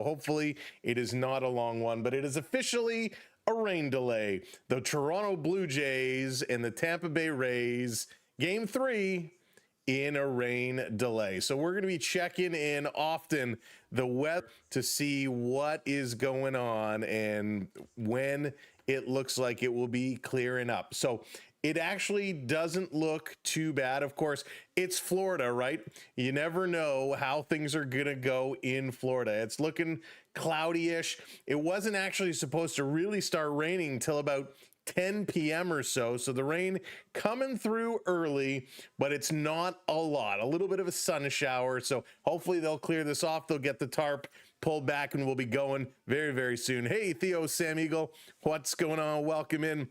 hopefully it is not a long one, but it is officially a rain delay. The Toronto Blue Jays and the Tampa Bay Rays, game 3 in a rain delay. So we're going to be checking in often the weather to see what is going on and when it looks like it will be clearing up. So it actually doesn't look too bad. Of course, it's Florida, right? You never know how things are going to go in Florida. It's looking cloudy-ish. It wasn't actually supposed to really start raining until about 10 p.m. or so. So the rain coming through early, but it's not a lot. A little bit of a sun shower. So hopefully they'll clear this off. They'll get the tarp pulled back and we'll be going very, very soon. Hey, Theo, Sam Eagle, what's going on? Welcome in.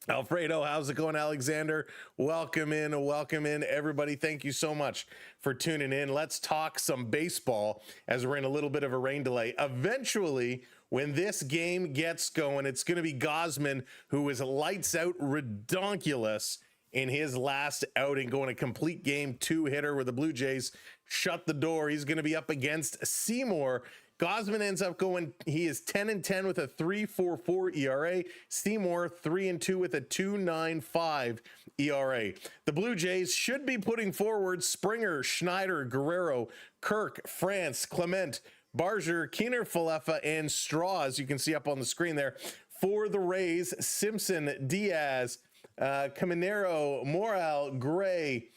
Alfredo, how's it going? Alexander, welcome in, everybody. Thank you so much for tuning in. Let's talk some baseball as we're in a little bit of a rain delay. Eventually, when this game gets going, it's going to be Gausman, who is lights out redonkulous in his last outing, going a complete game 2 hitter where the Blue Jays shut the door. He's going to be up against Seymour. Gausman ends up going, he is 10-10 with a 3.44 ERA. Seymour 3-2 with a 2.95 ERA. The Blue Jays should be putting forward Springer, Schneider, Guerrero, Kirk, France, Clement, Barger, Keener, Falefa, and Straw, as you can see up on the screen there. For the Rays, Simpson, Diaz, Caminero, Morel, Gray,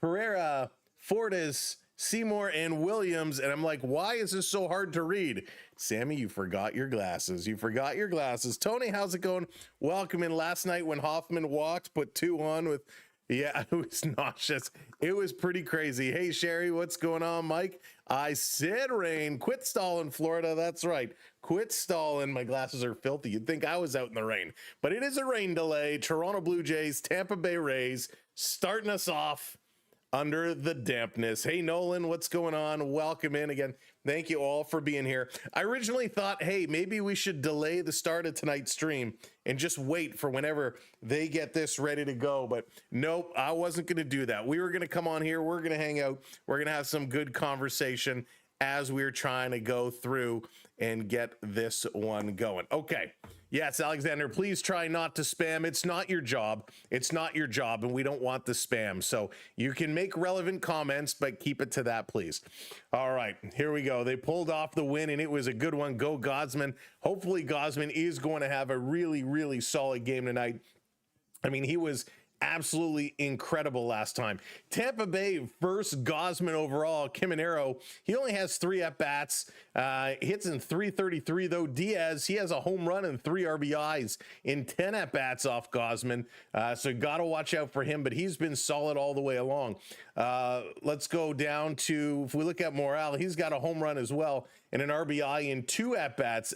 Pereira, Fortis, Seymour, and Williams. And I'm like, why is this so hard to read? Sammy, you forgot your glasses. Tony, how's it going? Welcome in. Last night when Hoffman walked, put 2 on with, yeah, it was nauseous. It was pretty crazy. Hey, Sherry, what's going on? Mike, I said rain. Quit stalling, Florida. That's right. Quit stalling. My glasses are filthy. You'd think I was out in the rain. But it is a rain delay. Toronto Blue Jays, Tampa Bay Rays, starting us off under the dampness. Hey, Nolan, what's going on? Welcome in again. Thank you all for being here. I originally thought, hey, maybe we should delay the start of tonight's stream and just wait for whenever they get this ready to go. But nope, I wasn't going to do that. We were going to come on here. We're going to hang out. We're going to have some good conversation as we're trying to go through and get this one going. Okay. Yes, Alexander, please try not to spam. It's not your job. And we don't want the spam. So you can make relevant comments, but keep it to that, please. All right, here we go. They pulled off the win, and it was a good one. Go Gausman. Hopefully Gausman is going to have a really, really solid game tonight. I mean, he was absolutely incredible last time. Tampa Bay first Gausman overall. Caminero, he only has 3 at-bats. Hits in 333, though. Diaz, he has a home run and 3 RBIs in 10 at-bats off Gausman. So got to watch out for him, but he's been solid all the way along. Let's go down to, if we look at Morale, he's got a home run as well and an RBI in 2 at-bats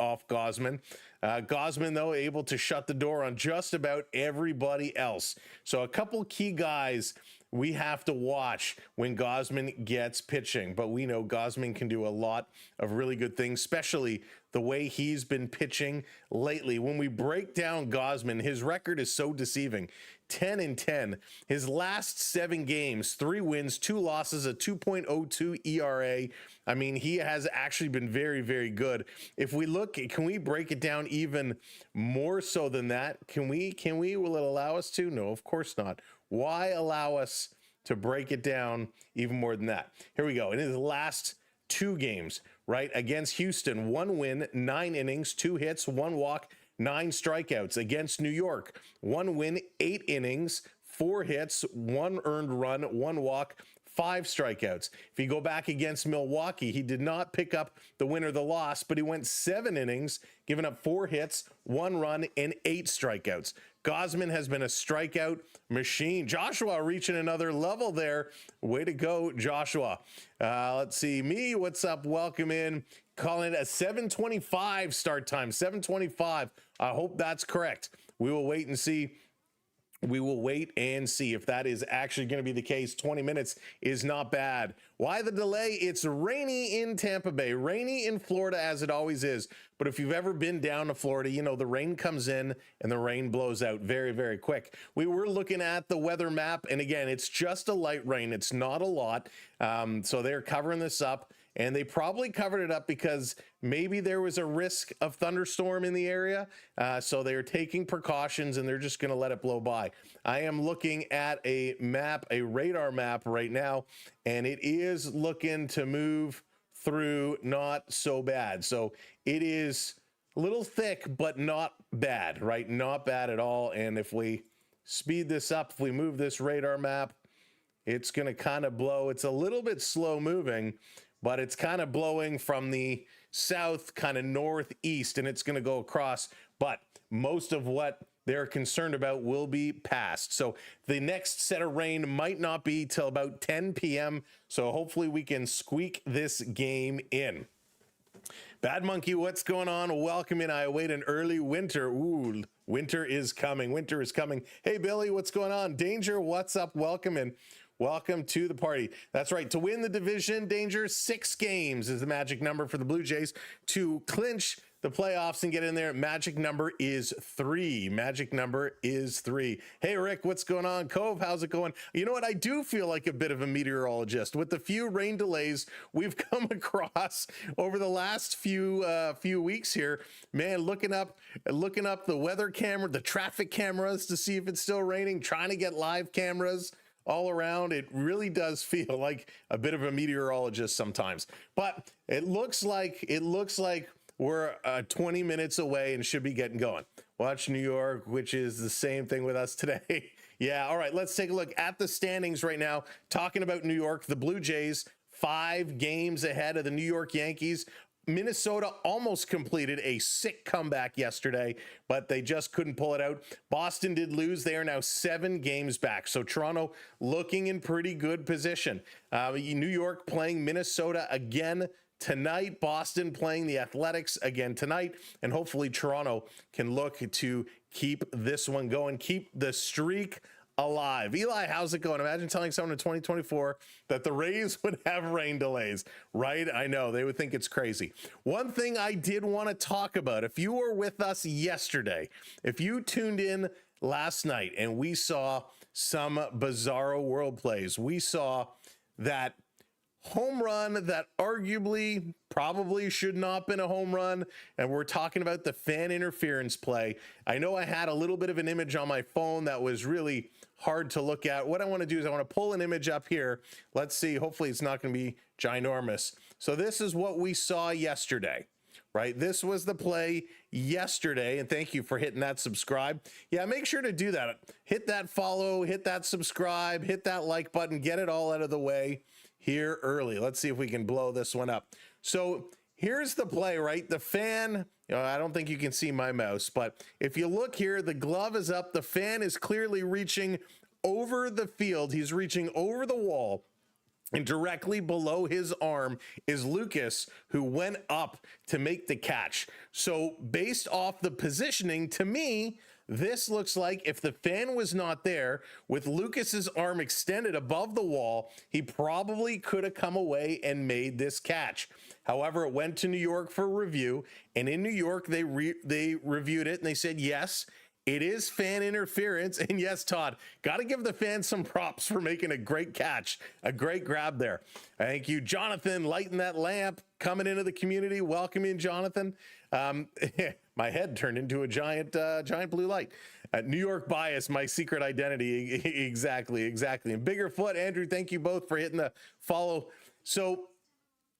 off Gausman. Gausman, though, able to shut the door on just about everybody else. So a couple key guys we have to watch when Gausman gets pitching. But we know Gausman can do a lot of really good things, especially the way he's been pitching lately. When we break down Gausman, his record is so deceiving. 10-10. His last 7 games, 3 wins, 2 losses, a 2.02 ERA. I mean, he has actually been very, very good. If we look, can we break it down even more so than that? Can we, will it allow us to? No, of course not. Why allow us to break it down even more than that? Here we go. In his last 2 games, right, against Houston, 1 win, 9 innings, 2 hits, 1 walk, 9 strikeouts. Against New York, 1 win, 8 innings, 4 hits, 1 earned run, 1 walk, 5 strikeouts. If you go back against Milwaukee, he did not pick up the win or the loss, but he went 7 innings, giving up 4 hits, 1 run, and 8 strikeouts. Gausman has been a strikeout machine. Joshua reaching another level there. Way to go, Joshua. Let's see. Me, what's up? Welcome in. Calling it a 7:25 start time. 7:25. I hope that's correct. We will wait and see. We will wait and see if that is actually going to be the case. 20 minutes is not bad. Why the delay? It's rainy in Tampa Bay, rainy in Florida, as it always is. But if you've ever been down to Florida, you know the rain comes in and the rain blows out very, very quick. We were looking at the weather map, and again, it's just a light rain. It's not a lot. So they're covering this up. and they probably covered it up because maybe there was a risk of thunderstorm in the area. So they're taking precautions and they're just going to let it blow by. I am looking at a map, a radar map right now, and it is looking to move through not so bad. So it is a little thick, but not bad, right? Not bad at all. And if we speed this up, if we move this radar map, it's going to kind of blow. It's a little bit slow moving, but it's kind of blowing from the south, kind of northeast, and it's going to go across. But most of what they're concerned about will be past. So the next set of rain might not be till about 10 p.m. So hopefully we can squeak this game in. Bad Monkey, what's going on? Welcome in. I await an early winter. Ooh, winter is coming. Winter is coming. Hey, Billy, what's going on? Danger, what's up? Welcome in. Welcome to the party. That's right. To win the division, Danger, 6 games is the magic number for the Blue Jays. To clinch the playoffs and get in there, magic number is 3. Magic number is 3. Hey, Rick, what's going on? Cove, how's it going? You know what? I do feel like a bit of a meteorologist with the few rain delays we've come across over the last few weeks here. Man, looking up the weather camera, the traffic cameras to see if it's still raining, trying to get live cameras all around. It really does feel like a bit of a meteorologist sometimes, but it looks like we're 20 minutes away and should be getting going. Watch New York, which is the same thing with us today. Yeah. All right. Let's take a look at the standings right now. Talking about New York, the Blue Jays 5 games ahead of the New York Yankees. Minnesota almost completed a sick comeback yesterday, but they just couldn't pull it out. Boston did lose. They are now 7 games back. So Toronto looking in pretty good position. New York playing Minnesota again tonight. Boston playing the Athletics again tonight. And hopefully Toronto can look to keep this one going, keep the streak alive. Eli, how's it going? Imagine telling someone in 2024 that the Rays would have rain delays, right? I know, they would think it's crazy. One thing I did want to talk about, if you were with us yesterday, if you tuned in last night and we saw some bizarro world plays, we saw that home run that arguably probably should not have been a home run, and we're talking about the fan interference play. I know I had a little bit of an image on my phone that was really hard to look at. What I want to do is I want to pull an image up here. Let's see. Hopefully it's not going to be ginormous. So this is what we saw yesterday, right? This was the play yesterday, and thank you for hitting that subscribe. Yeah, make sure to do that. Hit that follow, hit that subscribe, hit that like button, get it all out of the way here early. Let's see if we can blow this one up. So here's the play, right? The fan, I don't think you can see my mouse, but if you look here, the glove is up. The fan is clearly reaching over the field. He's reaching over the wall, and directly below his arm is Lucas, who went up to make the catch. So based off the positioning, to me, this looks like if the fan was not there, with Lucas's arm extended above the wall, he probably could have come away and made this catch. However, it went to New York for review, and in New York, they reviewed it, and they said, yes, it is fan interference. And yes, Todd, got to give the fans some props for making a great catch, a great grab there. Thank you, Jonathan, lighting that lamp, coming into the community. Welcome in, Jonathan. My head turned into a giant blue light. New York bias, my secret identity. Exactly. And Bigger Foot, Andrew, thank you both for hitting the follow. So,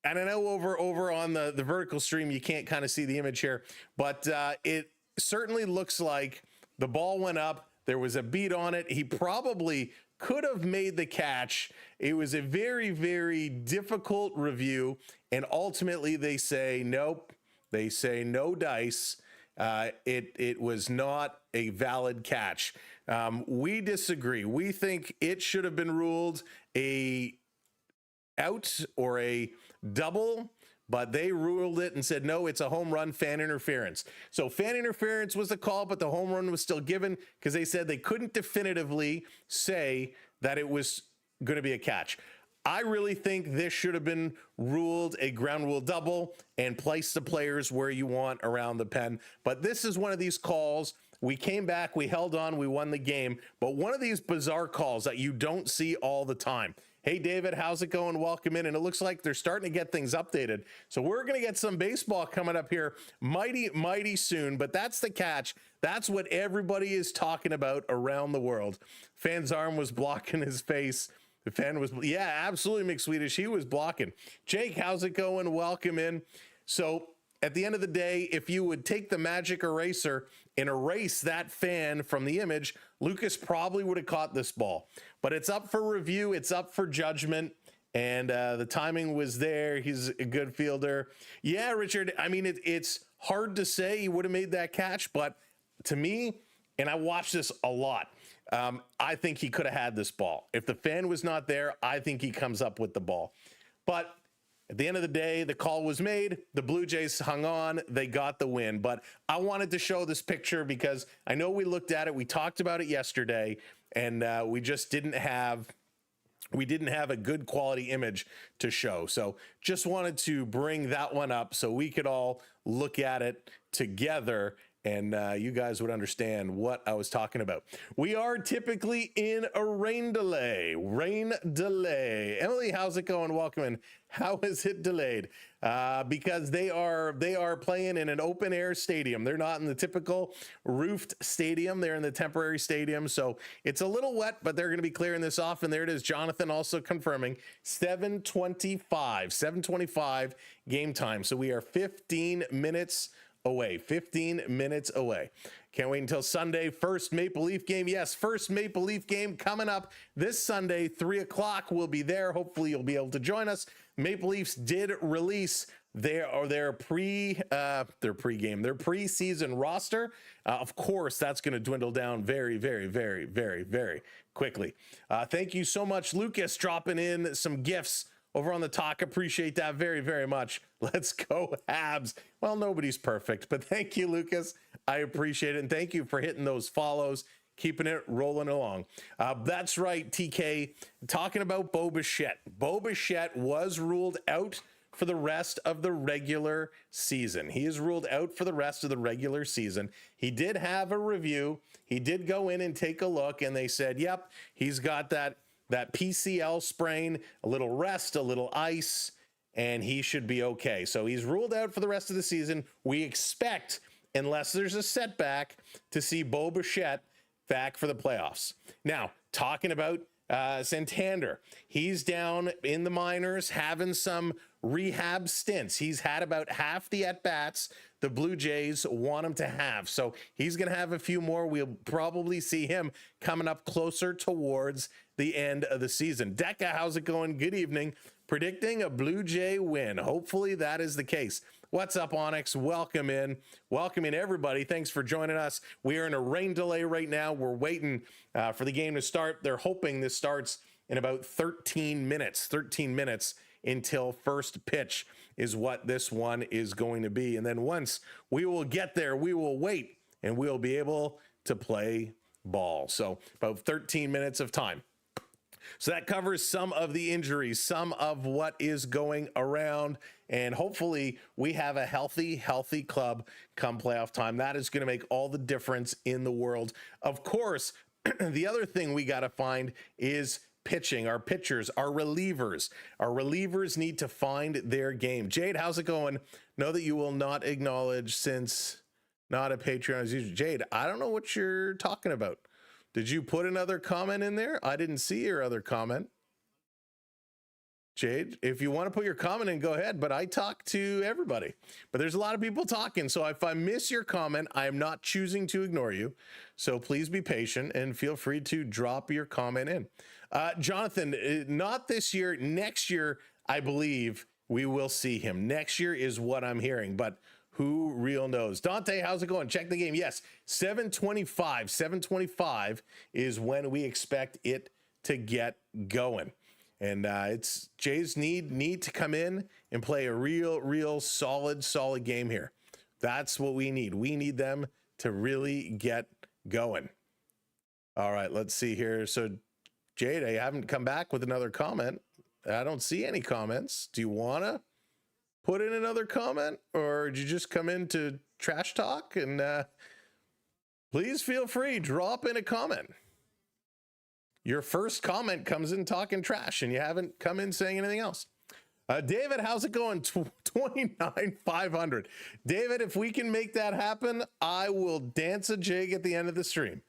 and I know over on the vertical stream, you can't kind of see the image here, but it certainly looks like the ball went up. There was a beat on it. He probably could have made the catch. It was a very, very difficult review. And ultimately they say, nope. They say no dice. It was not a valid catch. We disagree. We think it should have been ruled a out or a double, but they ruled it and said, no, it's a home run, fan interference. So fan interference was the call, but the home run was still given because they said they couldn't definitively say that it was going to be a catch. I really think this should have been ruled a ground rule double and place the players where you want around the pen. But this is one of these calls. We came back, we held on, we won the game. But one of these bizarre calls that you don't see all the time. Hey, David, how's it going? Welcome in. And it looks like they're starting to get things updated. So we're going to get some baseball coming up here mighty soon. But that's the catch. That's what everybody is talking about around the world. Fan's arm was blocking his face. The fan was, yeah, absolutely, McSwedish. He was blocking. Jake, how's it going? Welcome in. So at the end of the day, if you would take the magic eraser and erase that fan from the image, Lucas probably would have caught this ball. But it's up for review. It's up for judgment. And the timing was there. He's a good fielder. Yeah, Richard, I mean, it's hard to say he would have made that catch. But to me, and I watched this a lot, I think he could have had this ball. If the fan was not there, I think he comes up with the ball. But at the end of the day, the call was made. The Blue Jays hung on. They got the win. But I wanted to show this picture because I know we looked at it. We talked about it yesterday, and we just didn't have a good quality image to show. So just wanted to bring that one up so we could all look at it together and you guys would understand what I was talking about. We are typically in a rain delay. Emily, how's it going? Welcome in. How is it delayed? Because they are playing in an open air stadium. They're not in the typical roofed stadium. They're in the temporary stadium. So it's a little wet, but they're going to be clearing this off. And there it is. Jonathan also confirming 7:25 game time. So we are 15 minutes away. Can't wait until Sunday. First Maple Leaf game. Yes, first Maple Leaf game coming up this Sunday, 3 o'clock. We'll be there. Hopefully you'll be able to join us. Maple Leafs did release their preseason roster. Of course, that's going to dwindle down very quickly. Thank you so much, Lucas, dropping in some gifts over on the talk. Appreciate that very much. Let's go Habs. Well, nobody's perfect, but thank you, Lucas. I appreciate it. And thank you for hitting those follows, keeping it rolling along. That's right, TK. Talking about Bo Bichette. Bo Bichette was ruled out for the rest of the regular season. He is ruled out for the rest of the regular season. He did have a review. He did go in and take a look, and they said, yep, he's got that PCL sprain, a little rest, a little ice, and he should be okay. So he's ruled out for the rest of the season. We expect, unless there's a setback, to see Bo Bichette back for the playoffs. Now, talking about Santander, he's down in the minors having some rehab stints. He's had about half the at-bats the Blue Jays want him to have. So he's going to have a few more. We'll probably see him coming up closer towards the end of the season. Decca, how's it going? Good evening. Predicting a Blue Jay win. Hopefully that is the case. What's up, Onyx? Welcome in. Welcome in, everybody. Thanks for joining us. We are in a rain delay right now. We're waiting for the game to start. They're hoping this starts in about 13 minutes. 13 minutes until first pitch is what this one is going to be. And then once we will get there, we will wait and we'll be able to play ball. So about 13 minutes of time. So that covers some of the injuries, some of what is going around, and hopefully we have a healthy club come playoff time. That is going to make all the difference in the world. Of course, the other thing we got to find is pitching, our pitchers, our relievers. Our relievers need to find their game. Jade, how's it going? Know that you will not acknowledge since not a Patreon as usual. Jade, I don't know what you're talking about. Did you put another comment in there? I didn't see your other comment. Jade, if you want to put your comment in, go ahead. But I talk to everybody. But there's a lot of people talking. So if I miss your comment, I am not choosing to ignore you. So please be patient and feel free to drop your comment in. Jonathan, not this year. Next year, I believe we will see him. Next year is what I'm hearing. But who real knows? Dante, how's it going? Check the game. Yes, 7:25. 7:25 is when we expect it to get going. And it's Jays need to come in and play a real solid game here. That's what we need. We need them to really get going. All right, let's see here. So Jade, I haven't come back with another comment. I don't see any comments. Do you want to put in another comment, or did you just come in to trash talk? And please feel free, drop in a comment. your first comment comes in talking trash and you haven't come in saying anything else. David, how's it going? 29,500. David, if we can make that happen, I will dance a jig at the end of the stream.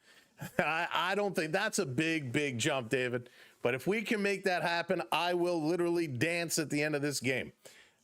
I don't think that's a big jump, David. But if we can make that happen, I will literally dance at the end of this game.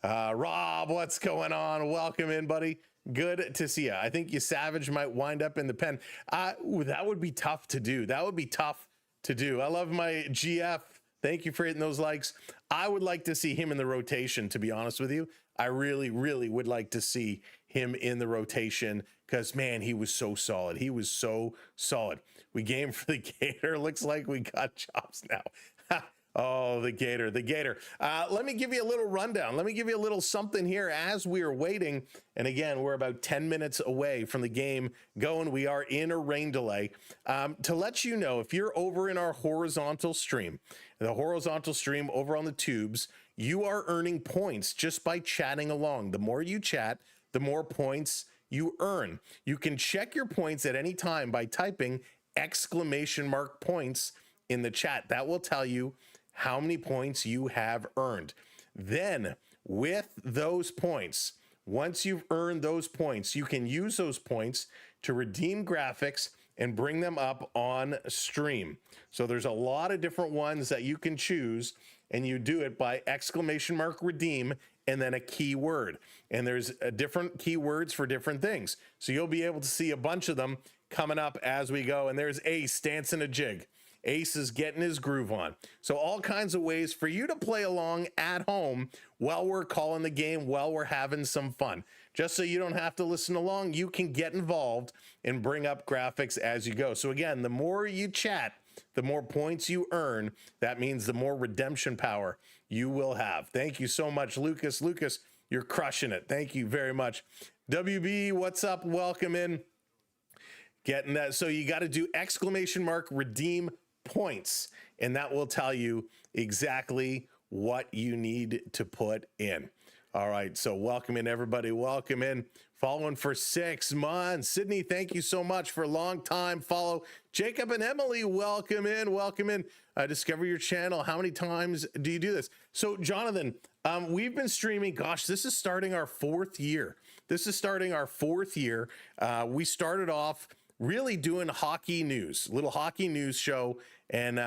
Rob, what's going on? Welcome in, buddy. Good to see you. I think you Savage might wind up in the pen. That would be tough to do. That would be tough to do. I love my GF. Thank you for hitting those likes. I would like to see him in the rotation, to be honest with you. I really would like to see him in the rotation because, man, he was so solid. He was so solid. We game for the Gator. Looks like we got chops now. Oh, the Gator. Let me give you a little rundown. Let me give you a little something here as we are waiting. And again, we're about 10 minutes away from the game going. We are in a rain delay. To let you know, if you're over in our horizontal stream, the horizontal stream over on the tubes, you are earning points just by chatting along. The more you chat, the more points you earn. You can check your points at any time by typing !points in the chat. That will tell you how many points you have earned. Then with those points, once you've earned those points, you can use those points to redeem graphics and bring them up on stream. So there's a lot of different ones that you can choose, and you do it by !redeem and then a keyword. And there's different keywords for different things. So you'll be able to see a bunch of them coming up as we go. And there's Ace dancing a jig. Ace is getting his groove on. So all kinds of ways for you to play along at home while we're calling the game, while we're having some fun. Just so you don't have to listen along, you can get involved and bring up graphics as you go. So again, the more you chat, the more points you earn. That means the more redemption power you will have. Thank you so much, Lucas. Lucas, you're crushing it. Thank you very much. WB, what's up? Welcome in. Getting that. So you got to do !redeem points, and that will tell you exactly what you need to put in. All right, so welcome in, everybody. Welcome in. Following for 6 months. Sydney, thank you so much for a long time follow. Jacob and Emily, welcome in. Welcome in. Discover your channel. How many times do you do this? So, Jonathan, we've been streaming. Gosh, this is starting our 4th year. We started off really doing hockey news, little hockey news show. And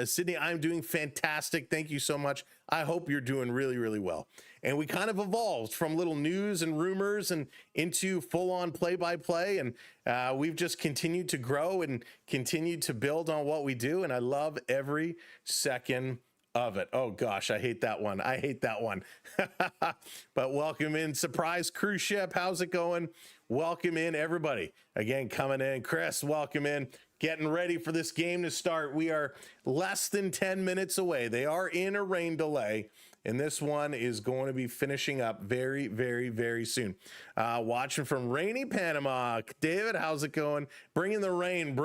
Sydney, I'm doing fantastic. Thank you so much. I hope you're doing really well. And we kind of evolved from little news and rumors and into full-on play-by-play. And we've just continued to grow and continued to build on what we do. And I love every second of it. Oh gosh, I hate that one. But welcome in, Surprise Cruise Ship. How's it going? Welcome in, everybody. Again, coming in. Chris, welcome in. Getting ready for this game to start. We are less than 10 minutes away. They are in a rain delay, and this one is going to be finishing up very soon. Watching from rainy Panama. David, how's it going? Bringing the rain.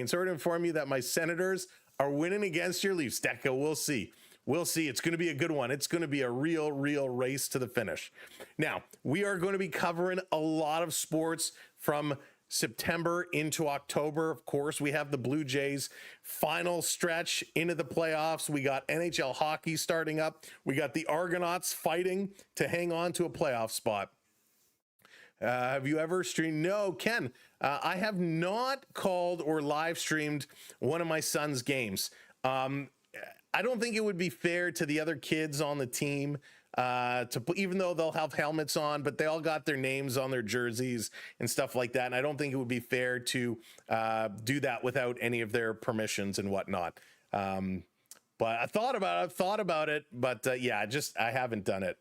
Sorry to inform you that my Senators are winning against your Leafs. Deco, we'll see. It's going to be a good one. It's going to be a real race to the finish. Now, we are going to be covering a lot of sports from September into October. Of course, we have the Blue Jays final stretch into the playoffs. We got NHL hockey starting up. We got the Argonauts fighting to hang on to a playoff spot. Have you ever streamed? No, Ken, I have not called or live streamed one of my son's games. I don't think it would be fair to the other kids on the team even though they'll have helmets on, but they all got their names on their jerseys and stuff like that. And I don't think it would be fair to do that without any of their permissions and whatnot. But I thought about it, but yeah, I haven't done it,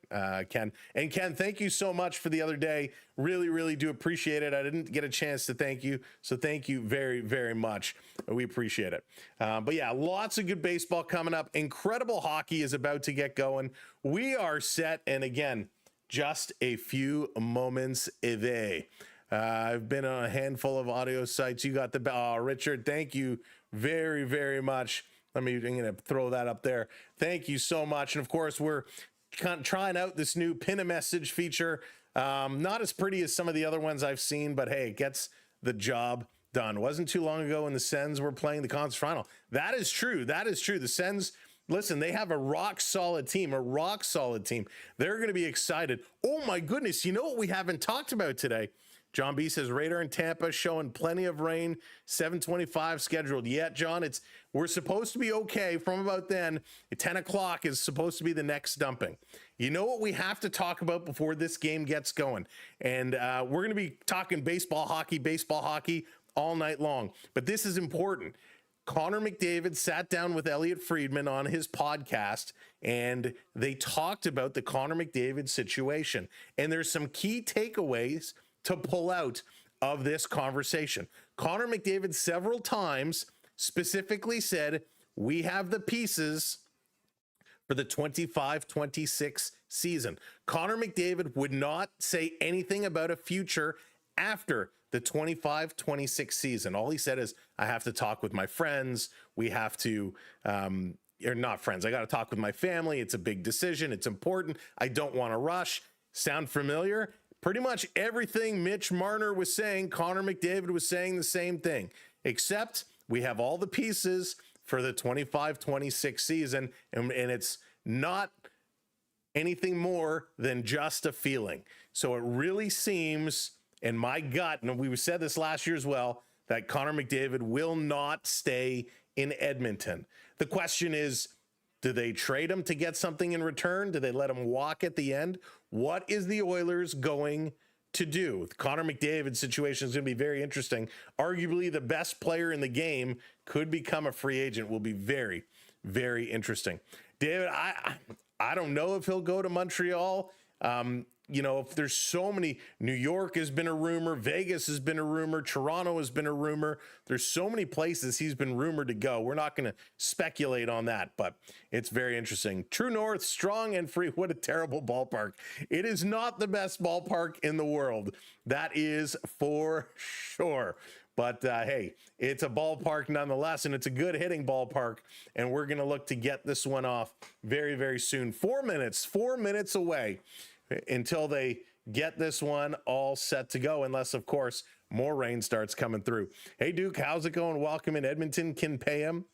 Ken. And Ken, thank you so much for the other day. Really do appreciate it. I didn't get a chance to thank you, so thank you very much. We appreciate it. But yeah, lots of good baseball coming up. Incredible hockey is about to get going. We are set, and again, just a few moments away. I've been on a handful of audio sites. You got the Richard. Thank you very much. I'm going to throw that up there. Thank you so much. And of course, we're trying out this new pin a message feature. Not as pretty as some of the other ones I've seen, but hey, it gets the job done. Wasn't too long ago when the Sens were playing the conference final. That is true. That is true. The Sens, listen, they have a rock solid team, a rock solid team. They're going to be excited. Oh my goodness. You know what we haven't talked about today? John B says radar in Tampa showing plenty of rain, 7:25 scheduled. Yeah, John, we're supposed to be okay from about then. At 10 o'clock is supposed to be the next dumping. You know what we have to talk about before this game gets going? And we're going to be talking baseball, hockey all night long. But this is important. Connor McDavid sat down with Elliot Friedman on his podcast, and they talked about the Connor McDavid situation. And there's some key takeaways to pull out of this conversation. Connor McDavid several times specifically said, we have the pieces for the 25-26 season. Connor McDavid would not say anything about a future after the 25-26 season. All he said is, I have to talk with my friends. We have to, or not friends. I got to talk with my family. It's a big decision. It's important. I don't want to rush. Sound familiar? Pretty much everything Mitch Marner was saying, Connor McDavid was saying the same thing, except we have all the pieces for the 25-26 season, and it's not anything more than just a feeling. So it really seems, in my gut, and we said this last year as well, that Connor McDavid will not stay in Edmonton. The question is, do they trade him to get something in return? Do they let him walk at the end? What is the Oilers going to do? The Connor McDavid situation is going to be very interesting. Arguably the best player in the game could become a free agent. Will be very, very interesting. David, I don't know if he'll go to Montreal. You know, if there's so many, New York has been a rumor, Vegas has been a rumor, Toronto has been a rumor. There's so many places he's been rumored to go. We're not going to speculate on that, but it's very interesting. True North, strong and free. What a terrible ballpark. It is not the best ballpark in the world. That is for sure. But hey, it's a ballpark nonetheless, and it's a good hitting ballpark. And we're going to look to get this one off very, very soon. 4 minutes away until they get this one all set to go, unless, of course, more rain starts coming through. Hey, Duke, how's it going? Welcome in. Edmonton can pay him.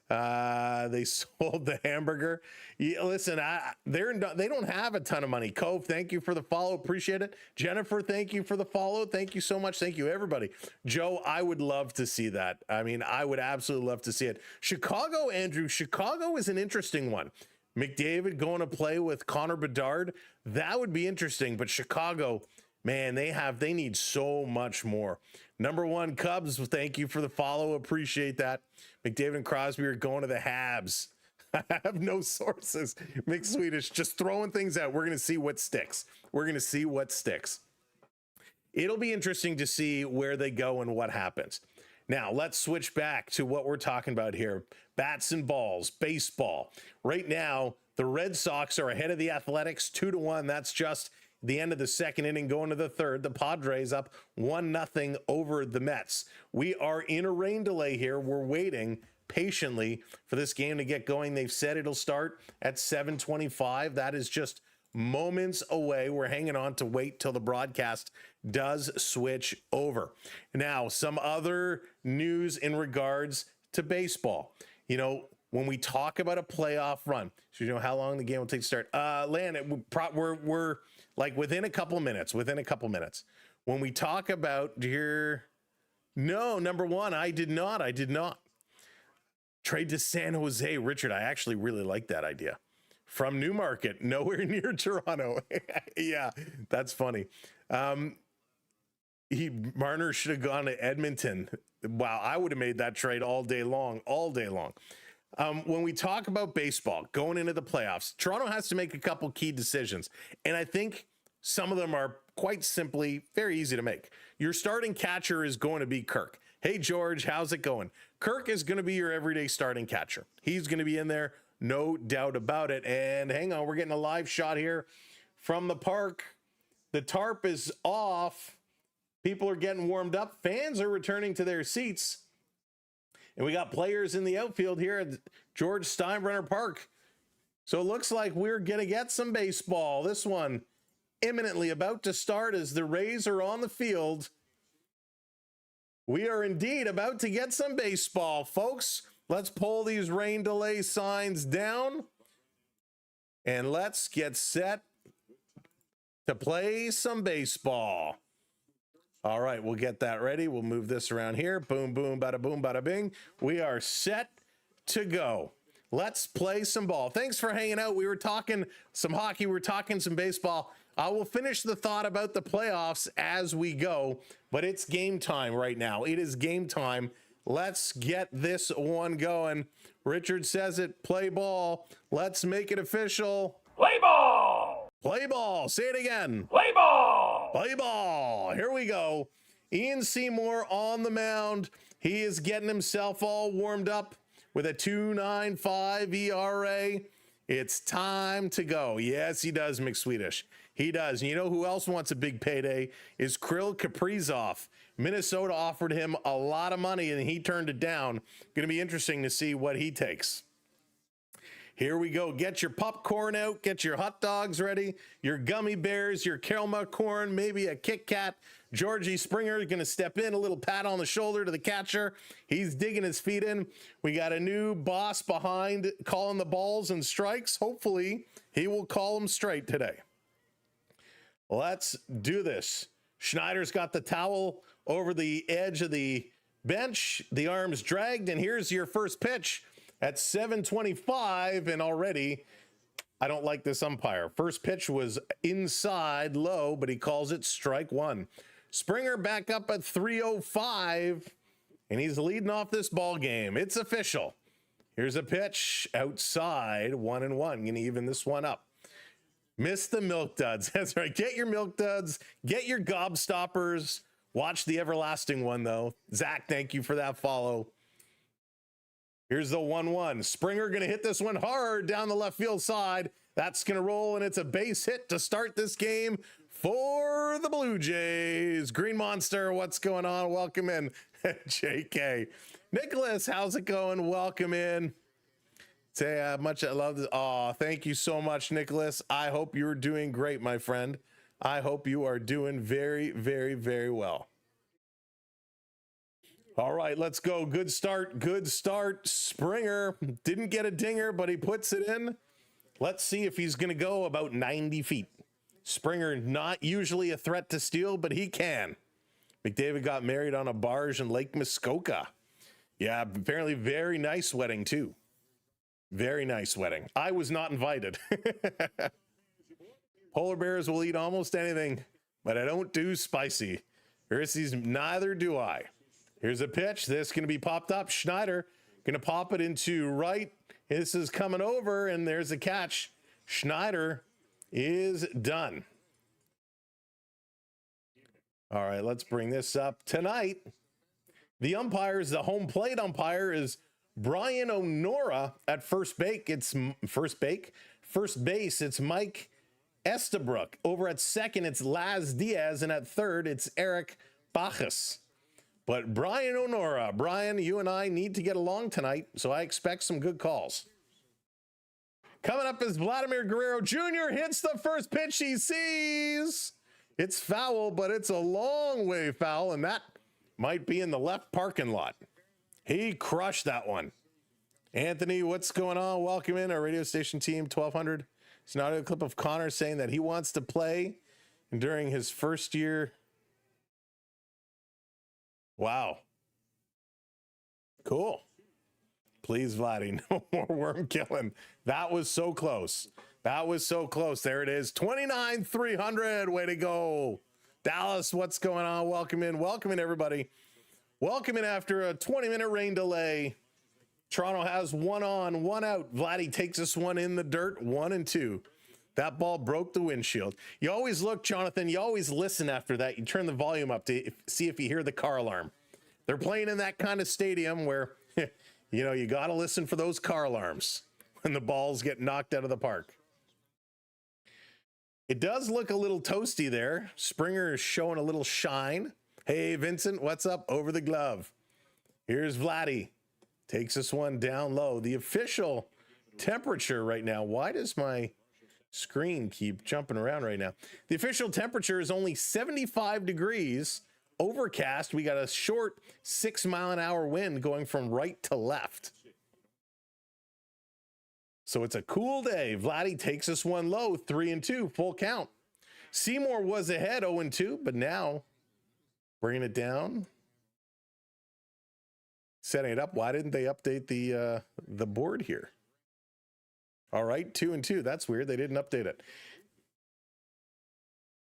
They sold the hamburger. Yeah, listen, they don't have a ton of money. Cove, thank you for the follow. Appreciate it. Jennifer, thank you for the follow. Thank you so much. Thank you, everybody. Joe, I would love to see that. I mean, I would absolutely love to see it. Chicago, Andrew, Chicago is an interesting one. McDavid going to play with Connor Bedard, that would be interesting. But Chicago, man, they need so much more. Number one, Cubs, thank you for the follow. Appreciate that. McDavid and Crosby are going to the Habs. I have no sources. Mick Swedish, just throwing things out. We're going to see what sticks. It'll be interesting to see where they go and what happens. Now, let's switch back to what we're talking about here. Bats and balls, baseball. Right now, the Red Sox are ahead of the Athletics 2-1. That's just the end of the second inning going to the third. The Padres up 1-0 over the Mets. We are in a rain delay here. We're waiting patiently for this game to get going. They've said it'll start at 7:25. That is just moments away. We're hanging on to wait till the broadcast does switch over. Now, some other news in regards to baseball. You know, when we talk about a playoff run, so you know how long the game will take to start. Lan, we're like within a couple minutes. When we talk about number one, I did not. Trade to San Jose, Richard. I actually really like that idea. From Newmarket, nowhere near Toronto. Yeah, that's funny. Marner should have gone to Edmonton. Wow, I would have made that trade all day long. When we talk about baseball going into the playoffs, Toronto has to make a couple key decisions. And I think some of them are quite simply very easy to make. Your starting catcher is going to be Kirk. Hey, George, how's it going? Kirk is going to be your everyday starting catcher. He's going to be in there, no doubt about it. And hang on, we're getting a live shot here from the park. The tarp is off. People are getting warmed up. Fans are returning to their seats. And we got players in the outfield here at George Steinbrenner Park. So it looks like we're going to get some baseball. This one imminently about to start as the Rays are on the field. We are indeed about to get some baseball, folks. Let's pull these rain delay signs down and let's get set to play some baseball. All right, we'll get that ready. We'll move this around here. Boom, boom, bada boom, bada bing. We are set to go. Let's play some ball. Thanks for hanging out. We were talking some hockey. We were talking some baseball. I will finish the thought about the playoffs as we go, but it's game time right now. It is game time. Let's get this one going. Richard says it, play ball. Let's make it official. Play ball! Play ball. Say it again. Play ball! Play ball. Here we go. Ian Seymour on the mound. He is getting himself all warmed up with a 2.95 ERA. It's time to go. Yes, he does, McSwedish. He does. And you know who else wants a big payday? Is Kirill Kaprizov. Minnesota offered him a lot of money and he turned it down. Going to be interesting to see what he takes. Here we go. Get your popcorn out. Get your hot dogs ready. Your gummy bears, your caramel corn, maybe a Kit Kat. Georgie Springer is going to step in, a little pat on the shoulder to the catcher. He's digging his feet in. We got a new boss behind calling the balls and strikes. Hopefully, he will call them straight today. Let's do this. Schneider's got the towel over the edge of the bench. The arms dragged, and here's your first pitch at 7:25, and already I don't like this umpire. First pitch was inside low, but he calls it strike one. Springer back up at 3:05, and he's leading off this ball game. It's official. Here's a pitch outside, 1-1. Gonna even this one up. Miss the milk duds. That's right. Get your milk duds. Get your gobstoppers. Watch the everlasting one, though. Zach, thank you for that follow. Here's the 1-1. Springer going to hit this one hard down the left field side. That's going to roll, and it's a base hit to start this game for the Blue Jays. Green Monster, what's going on? Welcome in. JK. Nicholas, how's it going? Welcome in. Say how much I love this. Oh, thank you so much, Nicholas. I hope you're doing great, my friend. I hope you are doing very, very, very well. All right, let's go. Good start. Good start. Springer didn't get a dinger, but he puts it in. Let's see if he's going to go about 90 feet. Springer, not usually a threat to steal, but he can. McDavid got married on a barge in Lake Muskoka. Yeah, apparently very nice wedding, too. Very nice wedding. I was not invited. Polar bears will eat almost anything, but I don't do spicy. Pharisees, neither do I. Here's a pitch. This going to be popped up. Schneider going to pop it into right. This is coming over, and there's a catch. Schneider is done. All right, let's bring this up. Tonight, the umpires, the home plate umpire is Brian O'Nora at first base. It's Mike Estabrook. Over at second, it's Laz Diaz, and at third, it's Eric Bacchus. But Brian O'Nora, Brian, you and I need to get along tonight, so I expect some good calls. Coming up is Vladimir Guerrero Jr. hits the first pitch he sees. It's foul, but it's a long way foul, and that might be in the left parking lot. He crushed that one. Anthony, what's going on? Welcome in our radio station team, 1200. It's an audio clip of Connor saying that he wants to play during his first year. Wow. Cool. Please, Vladdy, no more worm killing. That was so close. That was so close. There it is. 29,300. Way to go. Dallas, what's going on? Welcome in. Welcome in, everybody. Welcome in after a 20-minute rain delay. Toronto has one on, one out. Vladdy takes this one in the dirt, 1-2. That ball broke the windshield. You always look, Jonathan, you always listen after that. You turn the volume up to see if you hear the car alarm. They're playing in that kind of stadium where, you know, you got to listen for those car alarms when the balls get knocked out of the park. It does look a little toasty there. Springer is showing a little shine. Hey, Vincent, what's up? Over the glove. Here's Vladdy. Takes this one down low. The official temperature right now. Why does my screen keep jumping around right now? The official temperature is only 75 degrees overcast. We got a short 6-mile-an-hour wind going from right to left. So it's a cool day. Vladdy takes us one low, 3-2, full count. Seymour was ahead, 0-2, but now bringing it down, setting it up. Why didn't they update the board here? All right, 2-2. That's weird. They didn't update it.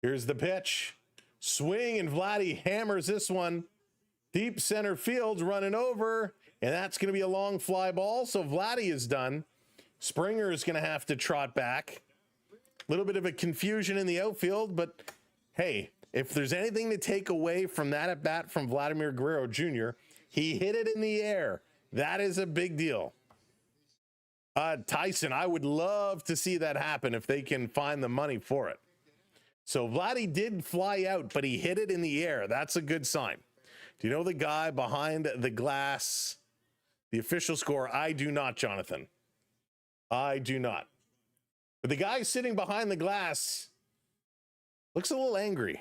Here's the pitch. Swing, and Vladdy hammers this one. Deep center field, running over, and that's going to be a long fly ball. So Vladdy is done. Springer is going to have to trot back. A little bit of a confusion in the outfield, but hey, if there's anything to take away from that at bat from Vladimir Guerrero Jr., he hit it in the air. That is a big deal. Tyson, I would love to see that happen if they can find the money for it. So Vladdy did fly out, but he hit it in the air. That's a good sign. Do you know the guy behind the glass, the official score? I do not, Jonathan. I do not. But the guy sitting behind the glass looks a little angry.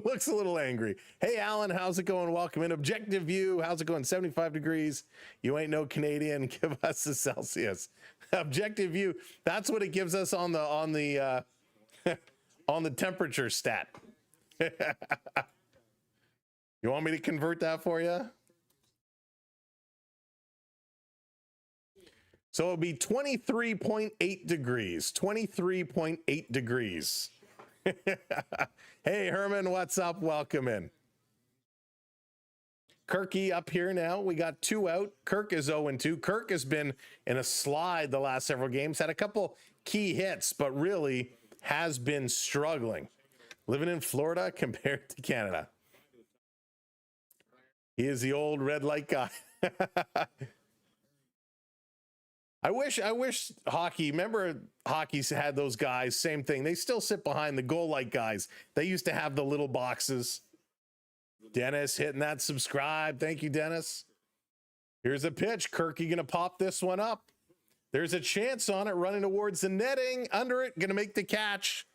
Looks a little angry. Hey, Alan, how's it going? Welcome in. Objective View, how's it going? 75 degrees. You ain't no Canadian. Give us the Celsius. Objective View. That's what it gives us on the on the temperature stat. You want me to convert that for you? So it'll be 23.8 degrees. 23.8 degrees. Hey, Herman, what's up? Welcome in. Kirky up here now. We got 2 out. Kirk is 0-2. Kirk has been in a slide the last several games. Had a couple key hits, but really has been struggling. Living in Florida compared to Canada. He is the old red light guy. I wish hockey, remember hockey's had those guys, same thing. They still sit behind the goal light guys. They used to have the little boxes. Dennis hitting that subscribe. Thank you, Dennis. Here's a pitch. Kirky going to pop this one up. There's a chance on it, running towards the netting, under it, going to make the catch.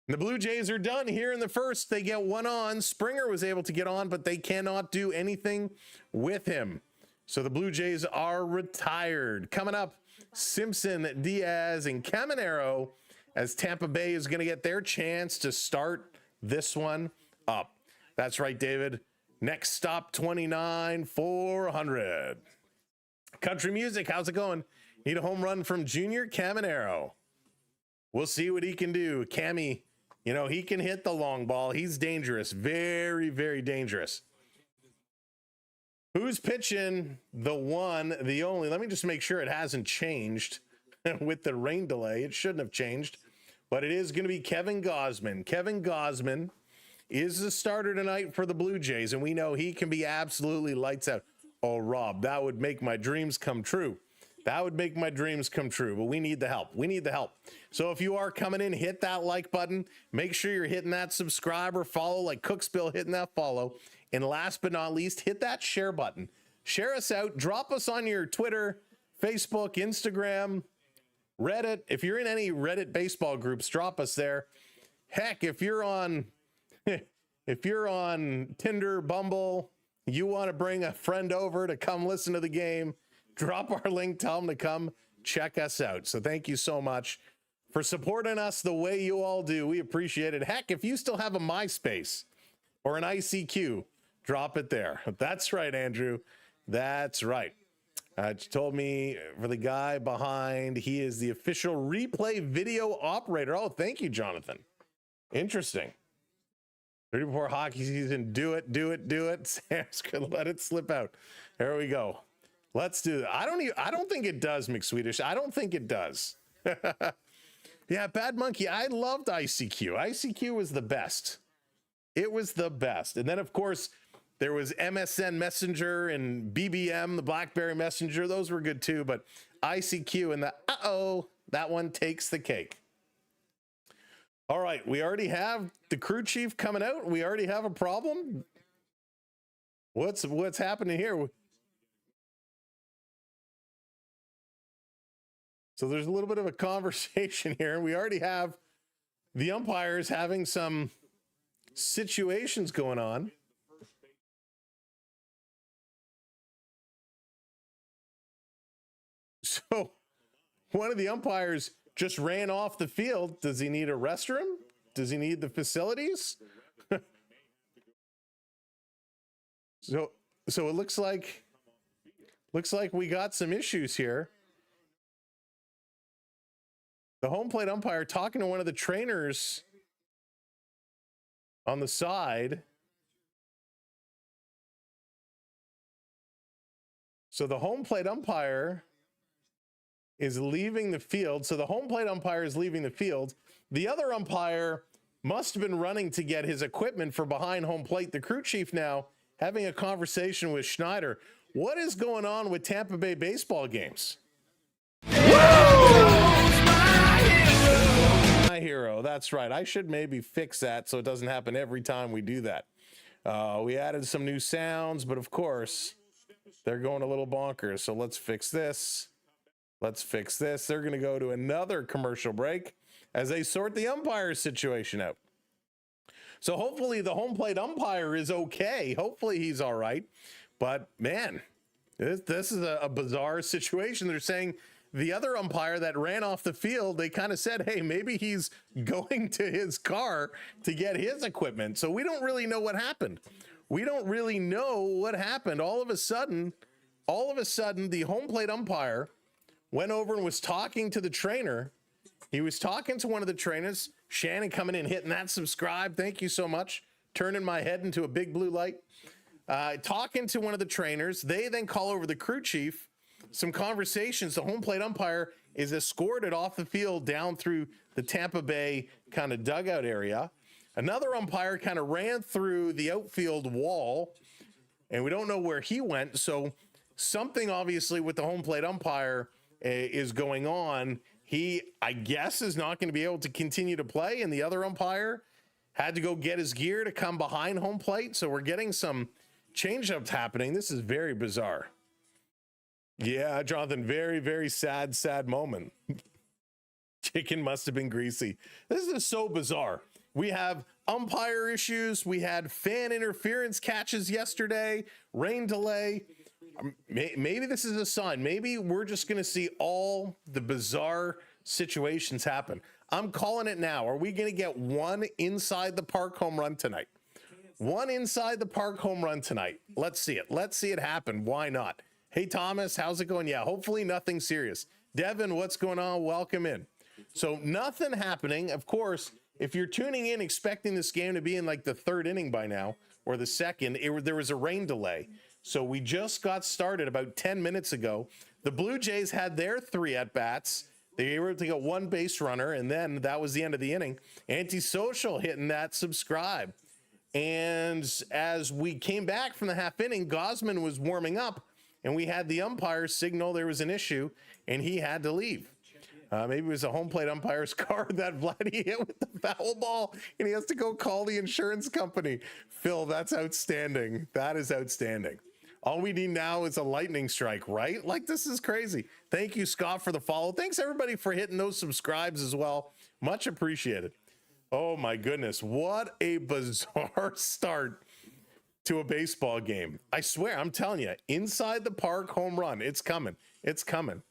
And the Blue Jays are done here in the first. They get one on. Springer was able to get on, but they cannot do anything with him. So the Blue Jays are retired. Coming up, Simpson, Diaz, and Caminero, as Tampa Bay is going to get their chance to start this one up. That's right, David. Next stop, 29,400. Country music, how's it going? Need a home run from Junior Caminero. We'll see what he can do. Cammy, you know, he can hit the long ball. He's dangerous. Very, very dangerous. Who's pitching? The one, the only. Let me just make sure it hasn't changed with the rain delay. It shouldn't have changed, but it is going to be Kevin Gausman. Kevin Gausman is the starter tonight for the Blue Jays, and we know he can be absolutely lights out. Oh, Rob, that would make my dreams come true. That would make my dreams come true, but we need the help. We need the help. So if you are coming in, hit that like button. Make sure you're hitting that subscribe or follow, like Cooksbill hitting that follow. And last but not least, hit that share button. Share us out. Drop us on your Twitter, Facebook, Instagram, Reddit. If you're in any Reddit baseball groups, drop us there. Heck, if you're on Tinder, Bumble, you want to bring a friend over to come listen to the game, drop our link, tell them to come check us out. So thank you so much for supporting us the way you all do. We appreciate it. Heck, if you still have a MySpace or an ICQ, drop it there. That's right, Andrew. That's right. You told me for the guy behind, he is the official replay video operator. Oh, thank you, Jonathan. Interesting. 30 before hockey season. Do it, do it, do it. Sam's gonna let it slip out. There we go. Let's do that. I don't think it does, McSwedish. I don't think it does. Yeah, Bad Monkey. I loved ICQ. ICQ was the best. It was the best. And then, of course, there was MSN Messenger and BBM, the BlackBerry Messenger. Those were good too. But ICQ and the that one takes the cake. All right, we already have the crew chief coming out. We already have a problem. What's happening here? So there's a little bit of a conversation here. We already have the umpires having some situations going on. So one of the umpires just ran off the field. Does he need a restroom? Does he need the facilities? So it looks like we got some issues here. The home plate umpire talking to one of the trainers on the side. So the home plate umpire is leaving the field. So the home plate umpire is leaving the field. The other umpire must have been running to get his equipment for behind home plate. The crew chief now having a conversation with Schneider. What is going on with Tampa Bay baseball games? My hero. That's right. I should maybe fix that so it doesn't happen every time we do that. We added some new sounds, but of course, they're going a little bonkers. So let's fix this. Let's fix this. They're going to go to another commercial break as they sort the umpire situation out. So hopefully the home plate umpire is okay. Hopefully he's all right. But man, this is a bizarre situation. They're saying the other umpire that ran off the field, they kind of said, hey, maybe he's going to his car to get his equipment. So we don't really know what happened. We don't really know what happened. All of a sudden, the home plate umpire went over and was talking to the trainer. He was talking to one of the trainers. Shannon coming in, hitting that subscribe. Thank you so much. Turning my head into a big blue light. Talking to one of the trainers. They then call over the crew chief. Some conversations. The home plate umpire is escorted off the field down through the Tampa Bay kind of dugout area. Another umpire kind of ran through the outfield wall, and we don't know where he went. So something obviously with the home plate umpire is going on. He, I guess, is not going to be able to continue to play, and the other umpire had to go get his gear to come behind home plate. So we're getting some change-ups happening. This is very bizarre. Yeah, Jonathan, very, very sad moment. Chicken must have been greasy. This is so bizarre. We have umpire issues. We had fan interference catches yesterday, rain delay. Maybe this is a sign. Maybe we're just going to see all the bizarre situations happen. I'm calling it now. Are we going to get one inside the park home run tonight? One inside the park home run tonight. Let's see it. Let's see it happen. Why not? Hey, Thomas, how's it going? Yeah, hopefully nothing serious. Devin, what's going on? Welcome in. So nothing happening. Of course, if you're tuning in expecting this game to be in like the third inning by now or the second, there was a rain delay. So we just got started about 10 minutes ago. The Blue Jays had their 3 at-bats. They were able to get 1 base runner, and then that was the end of the inning. Antisocial hitting that subscribe. And as we came back from the half inning, Gosman was warming up, and we had the umpire signal there was an issue, and he had to leave. Maybe it was a home plate umpire's car that Vladdy hit with the foul ball, and he has to go call the insurance company. Phil, that's outstanding. That is outstanding. All we need now is a lightning strike, right? Like, this is crazy. Thank you, Scott, for the follow. Thanks, everybody, for hitting those subscribes as well. Much appreciated. Oh, my goodness. What a bizarre start to a baseball game. I swear, I'm telling you, inside the park home run. It's coming. It's coming.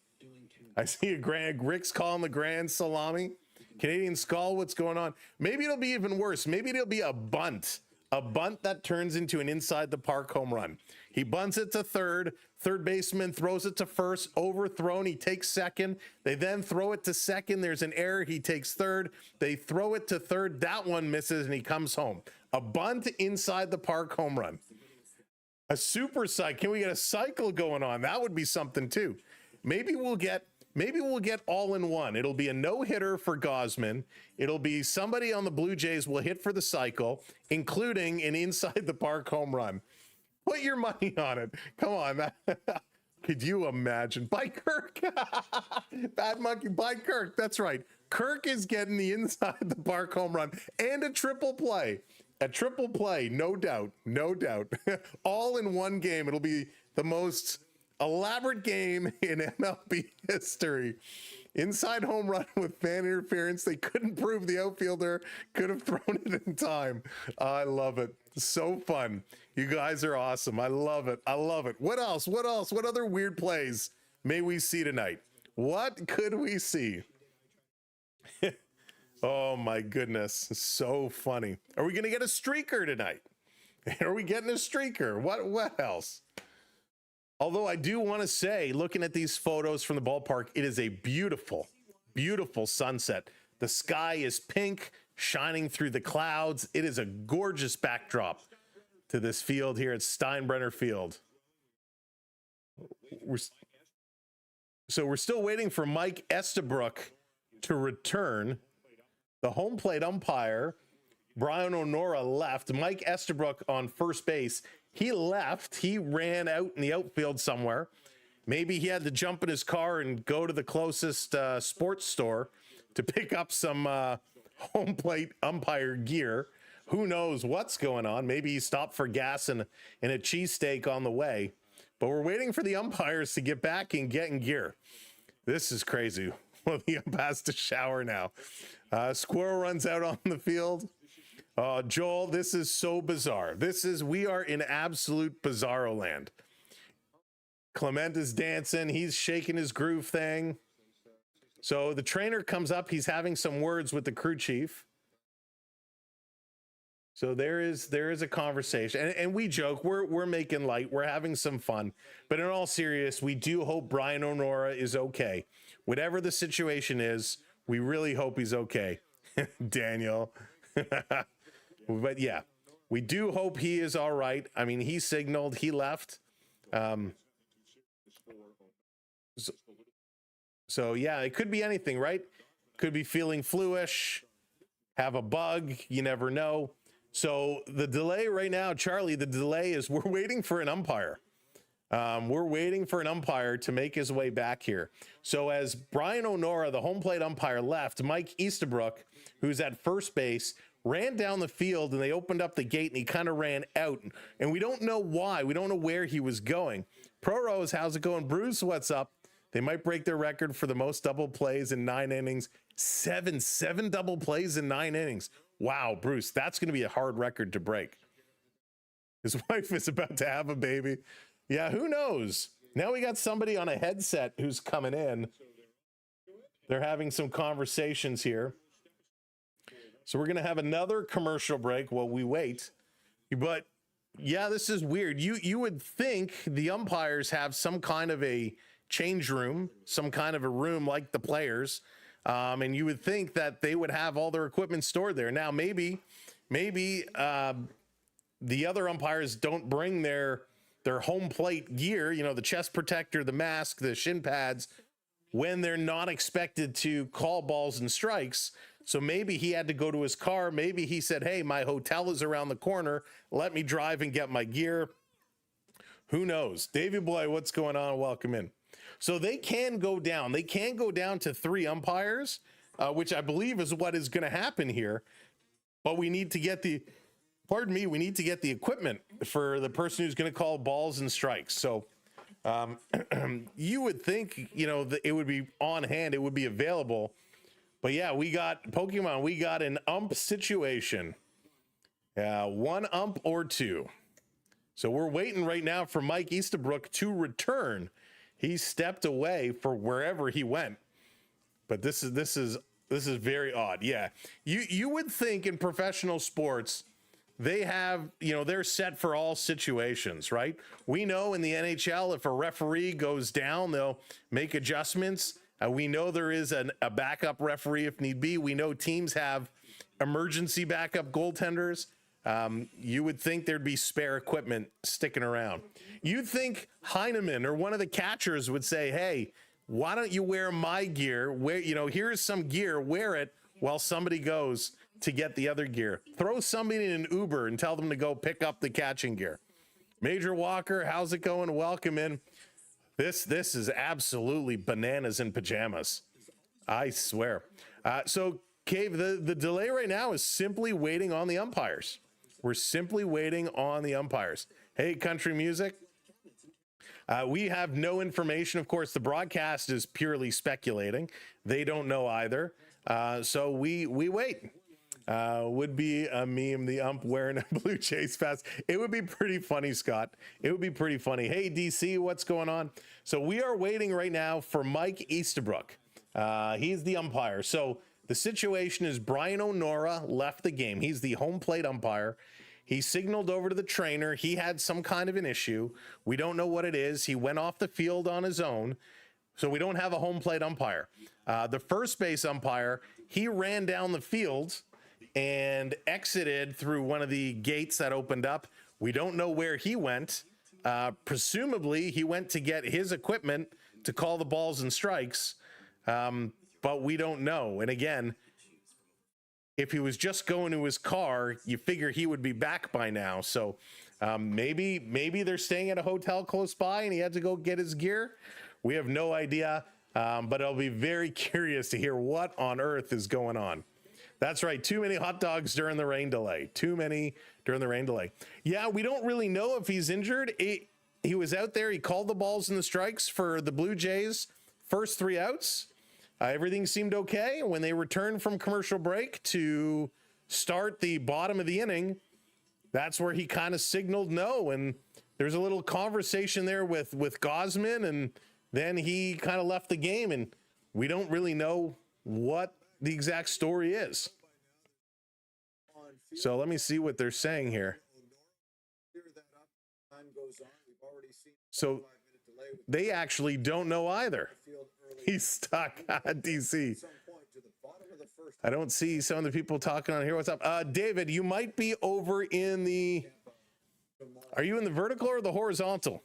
I see Rick's calling the grand salami. Canadian Skull, what's going on? Maybe it'll be even worse. Maybe it'll be a bunt that turns into an inside the park home run. He bunts it to third. Third baseman throws it to first, overthrown. He takes second. They then throw it to second. There's an error. He takes third. They throw it to third. That one misses, and he comes home. A bunt inside the park home run. A super cycle. Can we get a cycle going on? That would be something too. Maybe we'll get all in one. It'll be a no-hitter for Gosman. It'll be somebody on the Blue Jays will hit for the cycle, including an inside the park home run. Put your money on it. Come on. Could you imagine? By Kirk. Bad monkey by Kirk. That's right. Kirk is getting the inside the park home run and a triple play. A triple play, no doubt. No doubt. All in one game. It'll be the most elaborate game in MLB history. Inside home run with fan interference. They couldn't prove the outfielder could have thrown it in time. I love it. So fun. You guys are awesome. I love it. I love it. What else? What else? What other weird plays may we see tonight? What could we see? Oh my goodness, so funny. Are we gonna get a streaker tonight? Are we getting a streaker? What else? Although I do want to say, looking at these photos from the ballpark, it is a beautiful, beautiful sunset. The sky is pink, shining through the clouds. It is a gorgeous backdrop to this field here at Steinbrenner Field. So we're still waiting for Mike Estabrook to return. The home plate umpire, Brian O'Nora, left. Mike Estabrook on first base. He left. He ran out in the outfield somewhere. Maybe he had to jump in his car and go to the closest sports store to pick up some home plate umpire gear. Who knows what's going on? Maybe he stopped for gas and a cheesesteak on the way. But we're waiting for the umpires to get back and get in gear. This is crazy. Well, the ump has to shower now. Squirrel runs out on the field. Joel, this is so bizarre. We are in absolute bizarro land. Clement is dancing. He's shaking his groove thing. So the trainer comes up. He's having some words with the crew chief. So there is a conversation, and we joke. We're making light. We're having some fun. But in all seriousness, we do hope Brian O'Nora is okay. Whatever the situation is, we really hope he's okay. Daniel. But yeah, we do hope he is all right. I mean, he signaled, he left. So yeah, it could be anything, right? Could be feeling fluish, have a bug, you never know. So the delay right now, Charlie, the delay is we're waiting for an umpire. We're waiting for an umpire to make his way back here. So as Brian O'Nora, the home plate umpire, left, Mike Estabrook, who's at first base, ran down the field, and they opened up the gate, and he kind of ran out. And we don't know why. We don't know where he was going. Pro Rose, how's it going? Bruce, what's up? They might break their record for the most double plays in 9 innings. Seven double plays in 9 innings. Wow, Bruce, that's going to be a hard record to break. His wife is about to have a baby. Yeah, who knows? Now we got somebody on a headset who's coming in. They're having some conversations here. So we're going to have another commercial break while we wait. But yeah, this is weird. You would think the umpires have some kind of a change room, some kind of a room like the players. And you would think that they would have all their equipment stored there. Now, maybe the other umpires don't bring their home plate gear, you know, the chest protector, the mask, the shin pads, when they're not expected to call balls and strikes. So maybe he had to go to his car. Maybe he said, hey, my hotel is around the corner. Let me drive and get my gear. Who knows? Davey Boy, what's going on? Welcome in. So they can go down. They can go down to 3 umpires, which I believe is what is going to happen here. But we need to get we need to get the equipment for the person who's going to call balls and strikes. So you would think, you know, that it would be on hand. It would be available. But yeah, we got Pokemon. We got an ump situation. 1 ump or 2. So we're waiting right now for Mike Estabrook to return. He stepped away for wherever he went. But this is very odd. Yeah. You would think in professional sports, they have, you know, they're set for all situations, right? We know in the NHL, if a referee goes down, they'll make adjustments. We know there is a backup referee if need be. We know teams have emergency backup goaltenders. You would think there'd be spare equipment sticking around. You'd think Heineman or one of the catchers would say, hey, why don't you wear my gear? Here's some gear, wear it while somebody goes to get the other gear. Throw somebody in an Uber and tell them to go pick up the catching gear. Major Walker, how's it going? Welcome in. This is absolutely bananas in pajamas. I swear. So, Cave, the delay right now is simply waiting on the umpires. We're simply waiting on the umpires. Hey, country music. We have no information. Of course, the broadcast is purely speculating. They don't know either. So we wait. Would be a meme, the ump wearing a Blue Jays vest. It would be pretty funny, Scott. It would be pretty funny. Hey, DC, what's going on? So we are waiting right now for Mike Easterbrook. He's the umpire. So the situation is Brian O'Nora left the game. He's the home plate umpire. He signaled over to the trainer. He had some kind of an issue. We don't know what it is. He went off the field on his own. So we don't have a home plate umpire. The first base umpire, he ran down the field and exited through one of the gates that opened up. We don't know where he went. Presumably, he went to get his equipment to call the balls and strikes, but we don't know. And again, if he was just going to his car, you figure he would be back by now. So maybe they're staying at a hotel close by and he had to go get his gear. We have no idea, but I'll be very curious to hear what on earth is going on. That's right. Too many hot dogs during the rain delay. Too many during the rain delay. Yeah, we don't really know if he's injured. He was out there. He called the balls and the strikes for the Blue Jays. First 3 outs. Everything seemed okay. When they returned from commercial break to start the bottom of the inning, that's where he kind of signaled no. And there's a little conversation there with Gausman, and then he kind of left the game, and we don't really know what the exact story is. So let me see what they're saying here. So they actually don't know either. He's stuck at DC. I don't see some of the people talking on here. What's up? David, you might be over in the... Are you in the vertical or the horizontal?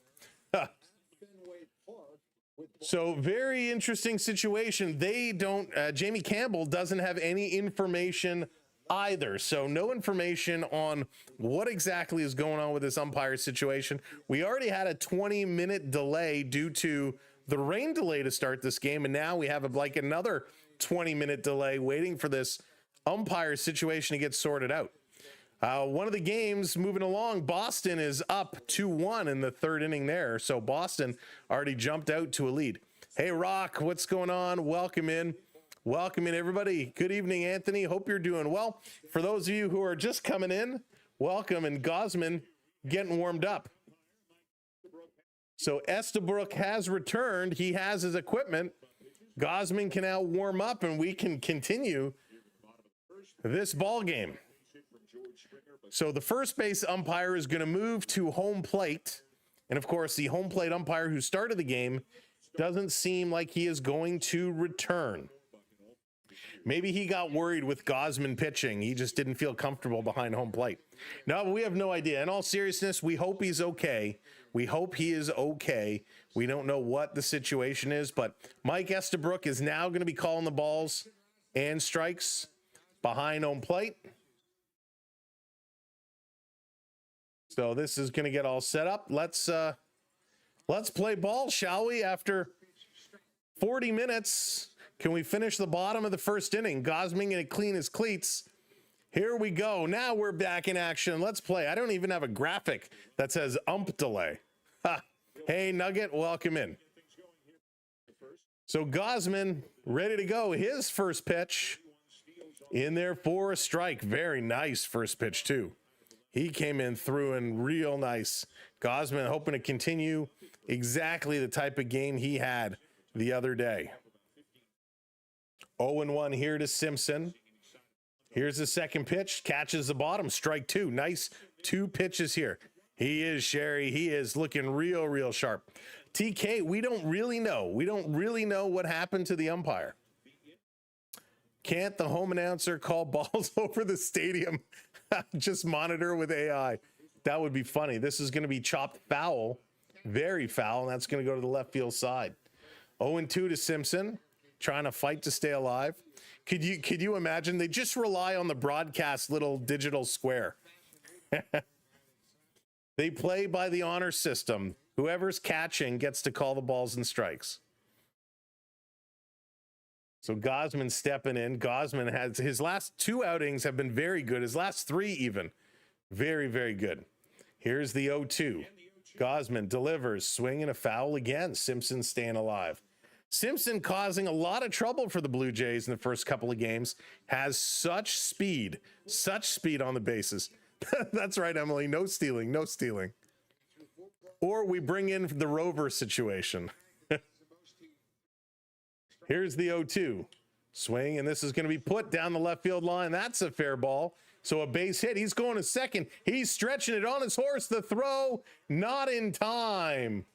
So very interesting situation. They don't, Jamie Campbell doesn't have any information either. So no information on what exactly is going on with this umpire situation. We already had a 20-minute delay due to the rain delay to start this game. And now we have like another 20-minute delay waiting for this umpire situation to get sorted out. One of the games moving along, Boston is up 2-1 in the third inning there. So Boston already jumped out to a lead. Hey, Rock, what's going on? Welcome in. Welcome in, everybody. Good evening, Anthony. Hope you're doing well. For those of you who are just coming in, welcome. And Gausman getting warmed up. So Estabrook has returned. He has his equipment. Gausman can now warm up, and we can continue this ball game. So the first base umpire is going to move to home plate. And of course, the home plate umpire who started the game doesn't seem like he is going to return. Maybe he got worried with Gausman pitching. He just didn't feel comfortable behind home plate. No, we have no idea. In all seriousness, we hope he's okay. We hope he is okay. We don't know what the situation is, but Mike Estabrook is now going to be calling the balls and strikes behind home plate. So this is going to get all set up. Let's play ball, shall we? After 40 minutes, can we finish the bottom of the first inning? Gausman going to clean his cleats. Here we go. Now we're back in action. Let's play. I don't even have a graphic that says ump delay. Ha. Hey, Nugget, welcome in. So Gausman ready to go. His first pitch in there for a strike. Very nice first pitch, too. He came in through and real nice. Gausman hoping to continue exactly the type of game he had the other day. 0-1 here to Simpson. Here's the second pitch. Catches the bottom. Strike 2. Nice 2 pitches here. He is, Sherry. He is looking real sharp. TK, we don't really know. We don't really know what happened to the umpire. Can't the home announcer call balls over the stadium? Just monitor with AI. That would be funny. This is going to be chopped foul, very foul, and that's going to go to the left field side. 0-2 to Simpson, trying to fight to stay alive. Could you imagine? They just rely on the broadcast little digital square. They play by the honor system. Whoever's catching gets to call the balls and strikes. So Gausman stepping in. Gausman has his last 2 outings have been very good. His last 3 even. Very good. Here's the 0-2. Gausman delivers, swinging a foul again. Simpson staying alive. Simpson causing a lot of trouble for the Blue Jays in the first couple of games, has such speed on the bases. That's right, Emily. No stealing, no stealing. Or we bring in the Rover situation. Here's the 0-2 swing, and this is going to be put down the left field line. That's a fair ball. So a base hit. He's going to second. He's stretching it on his horse. The throw, not in time.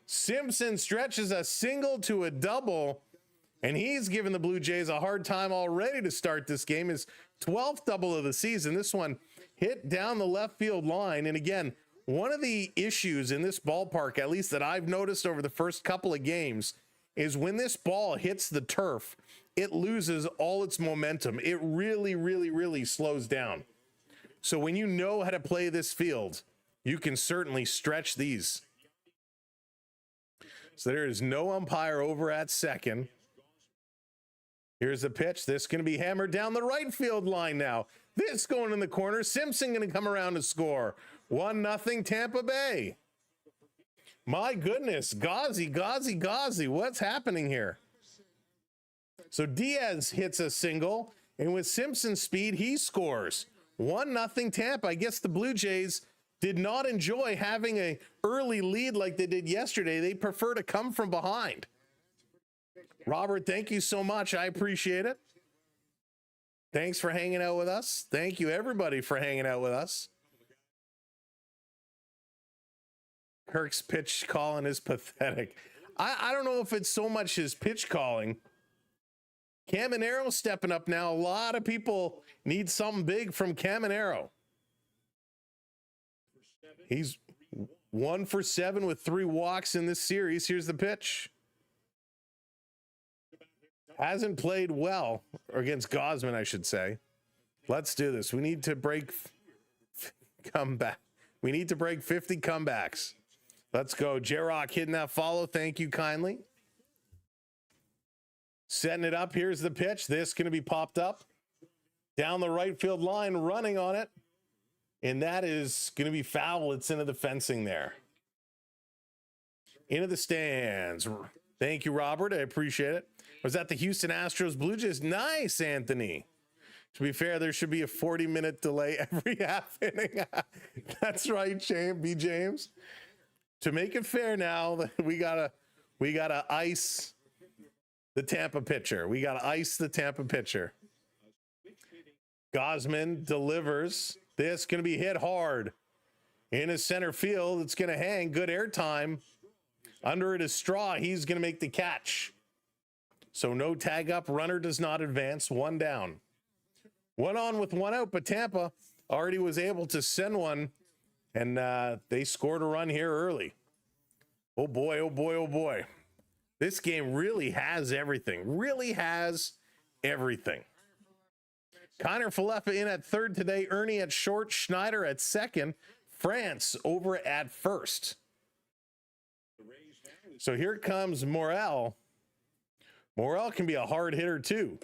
Simpson stretches a single to a double, and he's given the Blue Jays a hard time already to start this game. His 12th double of the season. This one hit down the left field line. And again, one of the issues in this ballpark, at least that I've noticed over the first couple of games, is when this ball hits the turf, it loses all its momentum. It really slows down. So when you know how to play this field, you can certainly stretch these. So there is no umpire over at second. Here's the pitch. This is going to be hammered down the right field line now. This going in the corner. Simpson going to come around to score. 1-0 Tampa Bay. My goodness. Gauzy. What's happening here? So Diaz hits a single, and with Simpson's speed, he scores. 1-0 Tampa. I guess the Blue Jays did not enjoy having an early lead like they did yesterday. They prefer to come from behind. Robert, thank you so much. I appreciate it. Thanks for hanging out with us. Thank you, everybody, for hanging out with us. Kirk's pitch calling is pathetic. I don't know if it's so much his pitch calling. Caminero stepping up now. A lot of people need something big from Caminero. He's 1 for 7 with 3 walks in this series. Here's the pitch. Hasn't played well, or against Gausman, I should say. Let's do this. We need to break comeback. We need to break 50 comebacks. Let's go. J-Rock hitting that follow. Thank you kindly. Setting it up. Here's the pitch. This going to be popped up down the right field line, running on it. And that is going to be foul. It's into the fencing there. Into the stands. Thank you, Robert. I appreciate it. Was that the Houston Astros Blue Jays? Nice, Anthony. To be fair, there should be a 40-minute delay every half inning. That's right, B. James. To make it fair now, we gotta ice the Tampa pitcher. We gotta ice the Tampa pitcher. Gausman delivers. This going to be hit hard in his center field. It's going to hang. Good airtime. Under it is Straw. He's going to make the catch. So no tag up. Runner does not advance. 1 down. 1 on with 1 out, but Tampa already was able to send one, and they scored a run here early. Oh boy, oh boy, oh boy. This game really has everything. Really has everything. Connor Falefa in at third today. Ernie at short. Schneider at second. France over at first. So here comes Morel. Morel can be a hard hitter too.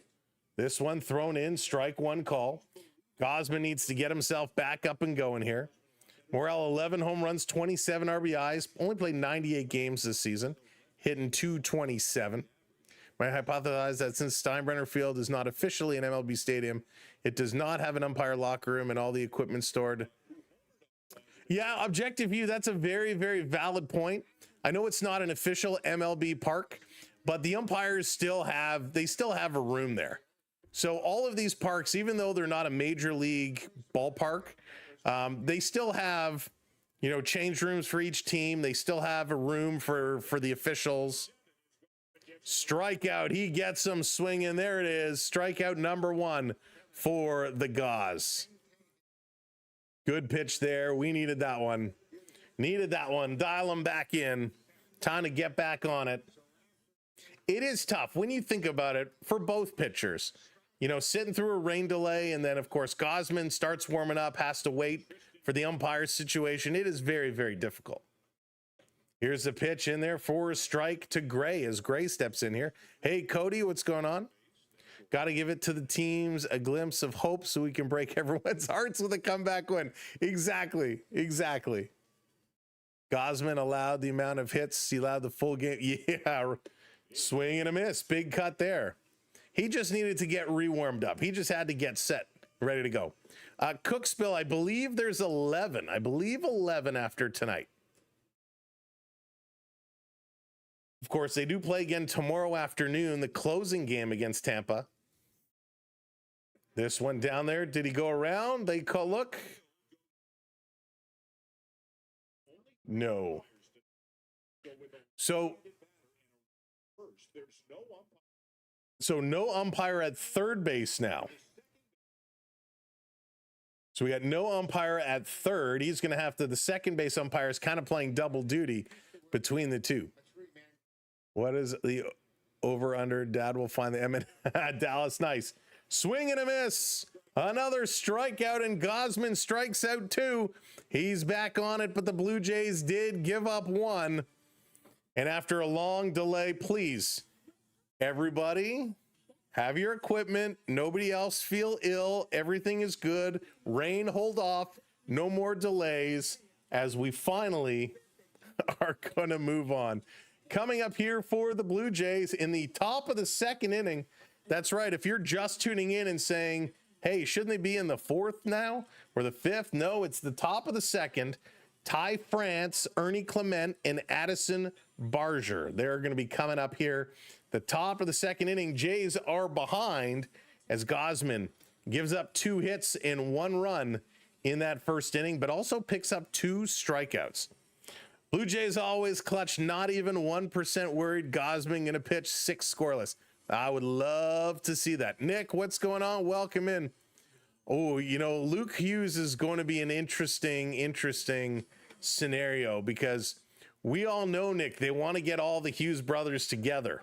This one thrown in. Strike 1 call. Gausman needs to get himself back up and going here. Morel 11 home runs, 27 RBIs. Only played 98 games this season. Hitting .227. I hypothesize that since Steinbrenner Field is not officially an MLB stadium, it does not have an umpire locker room and all the equipment stored. Yeah, objective view, that's a very valid point. I know it's not an official MLB park, but the umpires still have a room there. So all of these parks, even though they're not a major league ballpark, they still have, change rooms for each team. They still have a room for the officials. Strikeout. He gets some swinging. There it is. Strikeout number 1 for the Gauze. Good pitch there. We needed that one. Dial them back in. Time to get back on it. It is tough when you think about it for both pitchers. Sitting through a rain delay, and then, of course, Gausman starts warming up, has to wait for the umpire's situation. It is very difficult. Here's the pitch in there for a strike to Gray as Gray steps in here. Hey, Cody, what's going on? Got to give it to the teams a glimpse of hope so we can break everyone's hearts with a comeback win. Exactly. Gausman allowed the amount of hits. He allowed the full game. Swing and a miss. Big cut there. He just needed to get rewarmed up. He just had to get set, ready to go. Cookspill, I believe there's 11. I believe 11 after tonight. Of course, they do play again tomorrow afternoon, the closing game against Tampa. This one down there, did he go around? They call, look. No. So no umpire at third base now. So we got no umpire at third. He's going to have to, the second base umpire is kind of playing double duty between the two. What is the over under? Dad will find the imminent. Dallas, nice. Swing and a miss. Another strikeout, and Gosman strikes out two. He's back on it, but the Blue Jays did give up one. And after a long delay, please, everybody, have your equipment. Nobody else feel ill. Everything is good. Rain, hold off. No more delays as we finally are going to move on. Coming up here for the Blue Jays in the top of the second inning. That's right. If you're just tuning in and saying, hey, shouldn't they be in the fourth now or the fifth? No, it's the top of the second. Ty France, Ernie Clement, and Addison Barger. They're going to be coming up here. The top of the second inning, Jays are behind as Gosman gives up 2 hits and 1 run in that first inning, but also picks up 2 strikeouts. Blue Jays always clutch, not even 1% worried. Gosman going to pitch 6 scoreless. I would love to see that. Nick, what's going on? Welcome in. Oh, you know, Luke Hughes is going to be an interesting scenario because we all know, Nick, they want to get all the Hughes brothers together.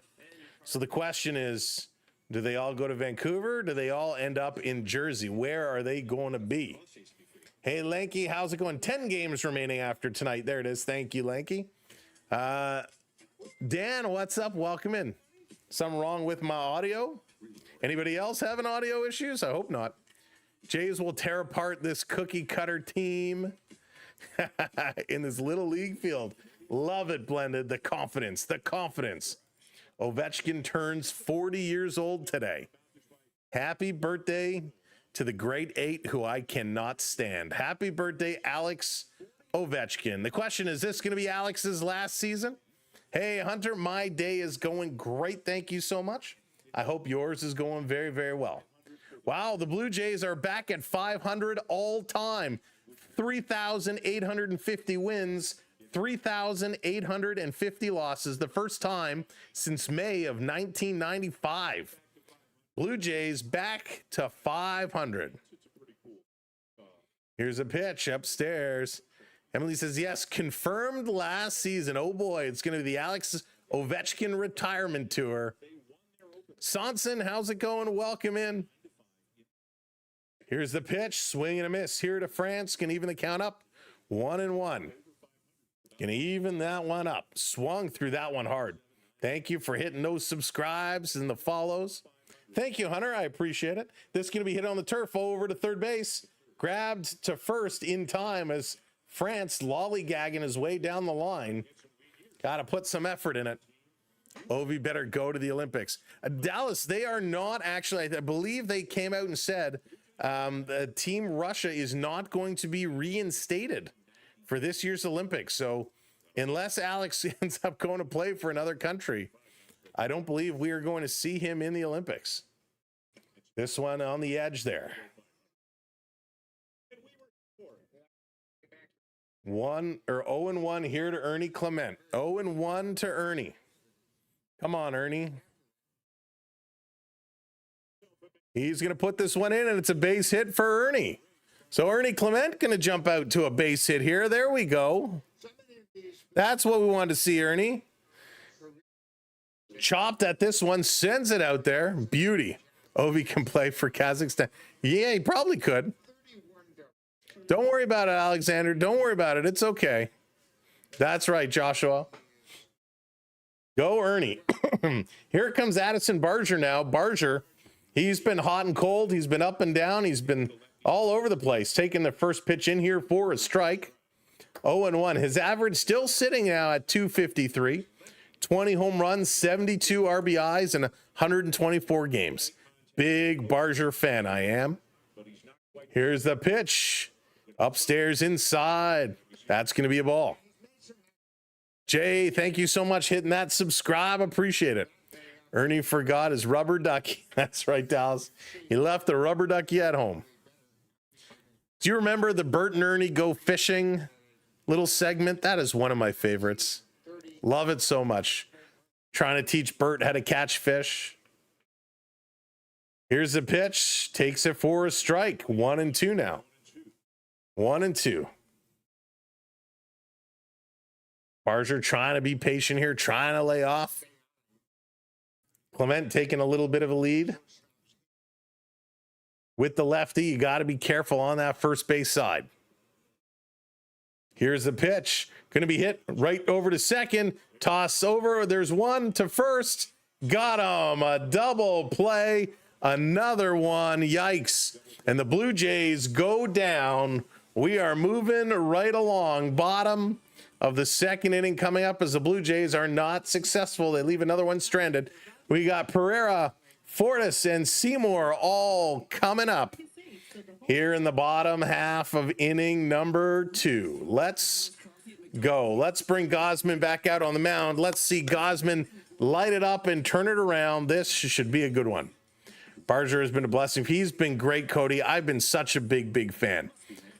So the question is, do they all go to Vancouver? Do they all end up in Jersey? Where are they going to be? Hey, Lanky, how's it going? 10 games remaining after tonight. There it is. Thank you, Lanky. Dan, what's up? Welcome in. Something wrong with my audio? Anybody else having audio issues? I hope not. Jays will tear apart this cookie cutter team in this little league field. Love it, Blended. The confidence. Ovechkin turns 40 years old today. Happy birthday to the great 8 who I cannot stand. Happy birthday, Alex Ovechkin. The question is this going to be Alex's last season? Hey, Hunter, my day is going great. Thank you so much. I hope yours is going very, very well. Wow, the Blue Jays are back at 500 all time. 3,850 wins, 3,850 losses. The first time since May of 1995. Blue Jays back to 500. Here's a pitch upstairs. Emily says, yes, confirmed last season. Oh boy, it's going to be the Alex Ovechkin retirement tour. Sonson, how's it going? Welcome in. Here's the pitch, swing and a miss. Here to France, can even the count up. 1-1. Can even that one up. Swung through that one hard. Thank you for hitting those subscribes and the follows. Thank you, Hunter. I appreciate it. This is going to be hit on the turf over to third base. Grabbed to first in time as France lollygagging his way down the line. Got to put some effort in it. Ovi better go to the Olympics. Dallas, they are not actually, I believe they came out and said Team Russia is not going to be reinstated for this year's Olympics. So unless Alex ends up going to play for another country, I don't believe we are going to see him in the Olympics. This one on the edge there. 0-1 here to Ernie Clement. 0-1 to Ernie. Come on, Ernie. He's going to put this one in, and it's a base hit for Ernie. So Ernie Clement going to jump out to a base hit here. There we go. That's what we wanted to see, Ernie. Chopped at this one, sends it out there. Beauty. Ovi can play for Kazakhstan. Yeah, he probably could. Don't worry about it, Alexander. Don't worry about it. It's okay. That's right, Joshua. Go, Ernie. Here comes Addison Barger now. Barger, he's been hot and cold. He's been up and down. He's been all over the place. Taking the first pitch in here for a strike. 0-1. His average still sitting now at 253. 20 home runs, 72 RBIs, and 124 games. Big Barger fan I am. Here's the pitch. Upstairs inside. That's going to be a ball. Jay, thank you so much hitting that subscribe. Appreciate it. Ernie forgot his rubber ducky. That's right, Dallas. He left the rubber ducky at home. Do you remember the Bert and Ernie go fishing little segment? That is one of my favorites. Love it so much. Trying to teach Bert how to catch fish. Here's the pitch. Takes it for a strike. 1-2 now. 1-2. Barger trying to be patient here, trying to lay off. Clement taking a little bit of a lead. With the lefty, you got to be careful on that first base side. Here's the pitch. Going to be hit right over to second. Toss over. There's one to first. Got him. A double play. Another one. Yikes. And the Blue Jays go down. We are moving right along. Bottom of the second inning coming up as the Blue Jays are not successful. They leave another one stranded. We got Pereira, Fortis, and Seymour all coming up here in the bottom half of inning number 2. Let's go. Let's bring Gausman back out on the mound. Let's see Gausman light it up and turn it around. This should be a good one. Barger has been a blessing. He's been great, Cody. I've been such a big fan.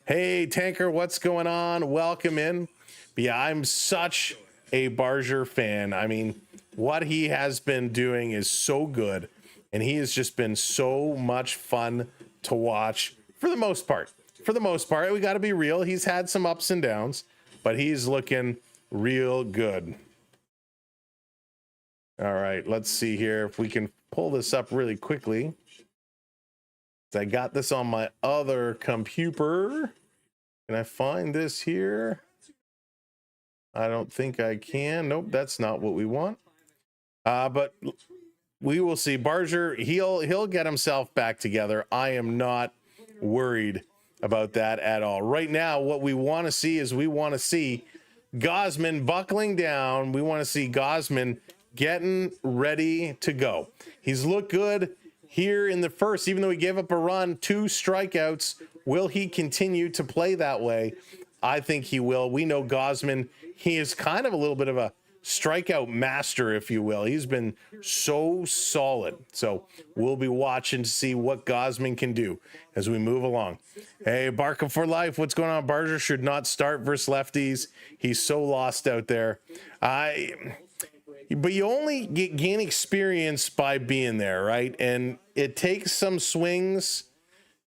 Hey, Tanker, what's going on? Welcome in. But yeah, I'm such a Barger fan. I mean, what he has been doing is so good, and he has just been so much fun to watch for the most part. For the most part, we got to be real. He's had some ups and downs, but he's looking real good. All right, let's see here if we can pull this up really quickly. I got this on my other computer. Can I find this here? I don't think I can. Nope, that's not what we want. But we will see. Barger, he'll get himself back together. I am not worried about that at all. Right now, what we want to see is we want to see Gausman buckling down. We want to see Gausman getting ready to go. He's looked good here in the first, even though he gave up a run, 2 strikeouts. Will he continue to play that way? I think he will. We know Gausman, he is kind of a little bit of a strikeout master, if you will. He's been so solid. So we'll be watching to see what Gausman can do as we move along. Hey, Barca for life. What's going on? Barger should not start versus lefties. He's so lost out there. But you only gain experience by being there, right? And it takes some swings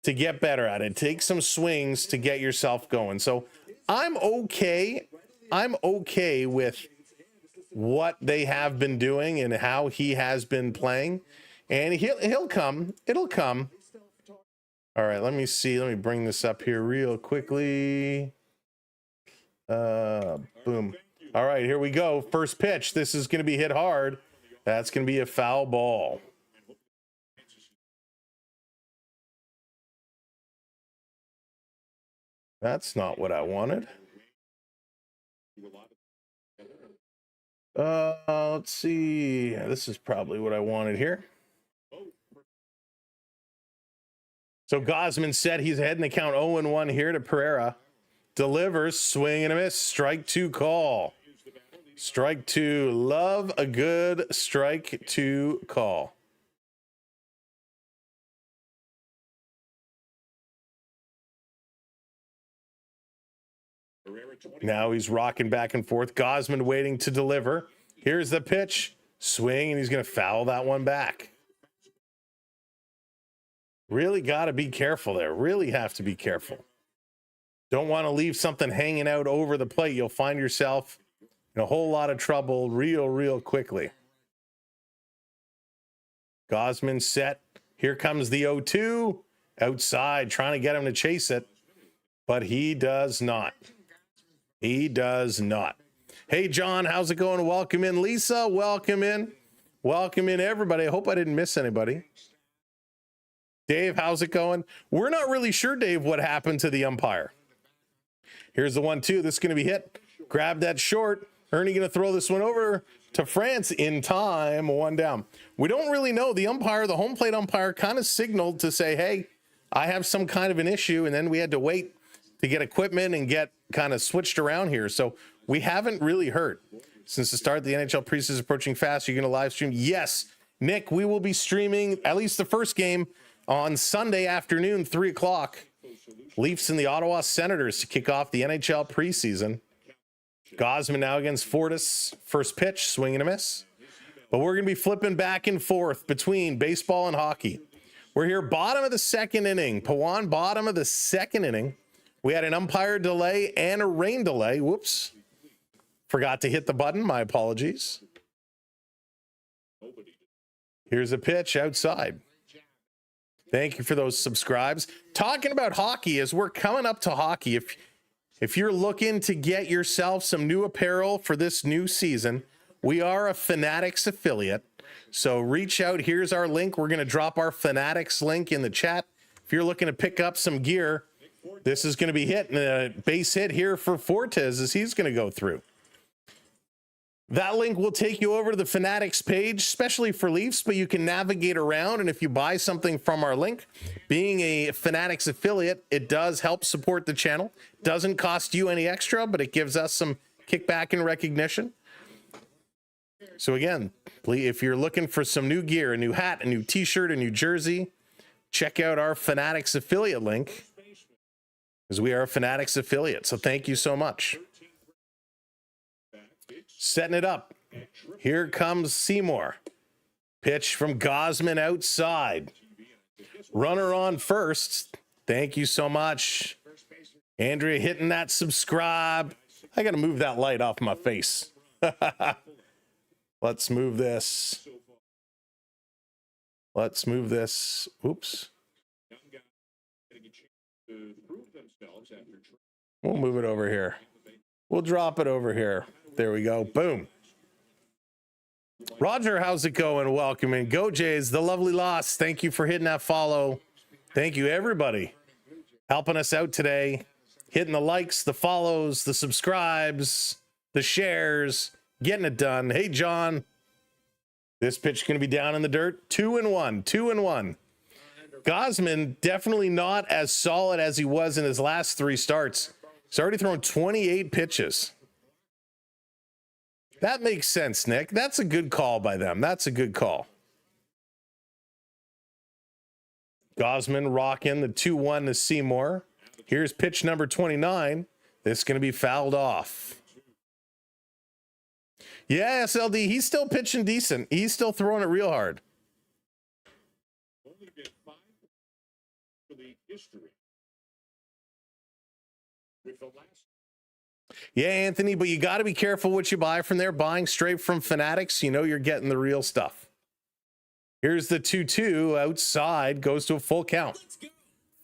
to get better at it. It takes some swings to get yourself going. So I'm okay. I'm okay with what they have been doing and how he has been playing. And he'll come. It'll come. All right, let me see. Let me bring this up here real quickly. Boom. All right, here we go. First pitch. This is going to be hit hard. That's going to be a foul ball. That's not what I wanted. Let's see. This is probably what I wanted here. So Gausman said he's ahead in the count 0-1 here to Pereira. Delivers, swing and a miss. Strike 2 call. Strike 2. Love a good strike 2 call. Now he's rocking back and forth. Gausman waiting to deliver. Here's the pitch. Swing, and he's going to foul that one back. Really got to be careful there. Really have to be careful. Don't want to leave something hanging out over the plate. You'll find yourself in a whole lot of trouble real quickly. Gausman set. Here comes the 0-2. Outside, trying to get him to chase it. But he does not. He does not. Hey, John, how's it going? Welcome in. Lisa, welcome in. Welcome in, everybody. I hope I didn't miss anybody. Dave, how's it going? We're not really sure, Dave, what happened to the umpire. Here's the 1-2. This is going to be hit. Grab that short. Ernie going to throw this one over to France in time, 1 down. We don't really know. The umpire, the home plate umpire, kind of signaled to say, hey, I have some kind of an issue, and then we had to wait to get equipment and get kind of switched around here. So we haven't really heard. Since the start of the NHL preseason is approaching fast, you're going to live stream? Yes, Nick, we will be streaming at least the first game on Sunday afternoon, 3 o'clock. Leafs and the Ottawa Senators to kick off the NHL preseason. Gosman now against Fortis. First pitch, swing and a miss. But we're going to be flipping back and forth between baseball and hockey. We're here bottom of the second inning. Pawan, bottom of the second inning. We had an umpire delay and a rain delay. Whoops. Forgot to hit the button. My apologies. Here's a pitch outside. Thank you for those subscribes. Talking about hockey, as we're coming up to hockey, if you're looking to get yourself some new apparel for this new season, we are a Fanatics affiliate. So reach out. Here's our link. We're going to drop our Fanatics link in the chat. If you're looking to pick up some gear, this is going to be hitting a base hit here for Fortes as he's going to go through. That link will take you over to the Fanatics page, especially for Leafs, but you can navigate around. And if you buy something from our link, being a Fanatics affiliate, it does help support the channel. Doesn't cost you any extra, but it gives us some kickback and recognition. So again, if you're looking for some new gear, a new hat, a new t-shirt, a new jersey, check out our Fanatics affiliate link, because we are a Fanatics affiliate. So thank you so much. Setting it up. Here comes Seymour. Pitch from Gosman outside. Runner on first. Thank you so much. Andrea hitting that subscribe. I got to move that light off my face. Let's move this. Let's move this. Oops. We'll move it over here. We'll drop it over here. There we go. Boom. Roger, how's it going? Welcome in. Go Jays, the lovely loss. Thank you for hitting that follow. Thank you, everybody, helping us out today. Hitting the likes, the follows, the subscribes, the shares, getting it done. Hey, John. This pitch going to be down in the dirt. 2-1. 2-1. Gosman definitely not as solid as he was in his last 3 starts. He's already thrown 28 pitches. That makes sense, Nick. That's a good call by them. That's a good call. Gosman rocking the 2-1 to Seymour. Here's pitch number 29. This is going to be fouled off. Yeah, SLD, he's still pitching decent. He's still throwing it real hard. Yeah, Anthony, but you got to be careful what you buy from there. Buying straight from Fanatics, you know you're getting the real stuff. Here's the 2-2 outside, goes to a full count.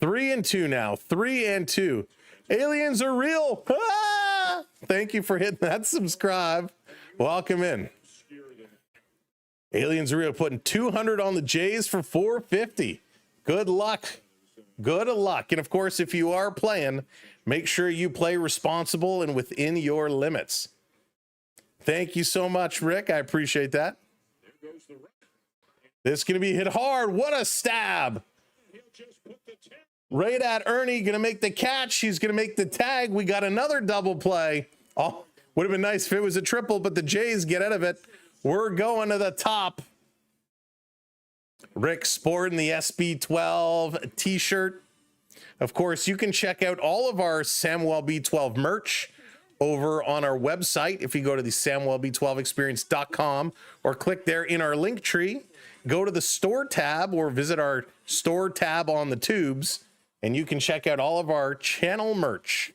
3-2 now. 3-2. Aliens are real. Ah! Thank you for hitting that subscribe. Welcome in. Aliens are real, putting 200 on the Jays for 450. Good luck. Good luck. And of course, if you are playing, make sure you play responsible and within your limits. Thank you so much, Rick. I appreciate that. This is going to be hit hard. What a stab. Right at Ernie, going to make the catch. He's going to make the tag. We got another double play. Oh, would have been nice if it was a triple, but the Jays get out of it. We're going to the top. Rick sporting the SB12 t-shirt. Of course, you can check out all of our Samuel B12 merch over on our website. If you go to the SamuelB12experience.com or click there in our link tree, go to the store tab or visit our store tab on the tubes, and you can check out all of our channel merch.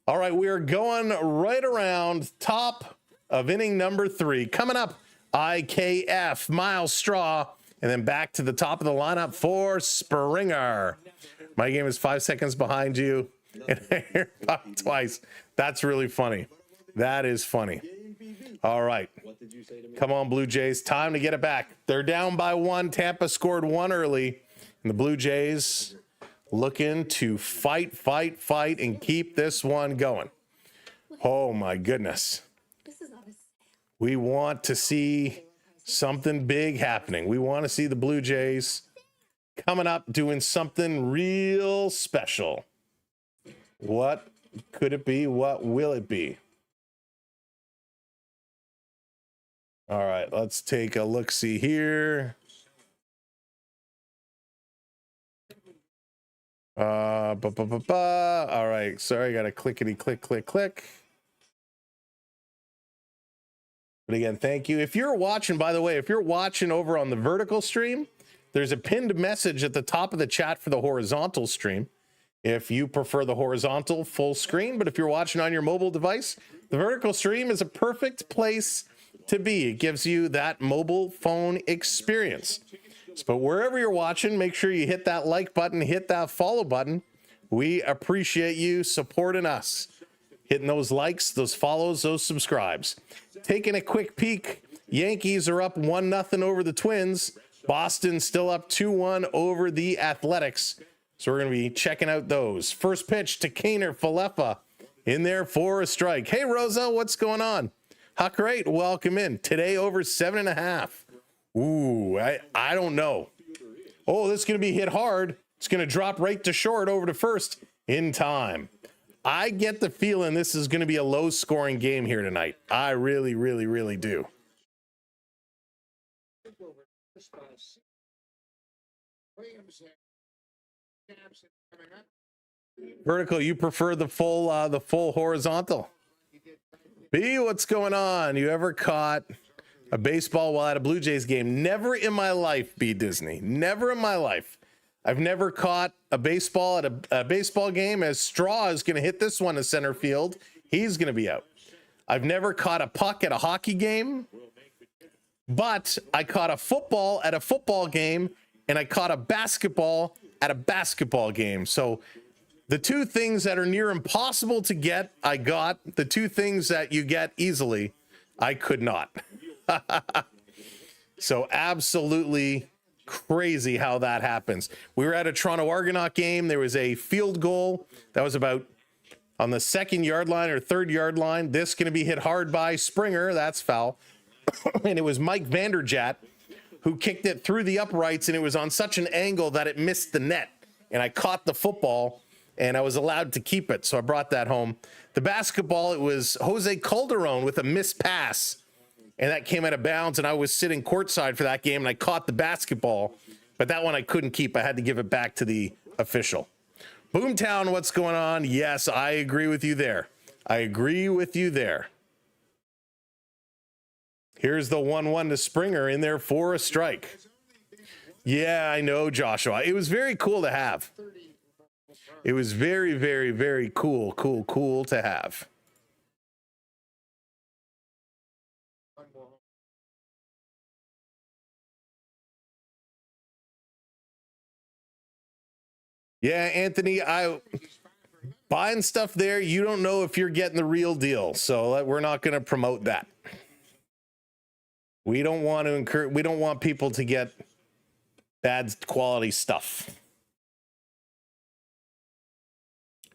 All right, we are going right around top of inning number 3. Coming up, IKF, Miles Straw, and then back to the top of the lineup for Springer. My game is 5 seconds behind you. And twice. That's really funny. That is funny. All right. Come on, Blue Jays. Time to get it back. They're down by 1. Tampa scored 1 early. And the Blue Jays looking to fight, and keep this one going. Oh, my goodness. We want to see something big happening. We want to see the Blue Jays coming up doing something real special. What could it be? What will it be? All right, let's take a look-see here. All right, sorry, I got to click. But again, thank you. If you're watching, by the way, if you're watching over on the vertical stream, there's a pinned message at the top of the chat for the horizontal stream. If you prefer the horizontal full screen, but if you're watching on your mobile device, the vertical stream is a perfect place to be. It gives you that mobile phone experience. But wherever you're watching, make sure you hit that like button, hit that follow button. We appreciate you supporting us, hitting those likes, those follows, those subscribes. Taking a quick peek, Yankees are up 1-0 over the Twins. Boston still up 2-1 over the Athletics. So we're going to be checking out those. First pitch to Kaner Falefa in there for a strike. Hey, Rosa, what's going on? How great. Welcome in. Today over 7.5. Ooh, I don't know. Oh, this is going to be hit hard. It's going to drop right to short over to first in time. I get the feeling this is going to be a low-scoring game here tonight. I really, really, really do. Vertical, you prefer the full horizontal? B, what's going on? You ever caught a baseball while at a Blue Jays game? Never in my life, B Disney. Never in my life. I've never caught a baseball at a baseball game as Straw is going to hit this one to center field. He's going to be out. I've never caught a puck at a hockey game, but I caught a football at a football game, and I caught a basketball at a basketball game. So the two things that are near impossible to get, I got. The two things that you get easily, I could not. So absolutely crazy how that happens. We were at a Toronto Argonaut game. There was a field goal that was about on the 2nd yard line or 3rd yard line. This going to be hit hard by Springer. That's foul. And it was Mike Vanderjagt who kicked it through the uprights, and it was on such an angle that it missed the net. And I caught the football, and I was allowed to keep it. So I brought that home. The basketball, it was Jose Calderon with a missed pass, and that came out of bounds, and I was sitting courtside for that game, and I caught the basketball, but that one I couldn't keep. I had to give it back to the official. Boomtown, what's going on? Yes, I agree with you there. I agree with you there. Here's the 1-1 to Springer in there for a strike. Yeah, I know, Joshua. It was very cool to have. It was very, very, very cool to have. Yeah, Anthony, buying stuff there, you don't know if you're getting the real deal. So we're not going to promote that. We don't want to we don't want people to get bad quality stuff.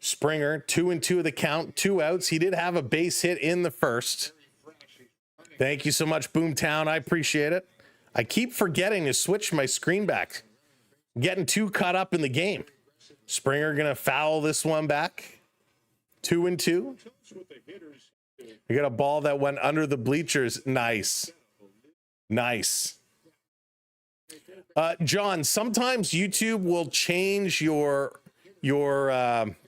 Springer, 2-2 of the count, 2 outs. He did have a base hit in the first. Thank you so much, Boomtown. I appreciate it. I keep forgetting to switch my screen back. I'm getting too caught up in the game. Springer going to foul this one back. 2-2. We got a ball that went under the bleachers. Nice. Nice. John, sometimes YouTube will change your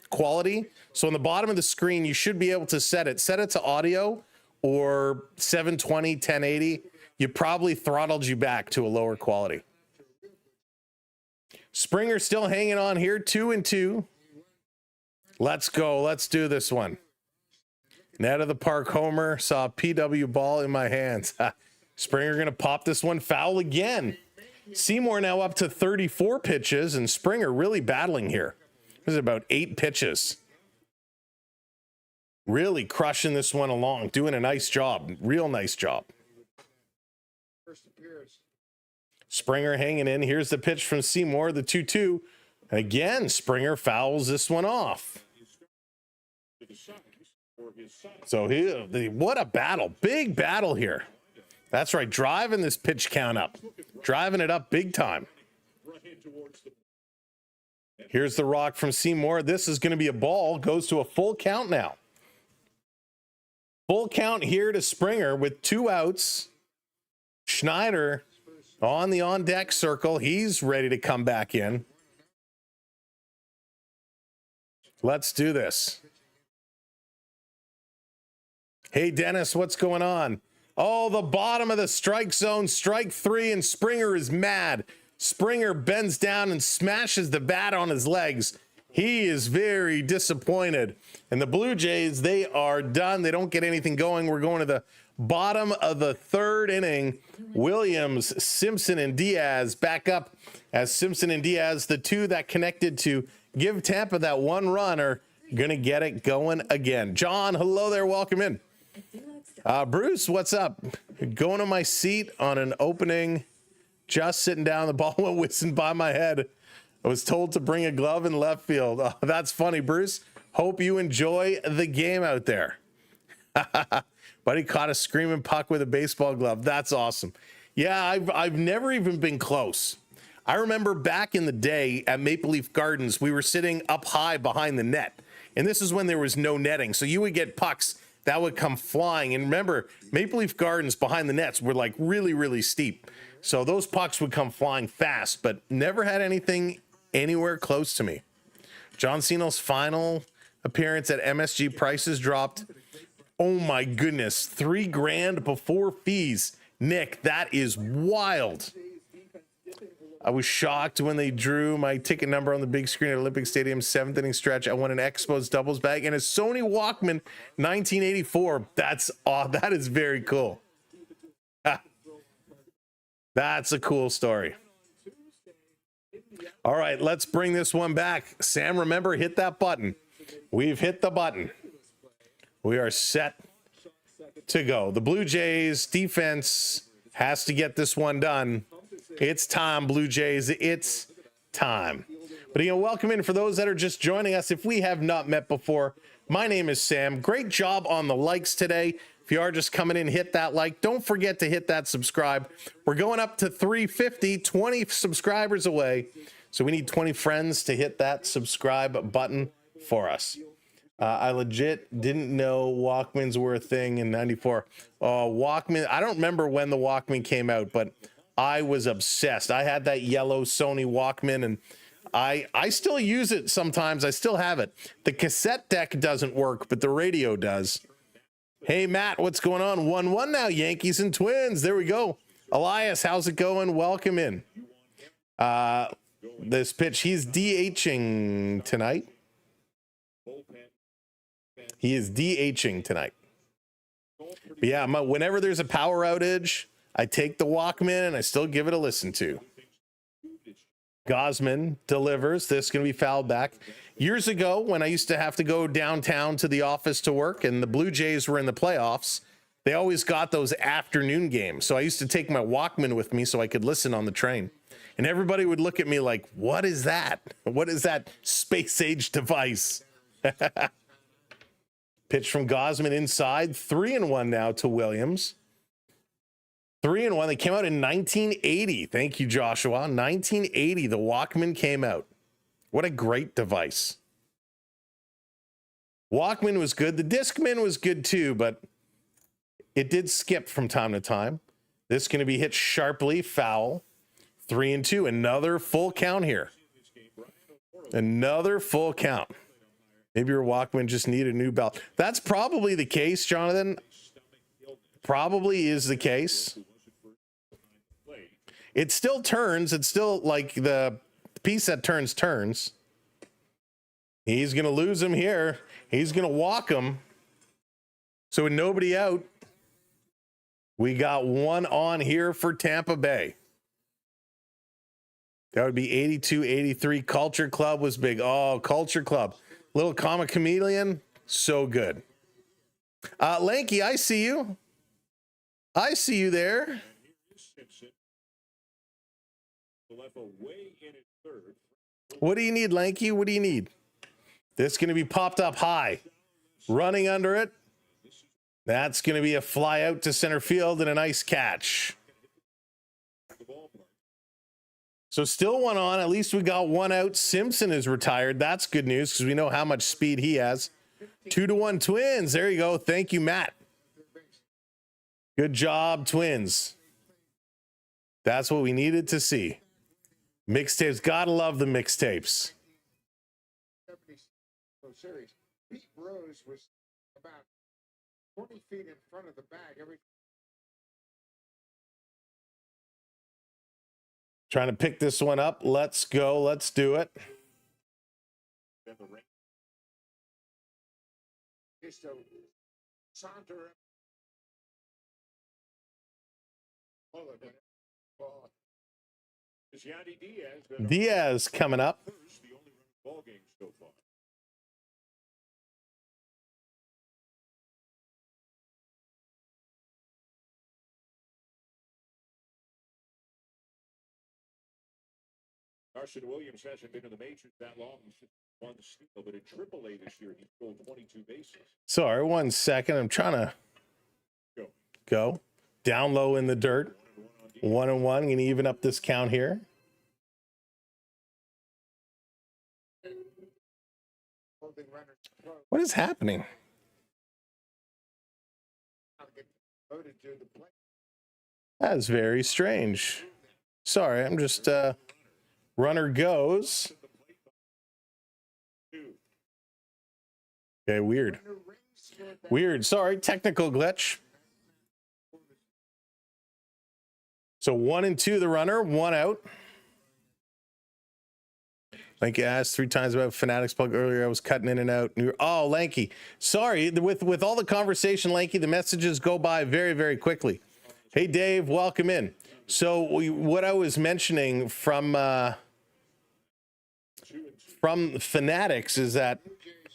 quality. So on the bottom of the screen, you should be able to set it to audio or 720, 1080. You probably throttled you back to a lower quality. Springer still hanging on here, 2-2. Let's go. Let's do this one. Net of the park homer. Saw a PW ball in my hands. Springer going to pop this one foul again. Seymour now up to 34 pitches, and Springer really battling here. This is about 8 pitches. Really crushing this one along, doing a nice job, real nice job. Springer hanging in. Here's the pitch from Seymour, the 2-2. Again, Springer fouls this one off. So what a battle. Big battle here. That's right. Driving this pitch count up. Driving it up big time. Here's the rock from Seymour. This is going to be a ball. Goes to a full count now. Full count here to Springer with 2 outs. Schneider on the on-deck circle. He's ready to come back in. Let's do this. Hey, Dennis, what's going on? Oh, the bottom of the strike zone, strike 3, and Springer is mad. Springer bends down and smashes the bat on his legs. He is very disappointed. And the Blue Jays, they are done. They don't get anything going. We're going to the bottom of the 3rd inning. Williams, Simpson, and Diaz back up as Simpson and Diaz, the 2 that connected to give Tampa that 1 run, are going to get it going again. John, hello there. Welcome in. Bruce, what's up? Going to my seat on an opening, just sitting down. The ball went whizzing by my head. I was told to bring a glove in left field. Oh, that's funny, Bruce. Hope you enjoy the game out there. Buddy caught a screaming puck with a baseball glove. That's awesome. Yeah, I've never even been close. I remember back in the day at Maple Leaf Gardens, we were sitting up high behind the net. And this is when there was no netting. So you would get pucks that would come flying. And remember, Maple Leaf Gardens behind the nets were like really, really steep. So those pucks would come flying fast, but never had anything anywhere close to me. John Cena's final appearance at MSG, prices dropped. Oh my goodness, $3,000 before fees. Nick, that is wild. I was shocked when they drew my ticket number on the big screen at Olympic Stadium, 7th inning stretch. I won an Expos doubles bag and a Sony Walkman 1984. That is very cool. That's a cool story. All right, let's bring this one back. Sam, remember, hit that button. We've hit the button. We are set to go. The Blue Jays defense has to get this one done. It's time, Blue Jays. It's time. But welcome in for those that are just joining us. If we have not met before, my name is Sam. Great job on the likes today. If you are just coming in, hit that like. Don't forget to hit that subscribe. We're going up to 350, 20 subscribers away. So we need 20 friends to hit that subscribe button for us. I legit didn't know Walkmans were a thing in 94. Walkman, I don't remember when the Walkman came out, but I was obsessed. I had that yellow Sony Walkman, and I still use it sometimes. I still have it. The cassette deck doesn't work, but the radio does. Hey, Matt, what's going on? 1-1 now, Yankees and Twins. There we go. Elias, how's it going? Welcome in. This pitch, he's DHing tonight. He is DHing tonight. But yeah, whenever there's a power outage, I take the Walkman and I still give it a listen to. Gosman delivers. This is going to be fouled back. Years ago, when I used to have to go downtown to the office to work and the Blue Jays were in the playoffs, they always got those afternoon games. So I used to take my Walkman with me so I could listen on the train. And everybody would look at me like, what is that? What is that space-age device? Pitch from Gosman inside. 3-1 now to Williams. 3-1. They came out in 1980. Thank you, Joshua. 1980, the Walkman came out. What a great device. Walkman was good. The Discman was good too, but it did skip from time to time. This is going to be hit sharply, foul. 3-2. Another full count here. Another full count. Maybe your Walkman just needed a new belt. That's probably the case, Jonathan. Probably is the case. It still turns. It's still like the piece that turns. He's going to lose him here. He's going to walk him. So with nobody out, we got one on here for Tampa Bay. That would be 82-83. Culture Club was big. Oh, Culture Club. Little comic chameleon. So good. Lanky, I see you. I see you there. What do you need, Lanky? What do you need? This is going to be popped up high. running under it. That's going to be a fly out to center field and a nice catch. So still one on. At least we got one out. Simpson is retired. That's good news because we know how much speed he has. 2-1 Twins. There you go. Thank you, Matt. Good job, Twins. That's what we needed to see. Mixtapes. Gotta love the mixtapes. Pete Rose was about 20 feet in front of the bag. Trying to pick this one up. Let's go. Let's do it. Diaz coming up. Carson Williams hasn't been in the majors that long. He's won the steal, but in AAA this year, he stole 22 bases. Sorry, 1 second. I'm trying to go down low in the dirt. 1-1. Going to even up this count here. What is happening? That is very strange. Sorry, I'm just runner goes. Okay, weird. Weird. Sorry, technical glitch. So 1 and 2 the runner, 1 out. Lanky asked 3 times about Fanatics plug earlier. I was cutting in and out. Oh, Lanky. Sorry, with all the conversation, Lanky, the messages go by very, very quickly. Hey, Dave, welcome in. So what I was mentioning from Fanatics is that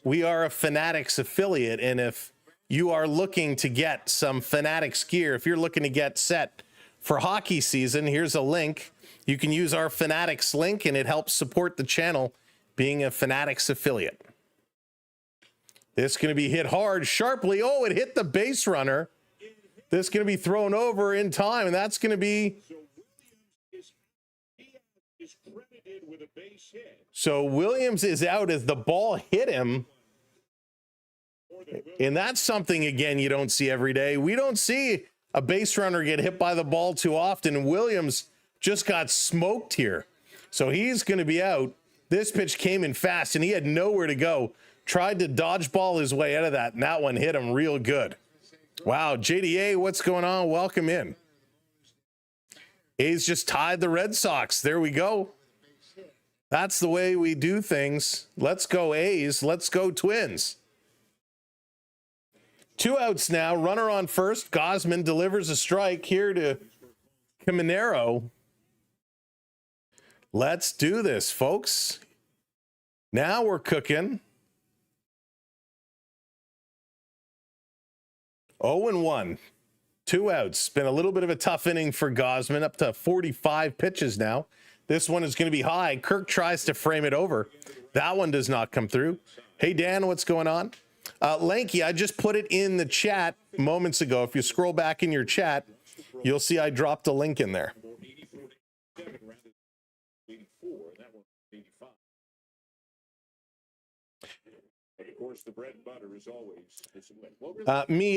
we are a Fanatics affiliate, and if you are looking to get some Fanatics gear, if you're looking to get set for hockey season, here's a link. You can use our Fanatics link, and it helps support the channel being a Fanatics affiliate. This is going to be hit hard, sharply. Oh, it hit the base runner. This is going to be thrown over in time, and that's going to be... So Williams is out as the ball hit him. And that's something, again, you don't see every day. We don't see a base runner get hit by the ball too often, and Williams just got smoked here. So he's going to be out. This pitch came in fast, and he had nowhere to go. Tried to dodgeball his way out of that, and that one hit him real good. Wow, JDA, what's going on? Welcome in. A's just tied the Red Sox. There we go. That's the way we do things. Let's go A's. Let's go Twins. 2 outs now. Runner on first. Gausman delivers a strike here to Caminero. Let's do this, folks. Now we're cooking. 0-1. 2 outs. Been a little bit of a tough inning for Gausman. Up to 45 pitches now. This one is going to be high. Kirk tries to frame it over. That one does not come through. Hey, Dan, what's going on? Lanky, I just put it in the chat moments ago. If you scroll back in your chat, you'll see I dropped a link in there. The bread and butter is always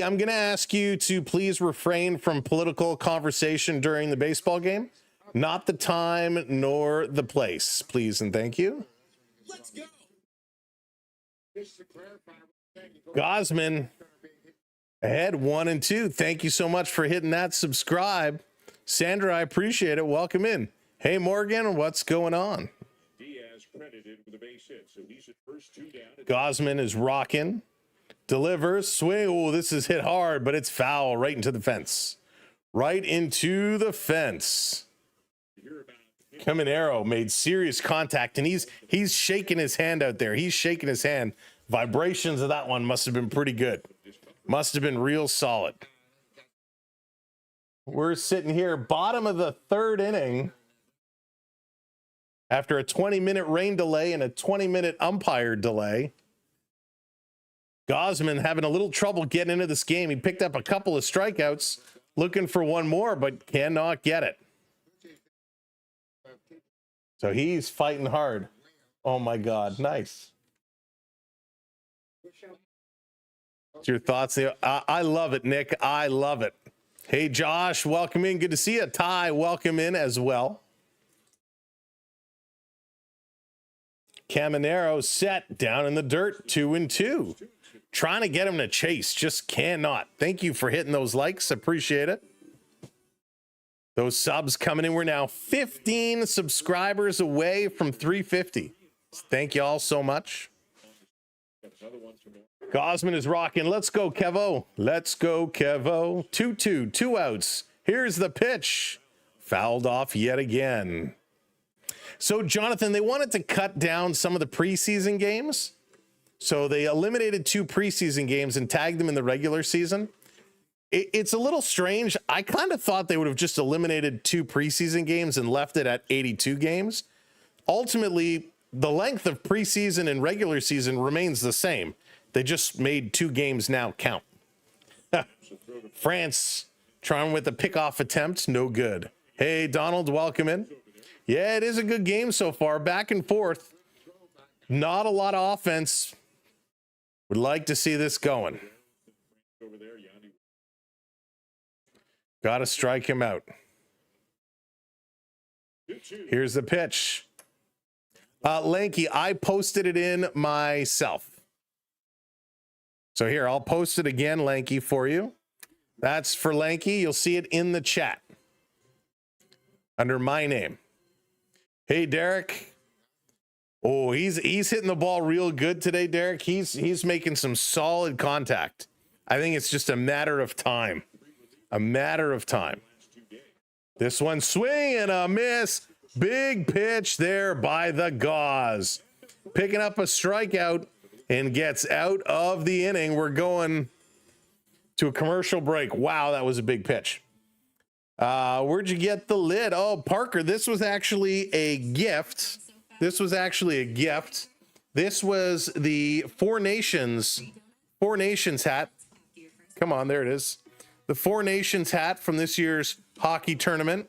I'm going to ask you to please refrain from political conversation during the baseball game. Not the time nor the place, please and thank you. Let's go. Gausman ahead 1-2. Thank you so much for hitting that subscribe. Sandra, I appreciate it. Welcome in. Hey, Morgan, what's going on? Diaz credited with a base hit, so he's at first 2 down. Gausman is rocking. Delivers. Swing. Oh, this is hit hard, but it's foul right into the fence. Right into the fence. Caminero made serious contact, and he's shaking his hand out there. He's shaking his hand. Vibrations of that one must have been pretty good. Must have been real solid. We're sitting here, bottom of the 3rd inning. After a 20-minute rain delay and a 20-minute umpire delay. Gosman having a little trouble getting into this game. He picked up a couple of strikeouts, looking for one more, but cannot get it. So he's fighting hard. Oh my God, nice. What's your thoughts there? I love it, Nick. I love it. Hey, Josh, welcome in. Good to see you. Ty, welcome in as well. Caminero set down in the dirt, 2-2. Trying to get him to chase, just cannot. Thank you for hitting those likes. Appreciate it. Those subs coming in. We're now 15 subscribers away from 350. Thank you all so much. Gosman is rocking. Let's go, Kevo. Let's go, Kevo. 2-2, 2 outs. Here's the pitch. Fouled off yet again. So, Jonathan, they wanted to cut down some of the preseason games. So they eliminated 2 preseason games and tagged them in the regular season. It's a little strange. I kind of thought they would have just eliminated 2 preseason games and left it at 82 games. Ultimately, the length of preseason and regular season remains the same. They just made 2 games now count. France trying with a pickoff attempt. No good. Hey, Donald, welcome in. Yeah, it is a good game so far. Back and forth. Not a lot of offense. Would like to see this going. Got to strike him out. Here's the pitch. Lanky, I posted it in myself. So here, I'll post it again, Lanky, for you. That's for Lanky. You'll see it in the chat under my name. Hey, Derek. Oh, he's hitting the ball real good today, Derek. He's making some solid contact. I think it's just a matter of time. A matter of time. This one, swing and a miss. Big pitch there by the Gauze. Picking up a strikeout and gets out of the inning. We're going to a commercial break. Wow, that was a big pitch. Where'd you get the lid? Oh, Parker, this was actually a gift. This was the Four Nations hat. Come on, there it is. The Four Nations hat from this year's hockey tournament.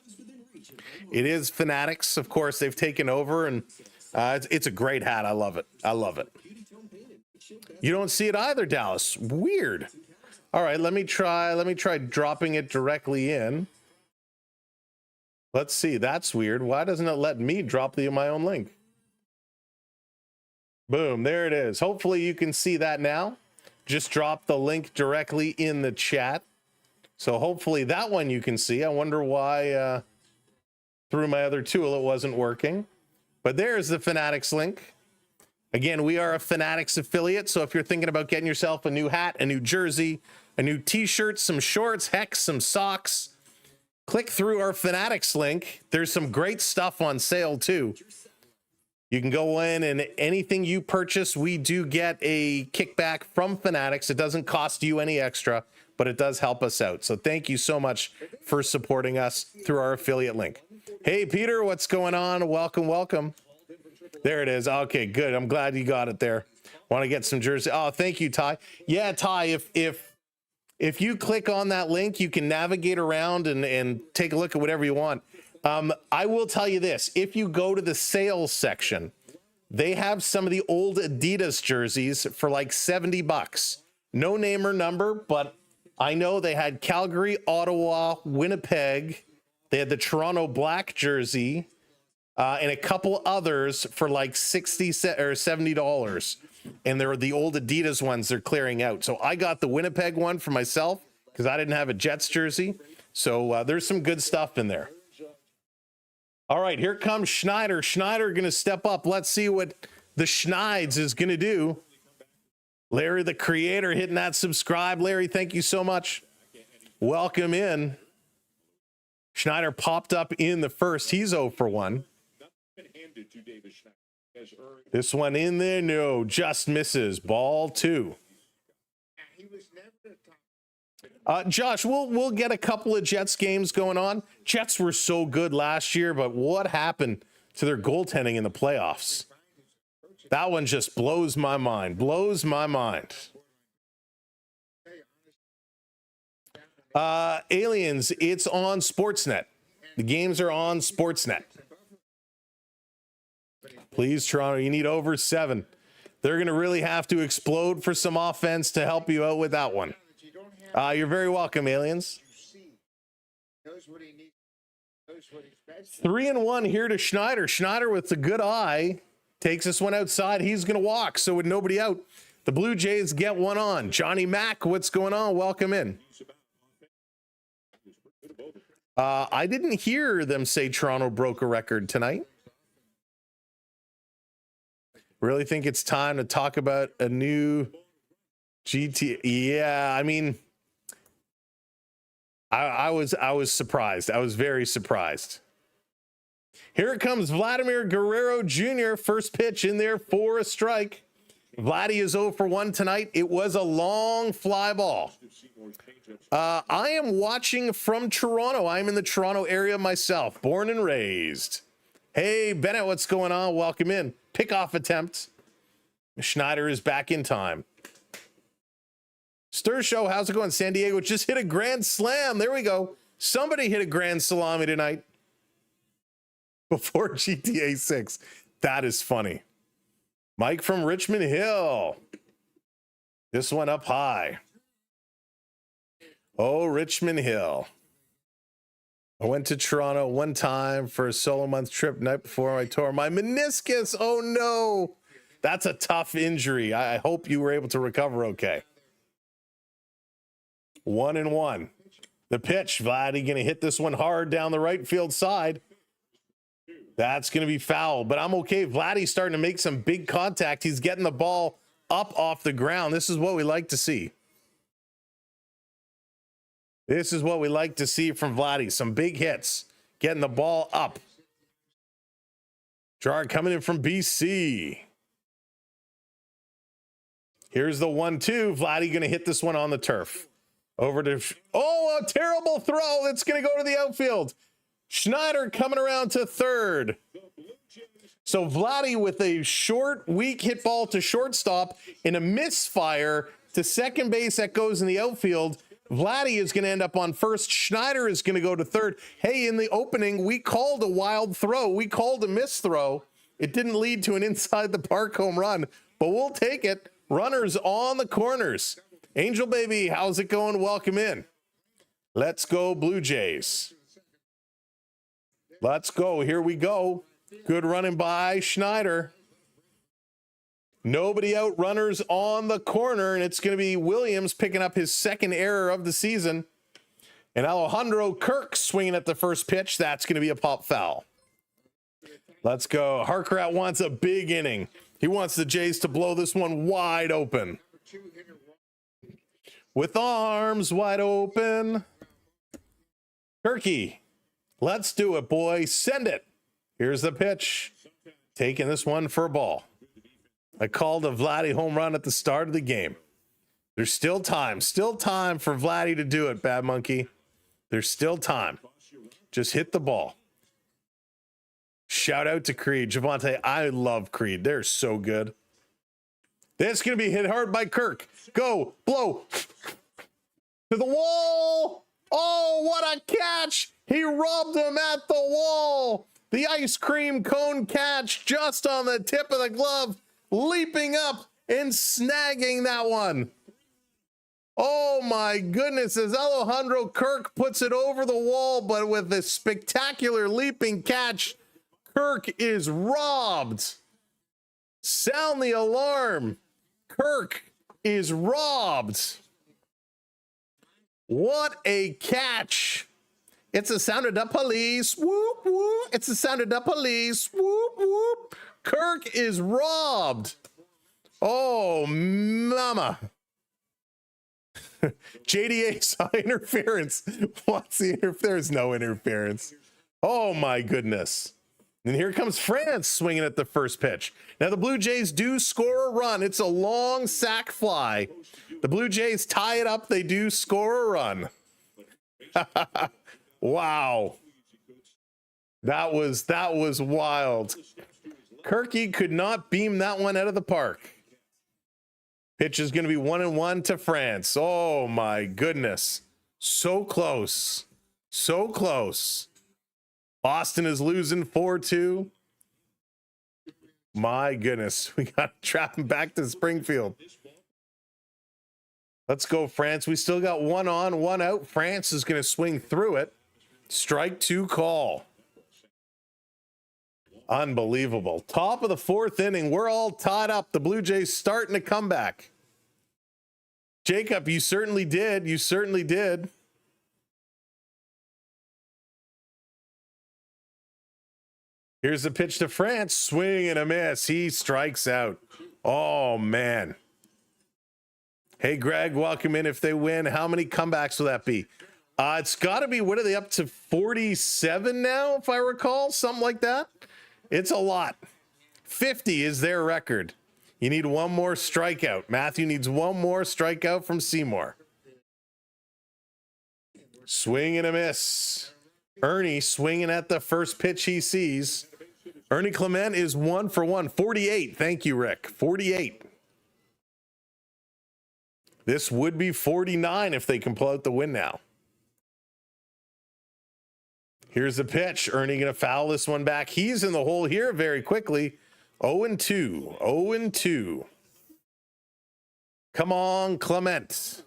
It is Fanatics. Of course, they've taken over, and it's a great hat. I love it. I love it. You don't see it either, Dallas. Weird. All right, let me try dropping it directly in. Let's see. That's weird. Why doesn't it let me drop my own link? Boom, there it is. Hopefully you can see that now. Just drop the link directly in the chat. So hopefully that one you can see. I wonder why through my other tool it wasn't working. But there's the Fanatics link. Again, we are a Fanatics affiliate, so if you're thinking about getting yourself a new hat, a new jersey, a new t-shirt, some shorts, heck, some socks, click through our Fanatics link. There's some great stuff on sale too. You can go in, and anything you purchase, we do get a kickback from Fanatics. It doesn't cost you any extra, but it does help us out. So thank you so much for supporting us through our affiliate link. Hey, Peter, what's going on? Welcome, welcome. There it is. Okay, good. I'm glad you got it there. Want to get some jersey? Oh, thank you, Ty. Yeah, Ty, if you click on that link, you can navigate around and take a look at whatever you want. I will tell you this. If you go to the sales section, they have some of the old Adidas jerseys for like $70. No name or number, but I know they had Calgary, Ottawa, Winnipeg. They had the Toronto black jersey and a couple others for like $60 or $70. And they're the old Adidas ones they're clearing out. So I got the Winnipeg one for myself because I didn't have a Jets jersey. So there's some good stuff in there. All right, here comes Schneider. Schneider going to step up. Let's see what the Schneids is going to do. Larry, the creator, hitting that subscribe. Larry, thank you so much. Welcome in. Schneider popped up in the first. He's 0 for 1. This one in there, no, just misses. Ball 2. Josh, we'll get a couple of Jets games going on. Jets were so good last year, but what happened to their goaltending in the playoffs? That one just blows my mind. Blows my mind. Aliens, it's on Sportsnet. The games are on Sportsnet. Please, Toronto, you need over 7. They're going to really have to explode for some offense to help you out with that one. You're very welcome, Aliens. 3-1 here to Schneider. Schneider with a good eye takes this one outside. He's going to walk. So with nobody out, the Blue Jays get one on. Johnny Mack, what's going on? Welcome in. I didn't hear them say Toronto broke a record tonight. Really think it's time to talk about a new GT. Yeah, I mean, I was surprised. I was very surprised. Here it comes, Vladimir Guerrero Jr. First pitch in there for a strike. Vladdy is 0 for 1 tonight. It was a long fly ball. I am watching from Toronto. I'm in the Toronto area myself, born and raised. Hey, Bennett, what's going on? Welcome in. Pickoff attempt. Schneider is back in time. Stir Show, how's it going? San Diego just hit a grand slam. There we go. Somebody hit a grand salami tonight before GTA 6. That is funny. Mike from Richmond Hill. This one up high. Oh, Richmond Hill. I went to Toronto one time for a solo month trip night before I tore my meniscus. Oh, no. That's a tough injury. I hope you were able to recover okay. 1-1. The pitch. Vladdy going to hit this one hard down the right field side. That's going to be foul, but I'm okay. Vladdy's starting to make some big contact. He's getting the ball up off the ground. This is what we like to see. This is what we like to see from Vladdy. Some big hits, getting the ball up. Gerard coming in from BC. Here's the 1-2. Vladdy going to hit this one on the turf. Over to, oh, a terrible throw. It's going to go to the outfield. Schneider coming around to third. So Vladdy with a short, weak hit ball to shortstop and a misfire to second base that goes in the outfield. Vladdy is going to end up on first. Schneider is going to go to third. Hey, in the opening, we called a wild throw. We called a misthrow. It didn't lead to an inside the park home run, but we'll take it. Runners on the corners. Angel Baby, how's it going? Welcome in. Let's go, Blue Jays. Let's go. Here we go. Good running by Schneider. Nobody out, runners on the corner, and it's going to be Williams picking up his second error of the season. And Alejandro Kirk swinging at the first pitch. That's going to be a pop foul. Let's go. Harkrat wants a big inning. He wants the Jays to blow this one wide open. With arms wide open. Kirky. Let's do it, boy. Send it. Here's the pitch. Taking this one for a ball. I called a Vladdy home run at the start of the game. There's still time. Still time for Vladdy to do it, Bad Monkey. There's still time. Just hit the ball. Shout out to Creed. Javante, I love Creed. They're so good. This is going to be hit hard by Kirk. Go. Blow. To the wall. Oh, what a catch. He robbed him at the wall. The ice cream cone catch just on the tip of the glove, leaping up and snagging that one. Oh my goodness, as Alejandro Kirk puts it over the wall, but with this spectacular leaping catch, Kirk is robbed. Sound the alarm. Kirk is robbed. What a catch. It's the sound of the police. Whoop, whoop. It's the sound of the police. Whoop, whoop. Kirk is robbed. Oh, mama. JDA saw interference. What's the interference? There's no interference. Oh, my goodness. And here comes France swinging at the first pitch. Now, the Blue Jays do score a run. It's a long sac fly. The Blue Jays tie it up. They do score a run. Wow. That was wild. Kirky could not beam that one out of the park. Pitch is going to be 1-1 to France. Oh my goodness. So close. So close. Boston is losing 4-2. My goodness. We got to trap him back to Springfield. Let's go, France. We still got one on, one out. France is going to swing through it. Strike 2 call. Unbelievable. Top of the 4th inning. We're all tied up. The Blue Jays starting to come back. Jacob, you certainly did. You certainly did. Here's the pitch to France. Swing and a miss. He strikes out. Oh, man. Hey, Greg, welcome in. If they win, how many comebacks will that be? It's got to be, what are they up to, 47 now, if I recall? Something like that. It's a lot. 50 is their record. You need one more strikeout. Matthew needs one more strikeout from Seymour. Swing and a miss. Ernie swinging at the first pitch he sees. Ernie Clement is 1 for 1. 48. Thank you, Rick. 48. This would be 49 if they can pull out the win now. Here's the pitch. Ernie going to foul this one back. He's in the hole here very quickly. 0-2. 0-2. Come on, Clement.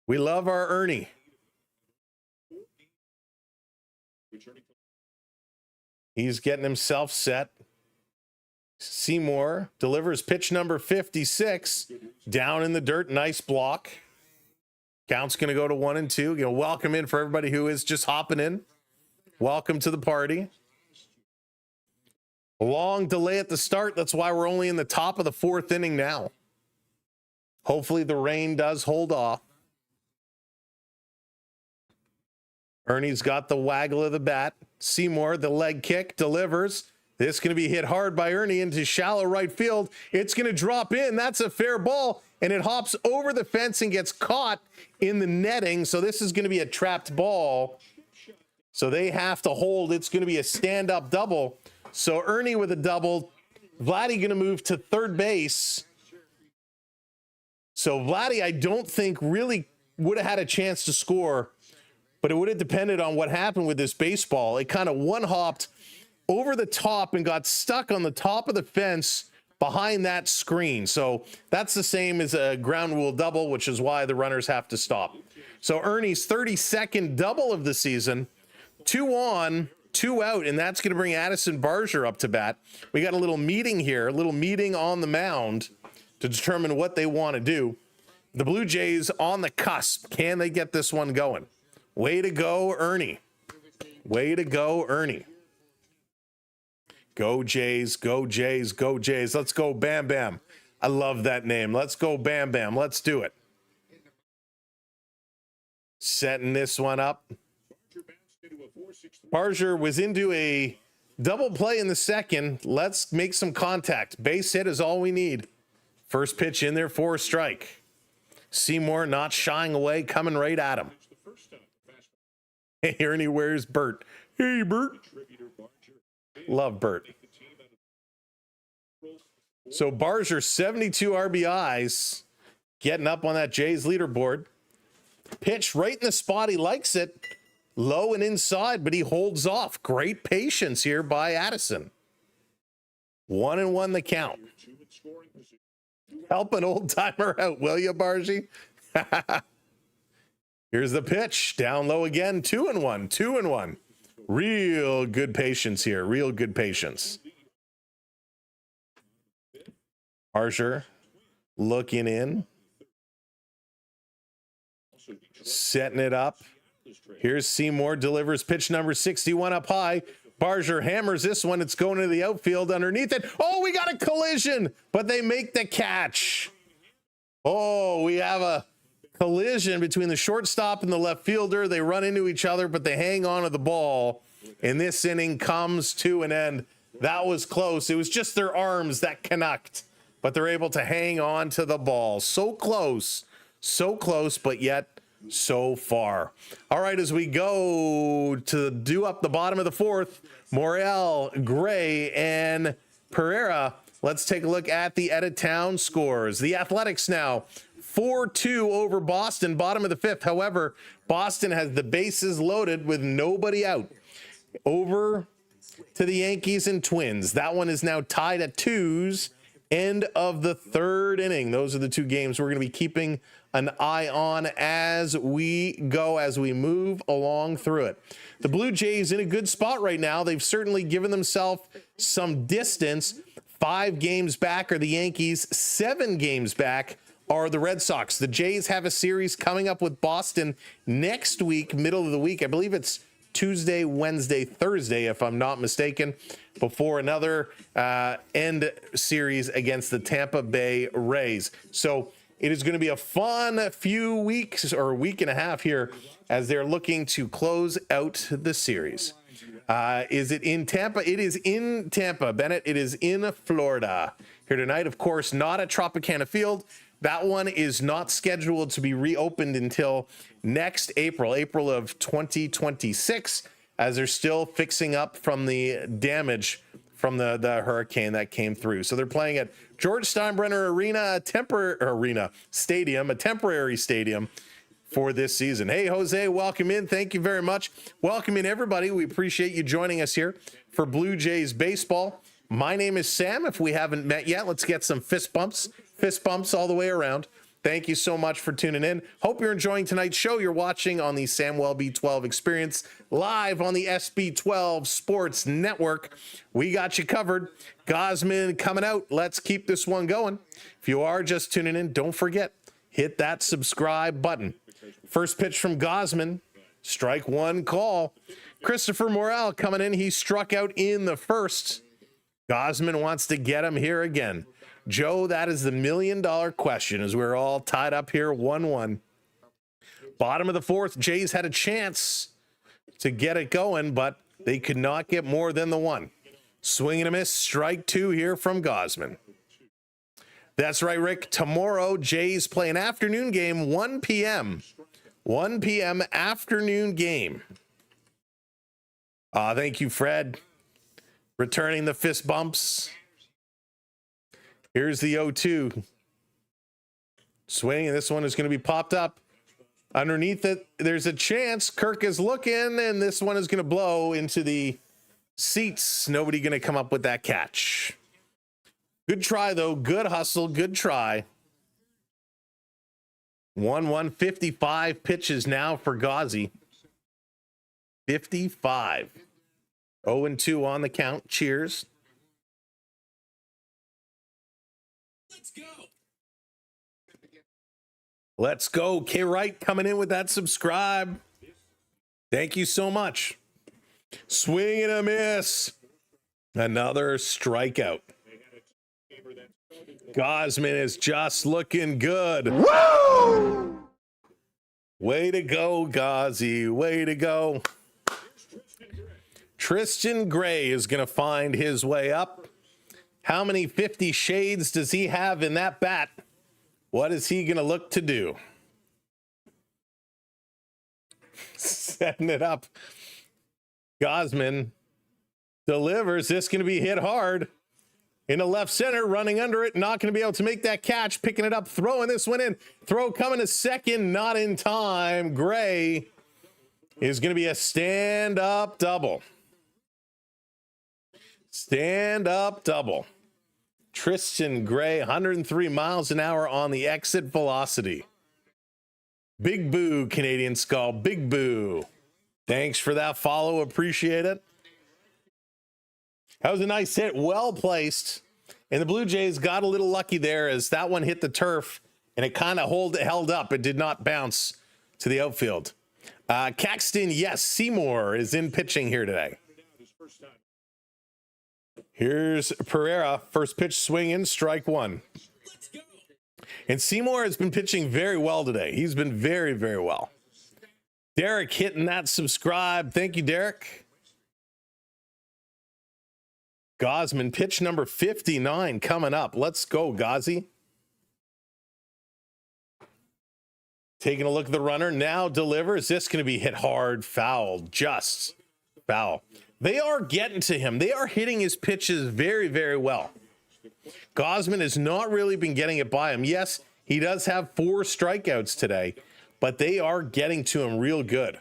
We love our Ernie. He's getting himself set. Seymour delivers pitch number 56 down in the dirt. Nice block. Count's going to go to 1-2. You know, welcome in for everybody who is just hopping in. Welcome to the party. A long delay at the start. That's why we're only in the top of the 4th inning now. Hopefully the rain does hold off. Ernie's got the waggle of the bat. Seymour, the leg kick, delivers. This is going to be hit hard by Ernie into shallow right field. It's going to drop in. That's a fair ball. And it hops over the fence and gets caught in the netting. So this is going to be a trapped ball. So they have to hold. It's going to be a stand-up double. So Ernie with a double. Vladdy going to move to third base. So Vladdy, I don't think really would have had a chance to score, but it would have depended on what happened with this baseball. It kind of one-hopped over the top and got stuck on the top of the fence behind that screen. So that's the same as a ground rule double, which is why the runners have to stop. So Ernie's 32nd double of the season, 2 on, 2 out, and that's going to bring Addison Barger up to bat. We got a little meeting here, a little meeting on the mound to determine what they want to do. The Blue Jays on the cusp. Can they get this one going? Way to go, Ernie. Way to go, Ernie. Go Jays, go Jays, go Jays. Let's go Bam Bam. I love that name. Let's go Bam Bam. Let's do it. Setting this one up. Barger was into a double play in the second. Let's make some contact. Base hit is all we need. First pitch in there for a strike. Seymour not shying away, coming right at him. Hey, Ernie, where's Bert? Hey, Bert. Love Bert. So Barger, 72 RBIs, getting up on that Jays leaderboard. Pitch right in the spot. He likes it. Low and inside, but he holds off. Great patience here by Addison. 1-1 the count. Help an old timer out, will you, Bargy? Here's the pitch. Down low again. 2-1. 2-1. Real good patience here. Real good patience. Barger looking in. Setting it up. Here's Seymour, delivers pitch number 61 up high. Barger hammers this one. It's going to the outfield underneath it. Oh, we got a collision, but they make the catch. Oh, we have a collision between the shortstop and the left fielder. They run into each other, but they hang on to the ball. And this inning comes to an end. That was close. It was just their arms that connect, but they're able to hang on to the ball. So close, but yet so far. All right, as we go to do up the bottom of the 4th, Morel, Gray, and Pereira. Let's take a look at the out-of-town scores. The Athletics now 4-2 over Boston, bottom of the fifth. However, Boston has the bases loaded with nobody out. Over to the Yankees and Twins. That one is now tied at 2s. End of the third inning. Those are the two games we're going to be keeping an eye on as we go, as we move along through it. The Blue Jays in a good spot right now. They've certainly given themselves some distance. 5 games back are the Yankees. 7 games back are the Red Sox. The Jays have a series coming up with Boston next week, middle of the week. I believe it's Tuesday, Wednesday, Thursday, if I'm not mistaken, before another end series against the Tampa Bay Rays. So it is going to be a fun few weeks or a week and a half here as they're looking to close out the series. Is it in Tampa? It is in Tampa, Bennett. It is in Florida here tonight. Of course, not at Tropicana Field. That one is not scheduled to be reopened until next April of 2026, as they're still fixing up from the damage from the hurricane that came through. So they're playing at George Steinbrenner Stadium, a temporary stadium for this season. Hey, Jose, welcome in. Thank you very much. Welcome in, everybody. We appreciate you joining us here for Blue Jays baseball. My name is Sam. If we haven't met yet, let's get some fist bumps all the way around. Thank you so much for tuning in. Hope you're enjoying tonight's show. You're watching on the Samwell B12 Experience, live on the SB12 Sports Network. We got you covered. Gosman coming out. Let's keep this one going. If you are just tuning in, don't forget, hit that subscribe button. First pitch from Gosman, strike one call. Christopher Morel coming in. He struck out in the first. Gosman wants to get him here again. Joe, that is the $1 million question, as we're all tied up here 1-1. Bottom of the fourth, Jays had a chance to get it going, but they could not get more than the one. Swing and a miss, strike two here from Gosman. That's right, Rick. Tomorrow, Jays play an afternoon game, 1 p.m. 1 p.m. afternoon game. Thank you, Fred. Returning the fist bumps. Here's the 0-2. Swing, and this one is going to be popped up. Underneath it, there's a chance. Kirk is looking, and this one is going to blow into the seats. Nobody going to come up with that catch. Good try, though. Good hustle. Good try. 1-1, 55 pitches now for Gauzy. 55. 0-2 on the count. Cheers. Let's go. K Wright coming in with that subscribe. Thank you so much. Swing and a miss. Another strikeout. Gosman is just looking good. Woo! Way to go, Gauzy. Way to go. Tristan Gray is going to find his way up. How many 50 shades does he have in that bat? What is he going to look to do? Setting it up. Gosman delivers. This going to be hit hard. In the left center, running under it. Not going to be able to make that catch. Picking it up, throwing this one in. Throw coming to second. Not in time. Gray is going to be a stand-up double. Stand-up double. Tristan Gray, 103 miles an hour on the exit velocity. Big boo, Canadian Skull. Big boo. Thanks for that follow. Appreciate it. That was a nice hit. Well placed. And the Blue Jays got a little lucky there as that one hit the turf and it kind of held up. It did not bounce to the outfield. Caxton, yes, Seymour is in pitching here today. Here's Pereira, first pitch swing in, strike one. And Seymour has been pitching very well today. He's been very, very well. Derek hitting that subscribe. Thank you, Derek. Gosman, pitch number 59 coming up. Let's go, Gauzy. Taking a look at the runner, now delivers. This going to be hit hard, foul, just foul. They are getting to him. They are hitting his pitches very, very well. Gosman has not really been getting it by him. Yes, He does have 4 strikeouts today, but they are getting to him real good.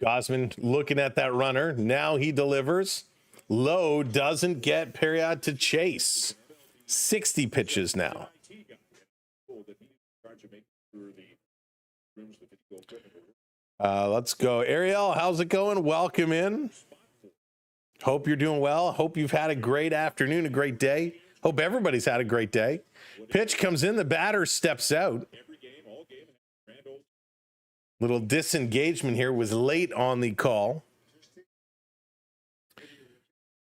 Gausman looking at that runner. Now he delivers. Low doesn't get Period to chase. 60 pitches now. Let's go. Ariel, how's it going? Welcome in. Hope you're doing well. Hope you've had a great afternoon, a great day. Hope everybody's had a great day. Pitch comes in. The batter steps out. Little disengagement here, was late on the call.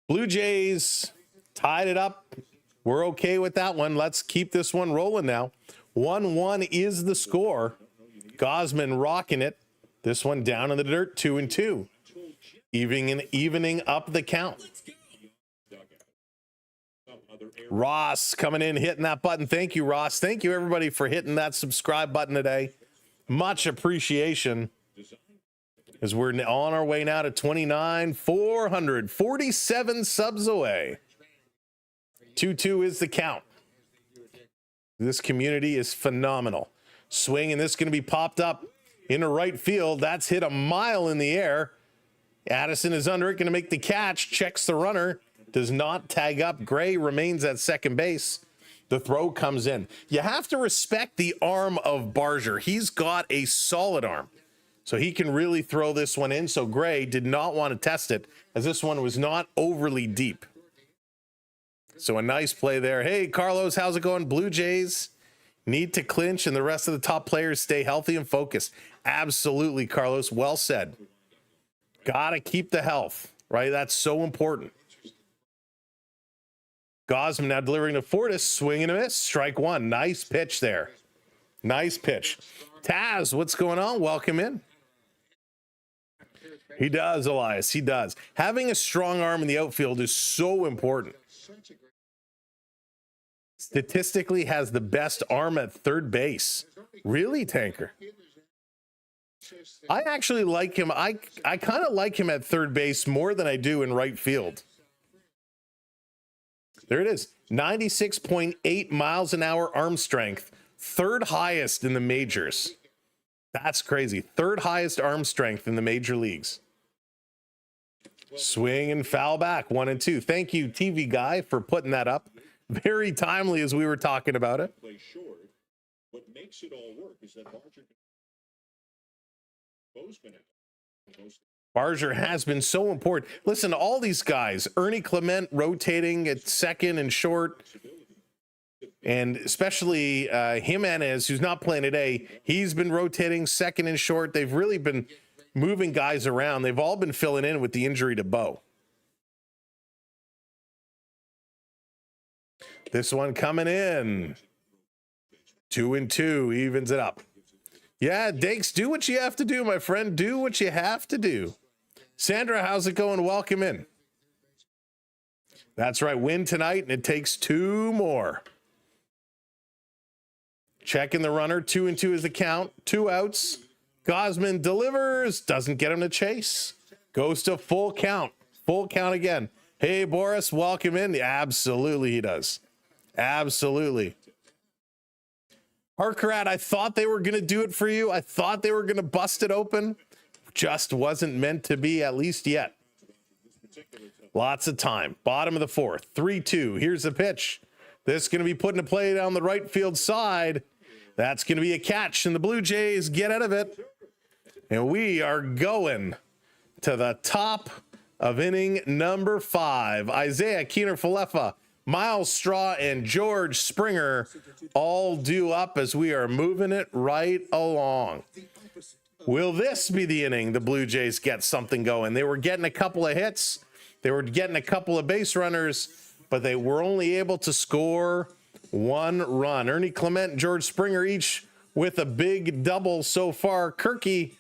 Blue Jays tied it up. We're okay with that one. Let's keep this one rolling now. 1-1 is the score. Gausman rocking it. This one down in the dirt, 2-2. Evening up the count. Ross coming in, hitting that button. Thank you, Ross. Thank you, everybody, for hitting that subscribe button today. Much appreciation, as we're on our way now to 29,447 subs away. 2-2 is the count. This community is phenomenal. Swing, and this is going to be popped up into right field. That's hit a mile in the air. Addison is under it, going to make the catch, checks the runner, does not tag up. Gray remains at second base. The throw comes in. You have to respect the arm of Barger. He's got a solid arm, so he can really throw this one in. So Gray did not want to test it, as this one was not overly deep. So a nice play there. Hey, Carlos, how's it going? Blue Jays need to clinch, and the rest of the top players stay healthy and focused. Absolutely, Carlos. Well said. Got to keep the health, right? That's so important. Gausman now delivering to Fortis, swing and a miss, strike one. Nice pitch there. Nice pitch. Taz, what's going on? Welcome in. He does, Elias. He does. Having a strong arm in the outfield is so important. Statistically has the best arm at third base. Really, Tanker? I actually like him. I kind of like him at third base more than I do in right field. There it is. 96.8 miles an hour arm strength. Third highest in the majors. That's crazy. Third highest arm strength in the major leagues. Swing and foul back. 1-2. Thank you, TV guy, for putting that up. Very timely as we were talking about it. What makes it all work is that Barger has been so important. Listen to all these guys. Ernie Clement rotating at second and short. And especially Jimenez, who's not playing today. He's been rotating second and short. They've really been moving guys around. They've all been filling in with the injury to Bo. This one coming in. 2-2 evens it up. Yeah, Dakes, do what you have to do, my friend. Do what you have to do. Sandra, how's it going? Welcome in. That's right. Win tonight, and it takes 2 more. Checking the runner. 2-2 is the count. 2 outs. Gausman delivers. Doesn't get him to chase. Goes to full count. Full count again. Hey, Boris, welcome in. Absolutely, he does. Absolutely. Harkerat, I thought they were going to do it for you. I thought they were going to bust it open. Just wasn't meant to be, at least yet. Lots of time. Bottom of the 4th. 3-2. Here's the pitch. This is going to be put into play down the right field side. That's going to be a catch, and the Blue Jays get out of it. And we are going to the top of inning number 5. Isaiah Keener-Falefa, Miles Straw, and George Springer all due up as we are moving it right along. Will this be the inning the Blue Jays get something going? They were getting a couple of hits. They were getting a couple of base runners, but they were only able to score 1 run. Ernie Clement and George Springer each with a big double so far. Kirky,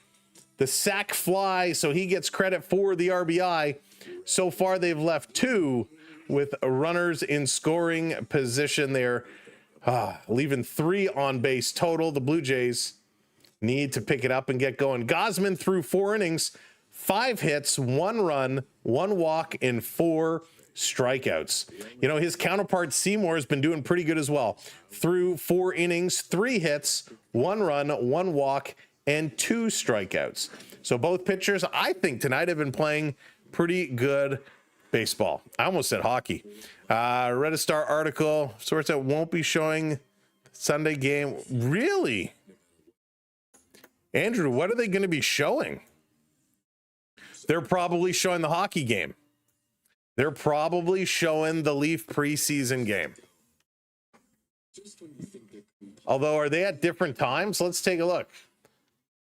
the sac fly, so he gets credit for the RBI. So far, they've left 2 with runners in scoring position there, leaving 3 on base total. The Blue Jays need to pick it up and get going. Gausman threw 4 innings, 5 hits, 1 run, 1 walk, and 4 strikeouts. You know, his counterpart Seymour has been doing pretty good as well. Through 4 innings, 3 hits, 1 run, 1 walk, and 2 strikeouts. So both pitchers, I think, tonight have been playing pretty good baseball. I almost said hockey. Read a Star article. Source that won't be showing Sunday game. Really? Andrew, what are they going to be showing? They're probably showing the hockey game. They're probably showing the Leaf preseason game. Although, are they at different times? Let's take a look.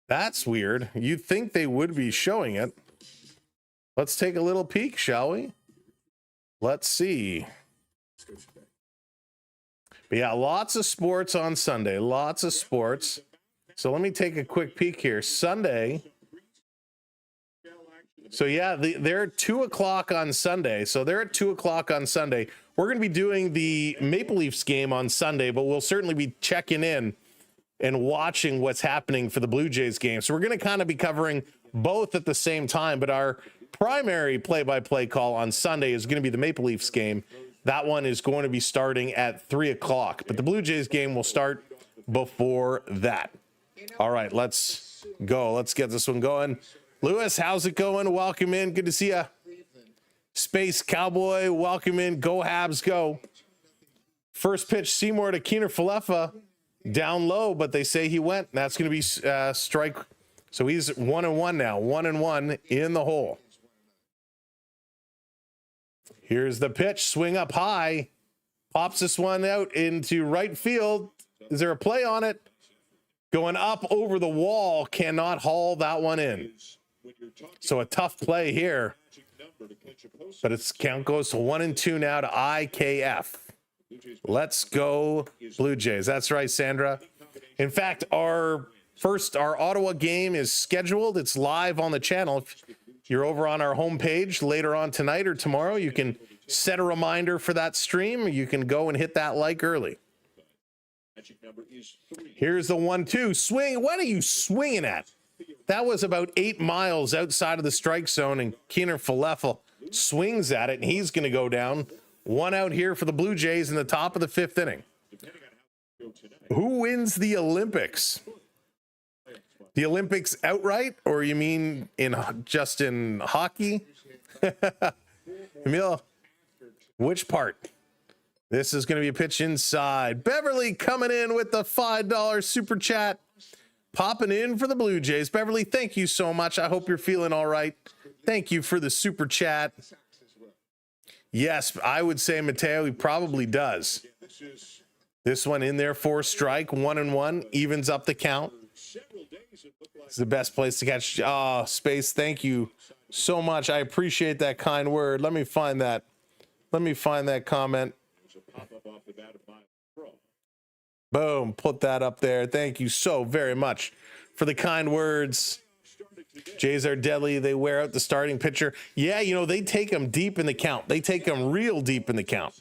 That's weird. You'd think they would be showing it. Let's take a little peek, shall we? Let's see. But yeah, lots of sports on Sunday. Lots of sports. So let me take a quick peek here. Sunday. So yeah, they're at 2 o'clock on Sunday. So they're at 2 o'clock on Sunday. We're going to be doing the Maple Leafs game on Sunday, but we'll certainly be checking in and watching what's happening for the Blue Jays game. So we're going to kind of be covering both at the same time, but our primary play-by-play call on Sunday is going to be the Maple Leafs game. That one is going to be starting at 3 o'clock, but the Blue Jays game will start before that. All right, let's go. Let's get this one going. Lewis, how's it going? Welcome in. Good to see you. Space Cowboy, welcome in. Go Habs, go. First pitch, Seymour to Keener Falefa. Down low, but they say he went. That's going to be strike. So he's 1-1 now. 1-1 in the hole. Here's the pitch. Swing up high. Pops this one out into right field. Is there a play on it? Going up over the wall. Cannot haul that one in. So a tough play here. But its count goes to 1-2 now to IKF. Let's go Blue Jays. That's right, Sandra. In fact, our Ottawa game is scheduled. It's live on the channel. If you're over on our homepage later on tonight or tomorrow, you can set a reminder for that stream. You can go and hit that like early. Here's the 1-2 swing. What are you swinging at? That was about 8 miles outside of the strike zone, and Keener Falefa swings at it, and he's going to go down. 1 out here for the Blue Jays in the top of the 5th inning. Who wins the Olympics? The Olympics outright, or you mean just in hockey? Emil, which part? This is going to be a pitch inside. Beverly coming in with the $5 super chat. Popping in for the Blue Jays. Beverly, thank you so much. I hope you're feeling all right. Thank you for the super chat. Yes, I would say Mateo, he probably does. This one in there for strike, 1-1, evens up the count. It's the best place to catch. Oh, Space, thank you so much. I appreciate that kind word. Let me find that. Let me find that comment. Boom, put that up there. Thank you so very much for the kind words. Jays are deadly. They wear out the starting pitcher. Yeah, you know, they take them deep in the count. They take them real deep in the count.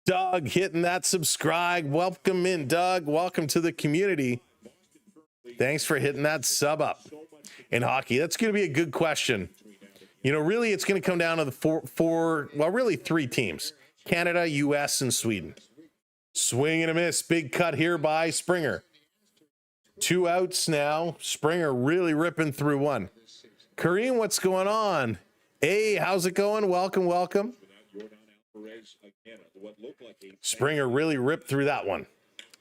Doug hitting that subscribe. Welcome in, Doug. Welcome to the community. Thanks for hitting that sub up. In hockey, that's going to be a good question. You know, really, it's going to come down to the 3 teams. Canada, U.S., and Sweden. Swing and a miss. Big cut here by Springer. 2 outs now. Springer really ripping through 1. Kareem, what's going on? Hey, how's it going? Welcome, welcome. Springer really ripped through that one.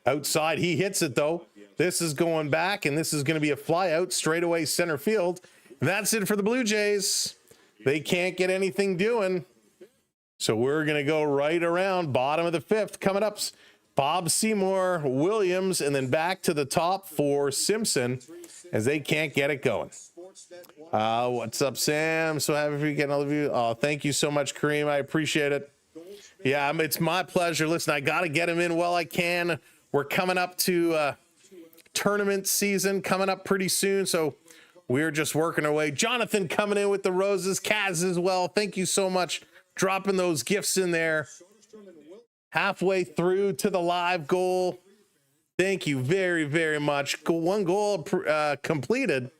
Outside, he hits it though. This is going back, and this is going to be a fly out straightaway center field. And that's it for the Blue Jays. They can't get anything doing. So we're going to go right around bottom of the 5th. Coming up, Bob Seymour, Williams, and then back to the top for Simpson as they can't get it going. What's up, Sam? So happy for you getting all of you. Oh, thank you so much, Kareem. I appreciate it. Yeah, it's my pleasure. Listen, I got to get him in while I can. We're coming up to tournament season coming up pretty soon. So we're just working our way. Jonathan coming in with the roses. Kaz as well. Thank you so much. Dropping those gifts in there. Halfway through to the live goal. Thank you very, very much. 1 goal completed.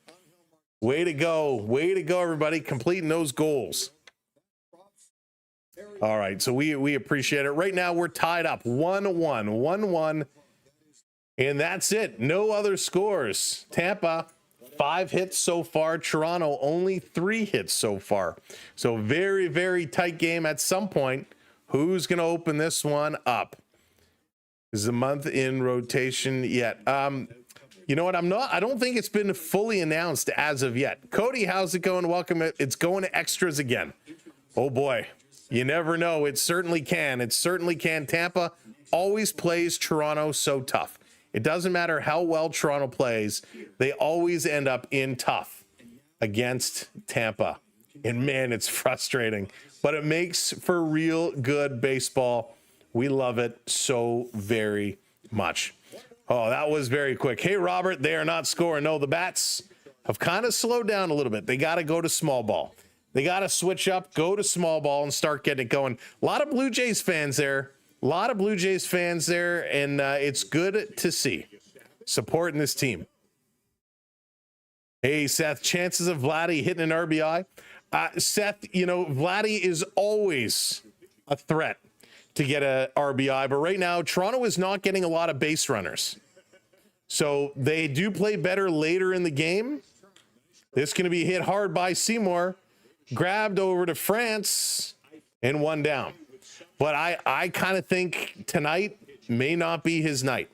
Way to go. Way to go, everybody. Completing those goals. All right, so we appreciate it. Right now we're tied up 1-1, 1-1, and that's it. No other scores. Tampa 5 hits so far. Toronto only 3 hits so far. So very, very tight game. At some point, who's going to open this one up? This is a month in rotation yet. You know what? I don't think it's been fully announced as of yet. Cody, how's it going? Welcome. It's going to extras again. Oh boy. You never know. It certainly can. It certainly can. Tampa always plays Toronto so tough. It doesn't matter how well Toronto plays. They always end up in tough against Tampa. And man, it's frustrating. But it makes for real good baseball. We love it so very much. Oh, that was very quick. Hey, Robert, they are not scoring. No, the Bats have kind of slowed down a little bit. They got to go to small ball. They got to switch up, go to small ball, and start getting it going. A lot of Blue Jays fans there. And it's good to see. Supporting this team. Hey, Seth, chances of Vladdy hitting an RBI? Seth, Vladdy is always a threat to get a RBI, but right now, Toronto is not getting a lot of base runners. So they do play better later in the game. This is going to be hit hard by Seymour. Grabbed over to France and 1 down. But I kind of think tonight may not be his night.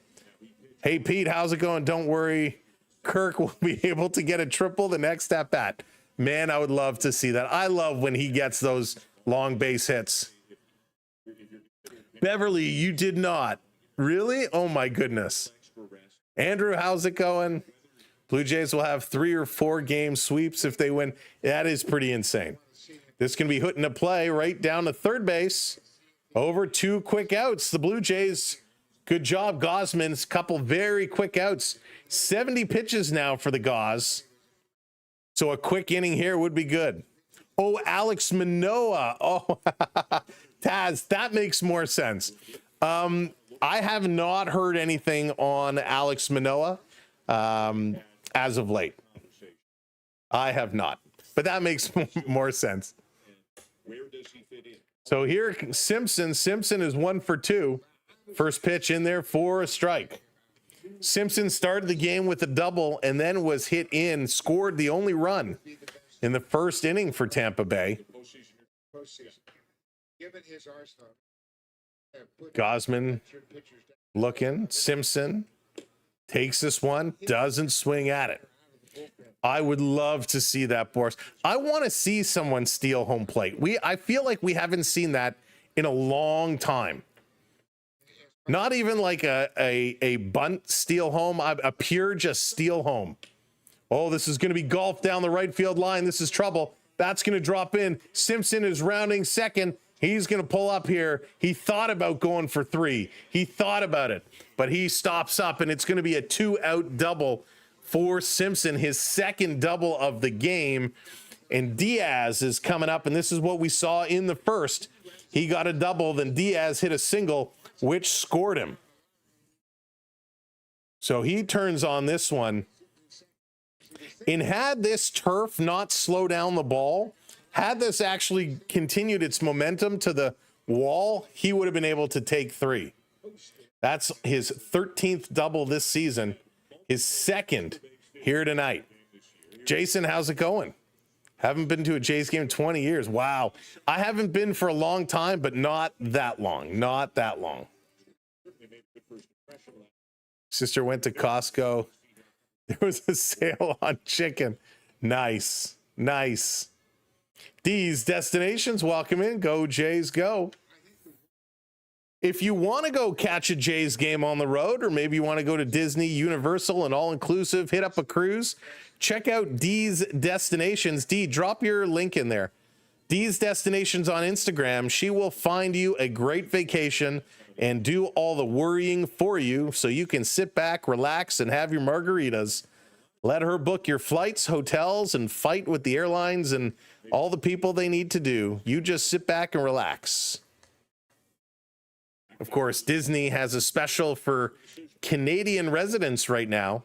Hey, Pete, how's it going? Don't worry. Kirk will be able to get a triple the next at bat. Man, I would love to see that. I love when he gets those long base hits. Beverly, you did not. Really? Oh, my goodness. Andrew, how's it going? Blue Jays will have 3 or 4 game sweeps if they win. That is pretty insane. This can be hitting a play right down to third base. Over 2 quick outs. The Blue Jays, good job, Gosman's couple very quick outs. 70 pitches now for the Gauze. So a quick inning here would be good. Oh, Alex Manoah. Oh, Taz, that makes more sense. I have not heard anything on Alex Manoah as of late. I have not, but that makes more sense. So here, Simpson is 1 for 2. First pitch in there for a strike. Simpson started the game with a double and then was hit in, scored the only run in the first inning for Tampa Bay. Gosman looking. Simpson takes this one, doesn't swing at it. I would love to see that, Boris. I want to see someone steal home plate. I feel like we haven't seen that in a long time. Not even like a bunt steal home, a pure just steal home. Oh, this is going to be golf down the right field line. This is trouble. That's going to drop in. Simpson is rounding second. He's going to pull up here. He thought about going for 3. He thought about it, but he stops up, and it's going to be a 2-out double for Simpson, his second double of the game. And Diaz is coming up, and this is what we saw in the first. He got a double, then Diaz hit a single, which scored him. So he turns on this one. And had this turf not slow down the ball, had this actually continued its momentum to the wall, he would have been able to take 3. That's his 13th double this season, his second here tonight. Jason, how's it going? Haven't been to a Jays game in 20 years. Wow. I haven't been for a long time, but not that long. Not that long. Sister went to Costco. There was a sale on chicken. Nice. Nice. D's Destinations, welcome in. Go Jays, go. If you want to go catch a Jays game on the road, or maybe you want to go to Disney, Universal, and all-inclusive, hit up a cruise, check out D's Destinations. D, drop your link in there. D's Destinations on Instagram. She will find you a great vacation and do all the worrying for you so you can sit back, relax, and have your margaritas. Let her book your flights, hotels, and fight with the airlines and all the people they need to do. You just sit back and relax. Of course, Disney has a special for Canadian residents right now.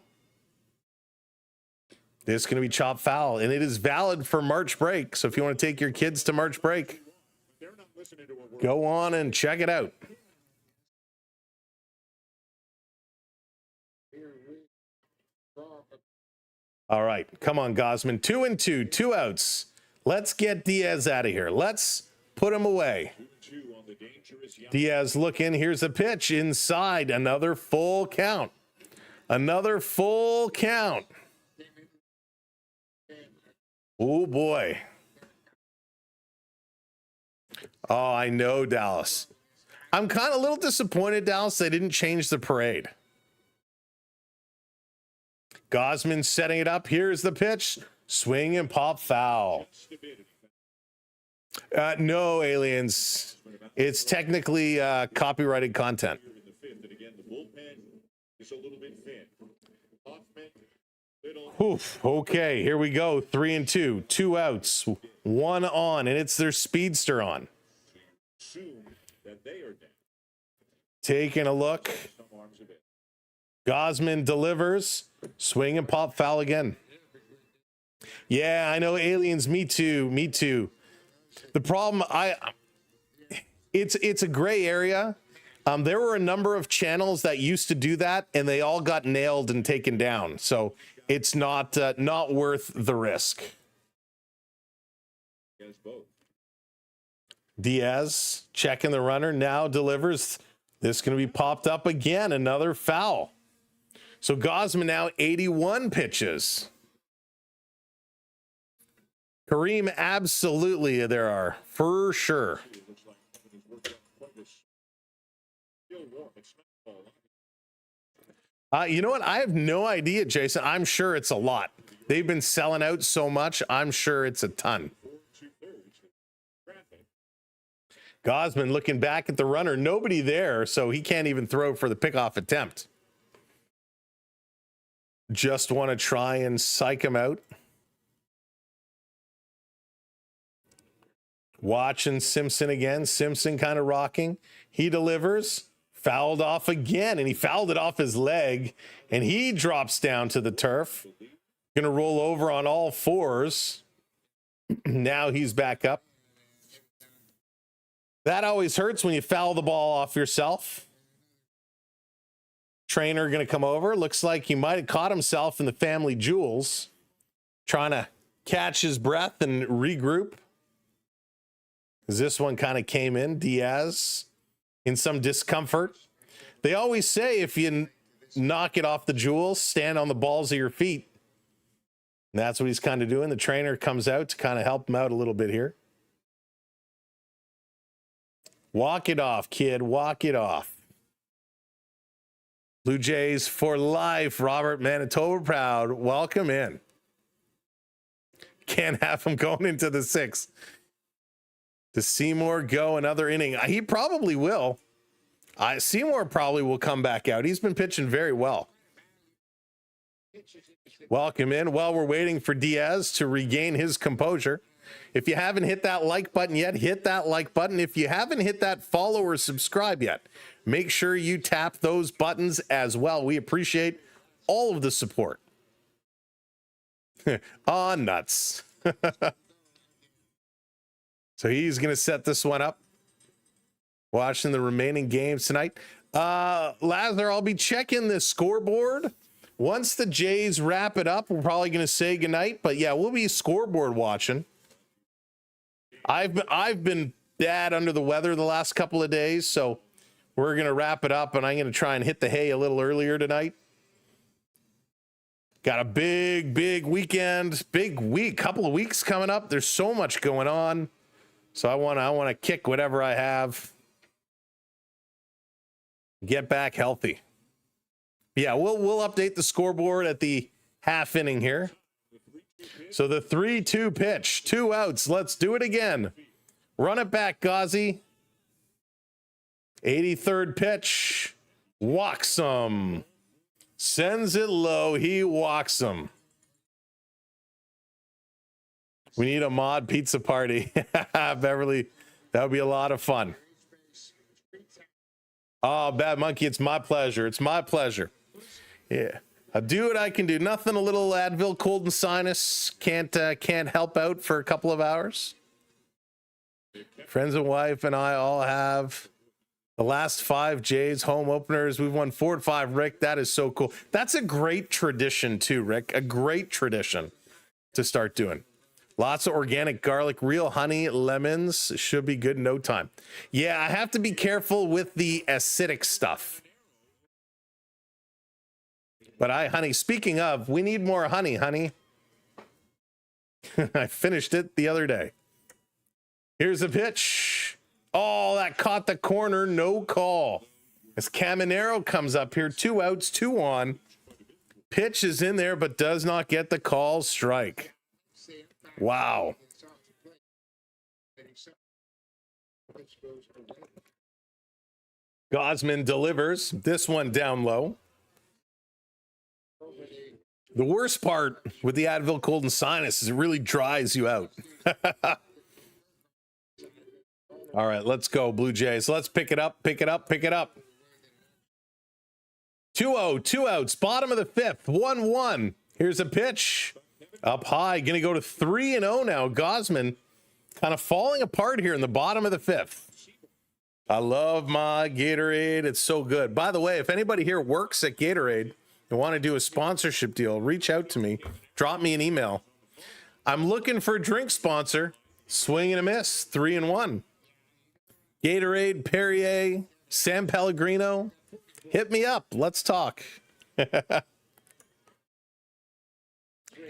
This is going to be chop foul, and it is valid for March break. So if you want to take your kids to March break, Listening to her work. Go on and check it out. All right, come on, Gosman. 2-2, 2 outs. Let's get Diaz out of here. Let's put him away. 2-2 on the dangerous young Diaz looking. Here's a pitch inside. Another full count. Another full count. Oh, boy. Oh, I know, Dallas. I'm kind of a little disappointed, Dallas, they didn't change the parade. Gosman setting it up. Here's the pitch. Swing and pop foul. stability. No, aliens. It's technically copyrighted content. Here in the fifth, and again, the bullpen is a little bit thin. Hoffman, Little, Oof. Okay, here we go. 3-2, 2 outs, 1 on, and it's their speedster on. assume that they are down. Taking a look. Some arms a bit. Gosman delivers. Swing and pop foul again. Yeah, I know, aliens. Me too. Me too. The problem, it's a gray area. There were a number of channels that used to do that, and they all got nailed and taken down. So it's not worth the risk. Against both. Diaz checking the runner, now delivers. This is going to be popped up again. Another foul. So Gosman now 81 pitches. Kareem, absolutely there are, for sure. It looks like when he's worked out quite this. Still warm. It's not all. You know what? I have no idea, Jason. I'm sure it's a lot. They've been selling out so much. I'm sure it's a ton. 4 2/3. Traffic. Gosman looking back at the runner. Nobody there, so he can't even throw for the pickoff attempt. Just want to try and psych him out. Watching Simpson again. Simpson kind of rocking. He delivers. Fouled off again, and he fouled it off his leg, and he drops down to the turf. Going to roll over on all fours. Now he's back up. That always hurts when you foul the ball off yourself. Trainer going to come over. Looks like he might have caught himself in the family jewels, trying to catch his breath and regroup. As this one kind of came in, Diaz in some discomfort. They always say if you knock it off the jewels, stand on the balls of your feet. And that's what he's kind of doing. The trainer comes out to kind of help him out a little bit here. Walk it off, kid. Walk it off. Blue Jays for life. Robert, Manitoba proud. Welcome in. Can't have him going into the 6th. Does Seymour go another inning? He probably will. Seymour probably will come back out. He's been pitching very well. Welcome in. While we're waiting for Diaz to regain his composure. If you haven't hit that like button yet, hit that like button. If you haven't hit that follow or subscribe yet, make sure you tap those buttons as well. We appreciate all of the support. Aw, nuts. So he's going to set this one up. Watching the remaining games tonight. Lazar, I'll be checking the scoreboard. Once the Jays wrap it up, we're probably going to say goodnight. But yeah, we'll be scoreboard watching. I've been bad under the weather the last couple of days, so we're going to wrap it up, and I'm going to try and hit the hay a little earlier tonight. Got a big weekend, big week, couple of weeks coming up. There's so much going on. So I want to kick whatever I have. Get back healthy. Yeah, we'll update the scoreboard at the half inning here. So the 3-2 pitch, 2 outs. Let's do it again. Run it back, Ghazi. 83rd pitch. Walks him. Sends it low. He walks him. We need a mod pizza party. Beverly, that would be a lot of fun. Oh, Bad Monkey, it's my pleasure. It's my pleasure. Yeah. I'll do what I can do. Nothing a little Advil, cold and sinus can't help out for a couple of hours. Friends and wife and I all have the last 5 Jays home openers. We've won 4 to 5, Rick. That is so cool. That's a great tradition too, Rick. A great tradition to start doing. Lots of organic garlic, real honey, lemons. Should be good in no time. Yeah, I have to be careful with the acidic stuff. But honey, speaking of, we need more honey, honey. I finished it the other day. Here's a pitch. Oh, that caught the corner. No call. As Caminero comes up here, 2 outs, 2 on. Pitch is in there, but does not get the call. Strike. Wow. Gosman delivers. This one down low. The worst part with the Advil cold and sinus is it really dries you out. All right, let's go, Blue Jays. Let's pick it up, pick it up, pick it up. 2-0, 2 outs, bottom of the 5th, 1-1. Here's a pitch. Up high, going to go to 3-0 now. Gosman kind of falling apart here in the bottom of the 5th. I love my Gatorade. It's so good. By the way, if anybody here works at Gatorade and want to do a sponsorship deal, reach out to me. Drop me an email. I'm looking for a drink sponsor. Swing and a miss. 3-1. Gatorade, Perrier, San Pellegrino. Hit me up. Let's talk.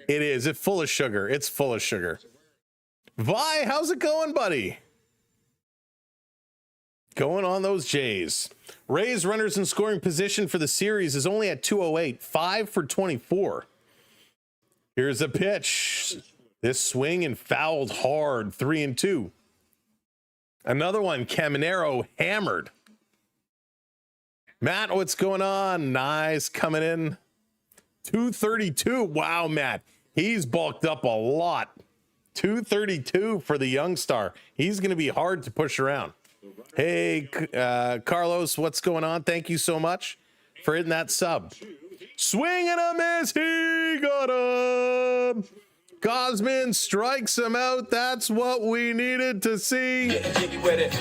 It is. It's full of sugar. It's full of sugar. Vi, how's it going, buddy? Going on those Jays. Rays runners in scoring position for the series is only at 208. 5 for 24. Here's a pitch. This swing and fouled hard. 3-2. Another one. Caminero hammered. Matt, what's going on? Nice coming in. 232. Wow, Matt. He's bulked up a lot. 232 for the young star. He's going to be hard to push around. Hey, Carlos, what's going on? Thank you so much for hitting that sub. Swing and a miss. He got him. Gosman strikes him out. That's what we needed to see. Getting jiggy with it.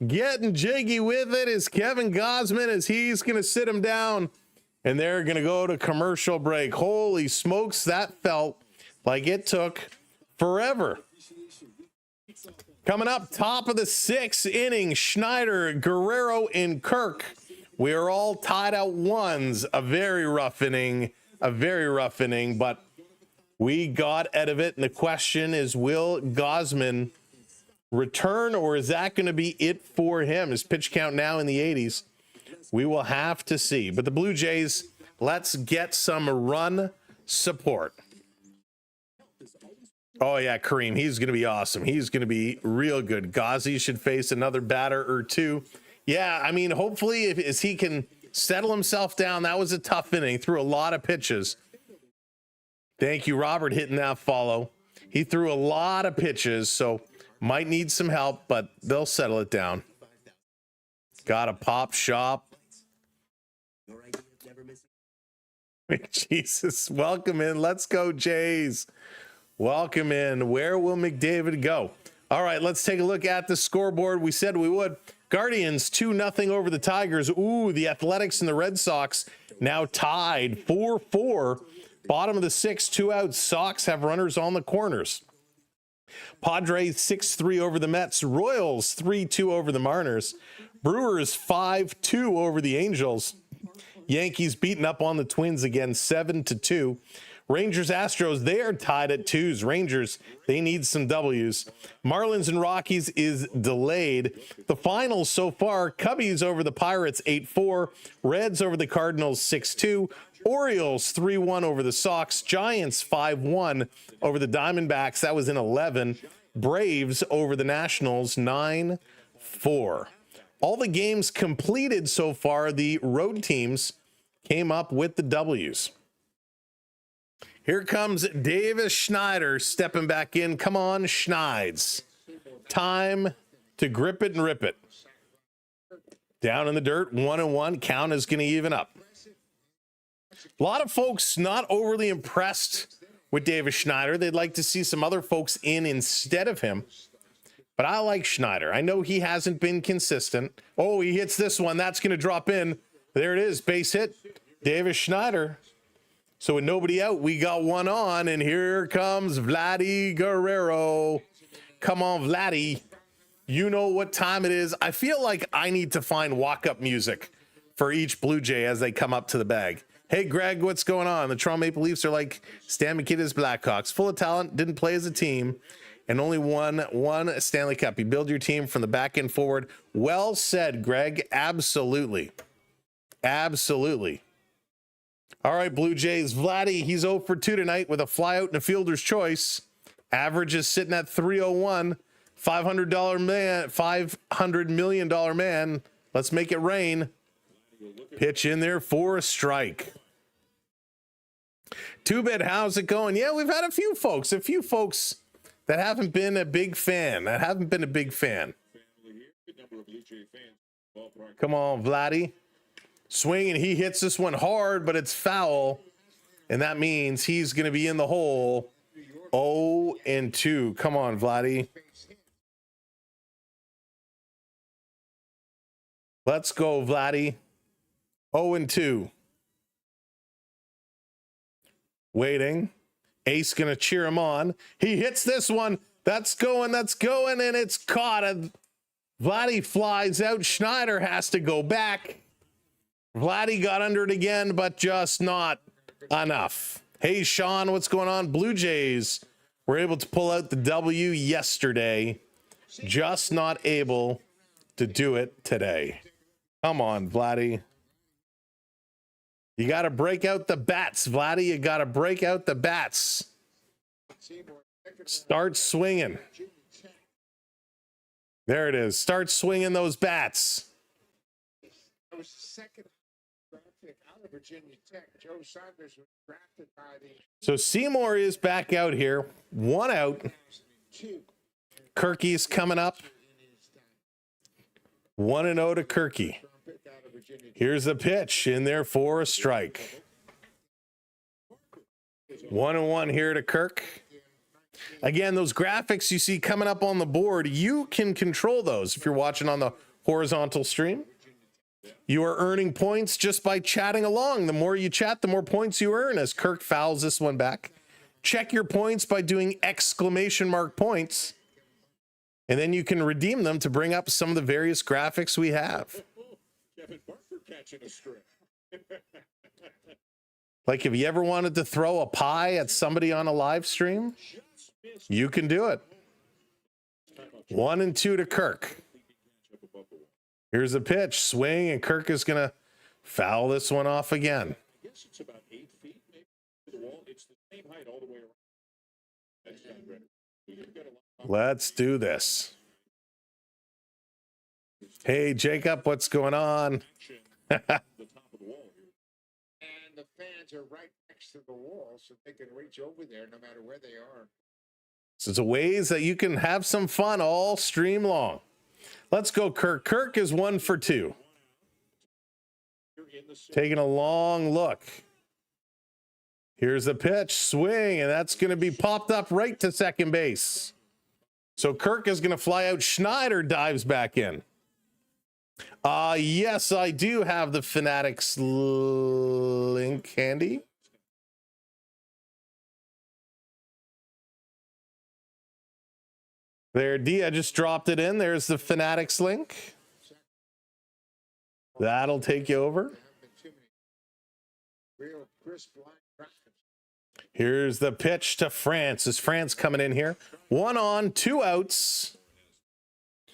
Getting jiggy with it is Kevin Gosman as he's going to sit him down. And they're going to go to commercial break. Holy smokes, that felt like it took forever. Coming up, top of the 6th inning, Schneider, Guerrero, and Kirk. We are all tied out ones. A very rough inning, but we got out of it. And the question is, will Gosman return, or is that going to be it for him? His pitch count now in the 80s. We will have to see. But the Blue Jays, let's get some run support. Oh, yeah, Kareem. He's going to be awesome. He's going to be real good. Ghazi should face another batter or two. Yeah, I mean, hopefully if he can settle himself down. That was a tough inning. Threw a lot of pitches. Thank you, Robert, hitting that follow. He threw a lot of pitches, so might need some help, but they'll settle it down. Got a pop shop. Jesus, welcome in. Let's go, Jays. Welcome in. Where will McDavid go? All right, let's take a look at the scoreboard. We said we would. Guardians 2-0 over the Tigers. Ooh, the Athletics and the Red Sox now tied 4-4. Bottom of the 6th, 2 outs. Sox have runners on the corners. Padres 6-3 over the Mets. Royals 3-2 over the Mariners. Brewers 5-2 over the Angels. Yankees beating up on the Twins again, 7-2. Rangers Astros, they are tied at 2s. Rangers, they need some W's. Marlins and Rockies is delayed. The finals so far, Cubbies over the Pirates 8-4. Reds over the Cardinals 6-2. Orioles 3-1 over the Sox. Giants 5-1 over the Diamondbacks. That was in 11. Braves over the Nationals 9-4. All the games completed so far, the road teams came up with the W's. Here comes Davis Schneider stepping back in. Come on, Schneids. Time to grip it and rip it. Down in the dirt, 1-1. Count is going to even up. A lot of folks not overly impressed with Davis Schneider. They'd like to see some other folks in instead of him. But I like Schneider. I know he hasn't been consistent. Oh, he hits this one. That's going to drop in. There it is. Base hit. Davis Schneider. So with nobody out, we got one on, and here comes Vladdy Guerrero. Come on, Vladdy. You know what time it is. I feel like I need to find walk-up music for each Blue Jay as they come up to the bag. Hey, Greg, what's going on? The Toronto Maple Leafs are like Stan McKinnon's Blackhawks. Full of talent, didn't play as a team, and only won one Stanley Cup. You build your team from the back end forward. Well said, Greg. Absolutely. Absolutely. All right, Blue Jays. Vladdy, he's 0 for 2 tonight with a flyout and a fielder's choice. Average is sitting at 301. $500 million man. Let's make it rain. Pitch in there for a strike. Two-bit, how's it going? Yeah, we've had a few folks that haven't been a big fan. Come on, Vladdy. Swing, and he hits this one hard, but it's foul. And that means he's going to be in the hole. 0-2. Come on, Vladdy. Let's go, Vladdy. 0-2. Waiting. Ace going to cheer him on. He hits this one. That's going, and it's caught. Vladdy flies out. Schneider has to go back. Vladdy got under it again, but just not enough. Hey, Sean, what's going on? Blue Jays were able to pull out the W yesterday. Just not able to do it today. Come on, Vladdy. You got to break out the bats, Vladdy. You got to break out the bats. Start swinging. There it is. Start swinging those bats. That was the second draft pick out of Virginia Tech. Joe Saunders was drafted by the So Seymour is back out here. One out. Kirky's coming up. 1-0 to Kirky. Here's the pitch in there for a strike. 1-1 here to Kirk. Again, those graphics you see coming up on the board, you can control those if you're watching on the horizontal stream. You are earning points just by chatting along. The more you chat, the more points you earn as Kirk fouls this one back. Check your points by doing exclamation mark points. And then you can redeem them to bring up some of the various graphics we have. Like, if you ever wanted to throw a pie at somebody on a live stream, you can do it. 1-2 to Kirk. Here's a pitch, swing, and Kirk is going to foul this one off again. I guess it's about 8 feet maybe to the wall. It's the same height all the way around. Let's do this. Hey, Jacob, what's going on? and the fans are right next to the wall, so they can reach over there no matter where they are. So it's ways that you can have some fun all stream long. Let's go, Kirk. Kirk is 1 for 2. Taking a long look. Here's the pitch, swing, and that's going to be popped up right to second base. So Kirk is going to fly out. Schneider dives back in. Yes, I do have the Fanatics link handy. There, D, I just dropped it in. There's the Fanatics link. That'll take you over. Here's the pitch to France. Is France coming in here? 1 on, 2 outs.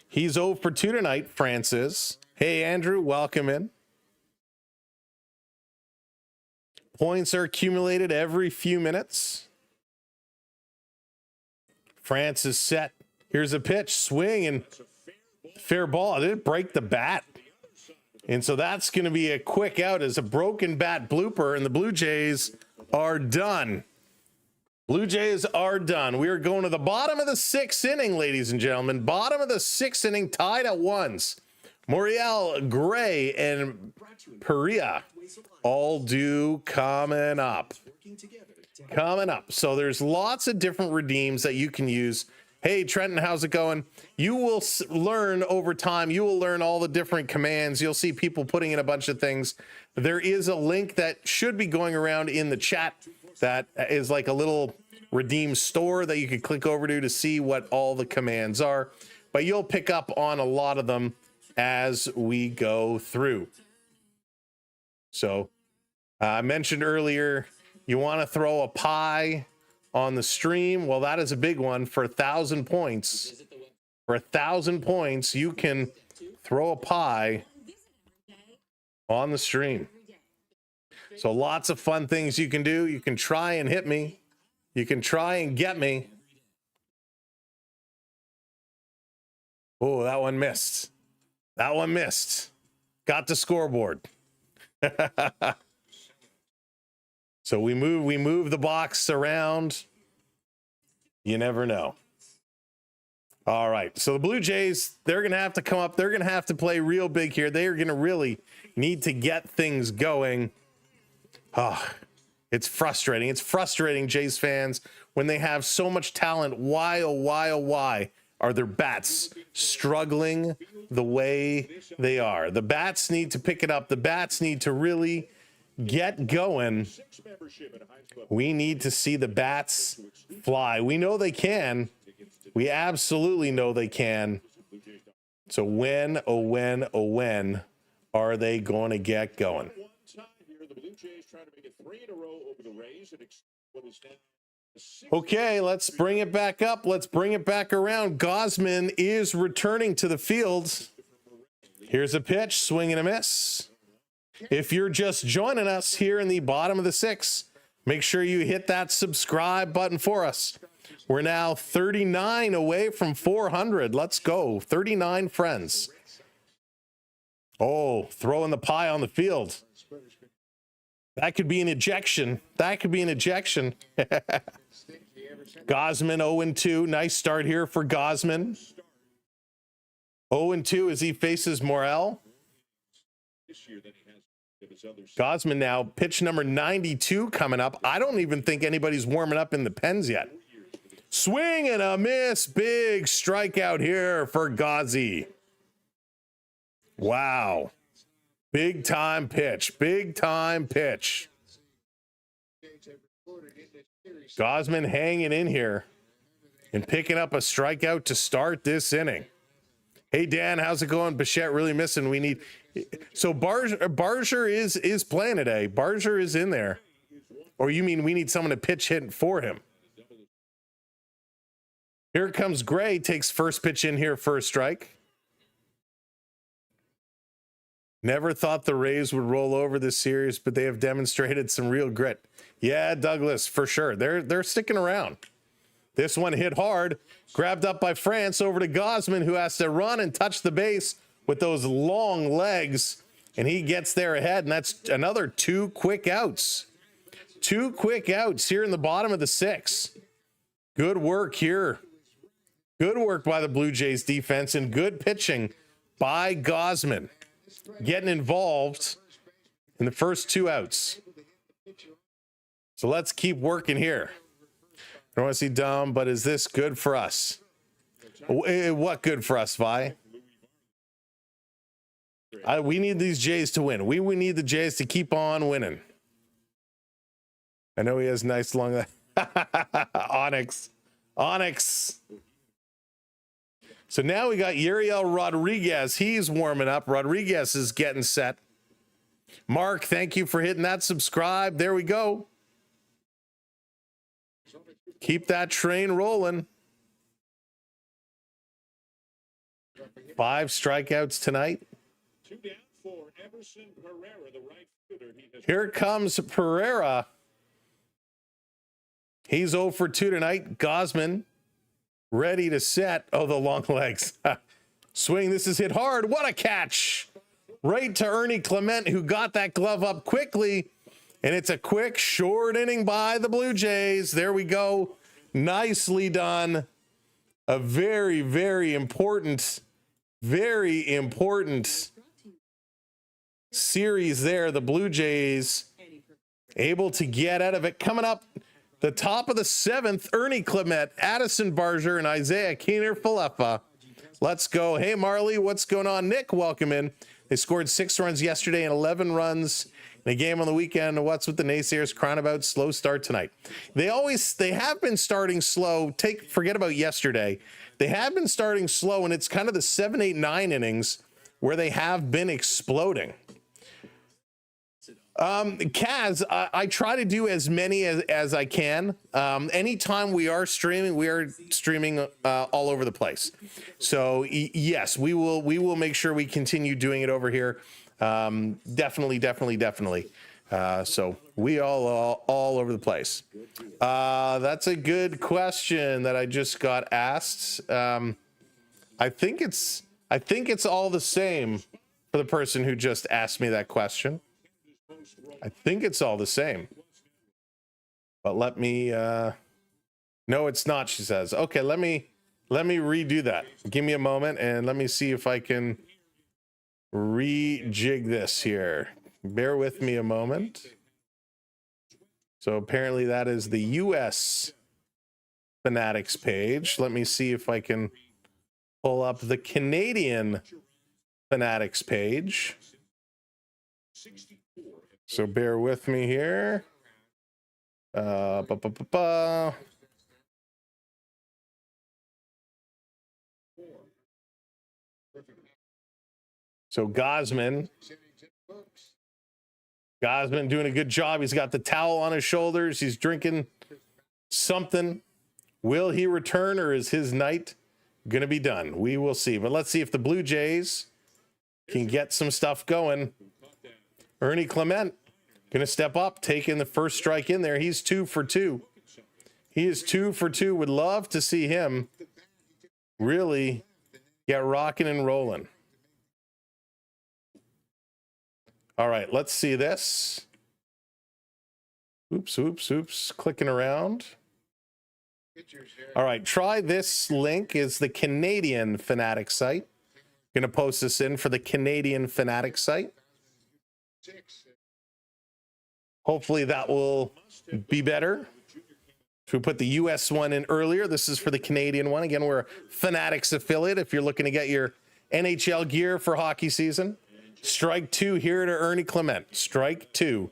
He's 0 for 2 tonight, France is. Hey, Andrew, welcome in. Points are accumulated every few minutes. France is set. Here's a pitch, swing, and fair ball. Did it break the bat? And so that's going to be a quick out as a broken bat blooper, and the Blue Jays are done. Blue Jays are done. We are going to the bottom of the 6th inning, ladies and gentlemen. Bottom of the 6th inning, tied at 1s. Moriel, Gray, and Perea all due coming up. So there's lots of different redeems that you can use Hey, Trenton, how's it going? You will learn over time. You will learn all the different commands. You'll see people putting in a bunch of things. There is a link that should be going around in the chat that is like a little redeem store that you can click over to see what all the commands are. But you'll pick up on a lot of them as we go through. So I mentioned earlier, you want to throw a pie on the stream. Well, that is a big one. For 1,000 points. For 1,000 points, you can throw a pie on the stream. So lots of fun things you can do. You can try and hit me. You can try and get me. Oh, that one missed. That one missed. Got the scoreboard. So we move the box around. You never know. All right. So the Blue Jays, they're going to have to come up. They're going to have to play real big here. They are going to really need to get things going. Oh, it's frustrating. It's frustrating, Jays fans, when they have so much talent. Why, oh, why, oh, why are their bats struggling the way they are? The bats need to pick it up. The bats need to really get going. We need to see the bats fly. We know they can. We absolutely know they can. So when are they going to get going? Okay, let's bring it back up. Let's bring it back around. Gausman is returning to the field. Here's a pitch, swing and a miss. If you're just joining us here in the bottom of the sixth, make sure you hit that subscribe button for us. We're now 39 away from 400. Let's go. 39 friends. Oh, throwing the pie on the field. That could be an ejection. That could be an ejection. Gausman 0-2. Nice start here for Gausman. 0-2 as he faces Morel. Gausman now, pitch number 92 coming up. I don't even think anybody's warming up in the pens yet. Swing and a miss. Big strikeout here for Gauzy. Wow. Big time pitch. Big time pitch. Gausman hanging in here and picking up a strikeout to start this inning. Hey, Dan, how's it going? Bichette really missing. We need... So Barger is playing today. Barger is in there. Or you mean we need someone to pitch hit for him? Here comes Gray. Takes first pitch in here for a strike. Never thought the Rays would roll over this series, but they have demonstrated some real grit. Yeah, Douglas, for sure. They're sticking around. This one hit hard. Grabbed up by France over to Gausman, who has to run and touch the base with those long legs, and he gets there ahead, and that's another 2 quick outs. 2 quick outs here in the bottom of the sixth. Good work here. Good work by the Blue Jays defense and good pitching by Gausman. Getting involved in the first 2 outs. So let's keep working here. I don't want to see dumb, but is this good for us? What good for us, Vi? We need these Jays to win. We need the Jays to keep on winning. I know he has nice long... Onyx. So now we got Yuriel Rodriguez. He's warming up. Rodriguez is getting set. Mark, thank you for hitting that subscribe. There we go. Keep that train rolling. 5 strikeouts tonight. Here comes Pereira. He's 0 for 2 tonight. Gausman ready to set. Oh, the long legs. Swing. This is hit hard. What a catch. Right to Ernie Clement, who got that glove up quickly. And it's a quick, short inning by the Blue Jays. There we go. Nicely done. A very, very important series there. The Blue Jays able to get out of it. Coming up The top of the 7th, Ernie Clement, Addison Barger, and Isaiah Keener-Falefa. Let's go. Hey, Marley, what's going on? Nick, welcome in. They scored 6 runs yesterday and 11 runs in a game on the weekend. What's with the naysayers crying about slow start tonight? They have been starting slow. Forget about yesterday. They have been starting slow, and it's kind of the 7, 8, 9 innings where they have been exploding. Kaz, I try to do as many as I can. Anytime we are streaming all over the place. So yes, we will make sure we continue doing it over here. Definitely. So we all over the place. That's a good question that I just got asked. I think it's all the same for the person who just asked me that question. I think it's all the same. But let me no, it's not, she says. Okay, let me redo that. Give me a moment and let me see if I can rejig this here. Bear with me a moment. So apparently that is the US Fanatics page. Let me see if I can pull up the Canadian Fanatics page. So bear with me here. So Gosman doing a good job. He's got the towel on his shoulders. He's drinking something. Will he return, or is his night going to be done? We will see. But let's see if the Blue Jays can get some stuff going. Ernie Clement going to step up, taking the first strike in there. He's 2 for 2. He is 2 for 2. Would love to see him really get rocking and rolling. All right, let's see this. Oops. Clicking around. All right, try this link. Is the Canadian Fanatic site. Going to post this in for the Canadian Fanatic site. Hopefully that will be better. So we put the US one in earlier. This is for the Canadian one. Again, we're a Fanatics affiliate if you're looking to get your NHL gear for hockey season. Strike 2 here to Ernie Clement. Strike 2.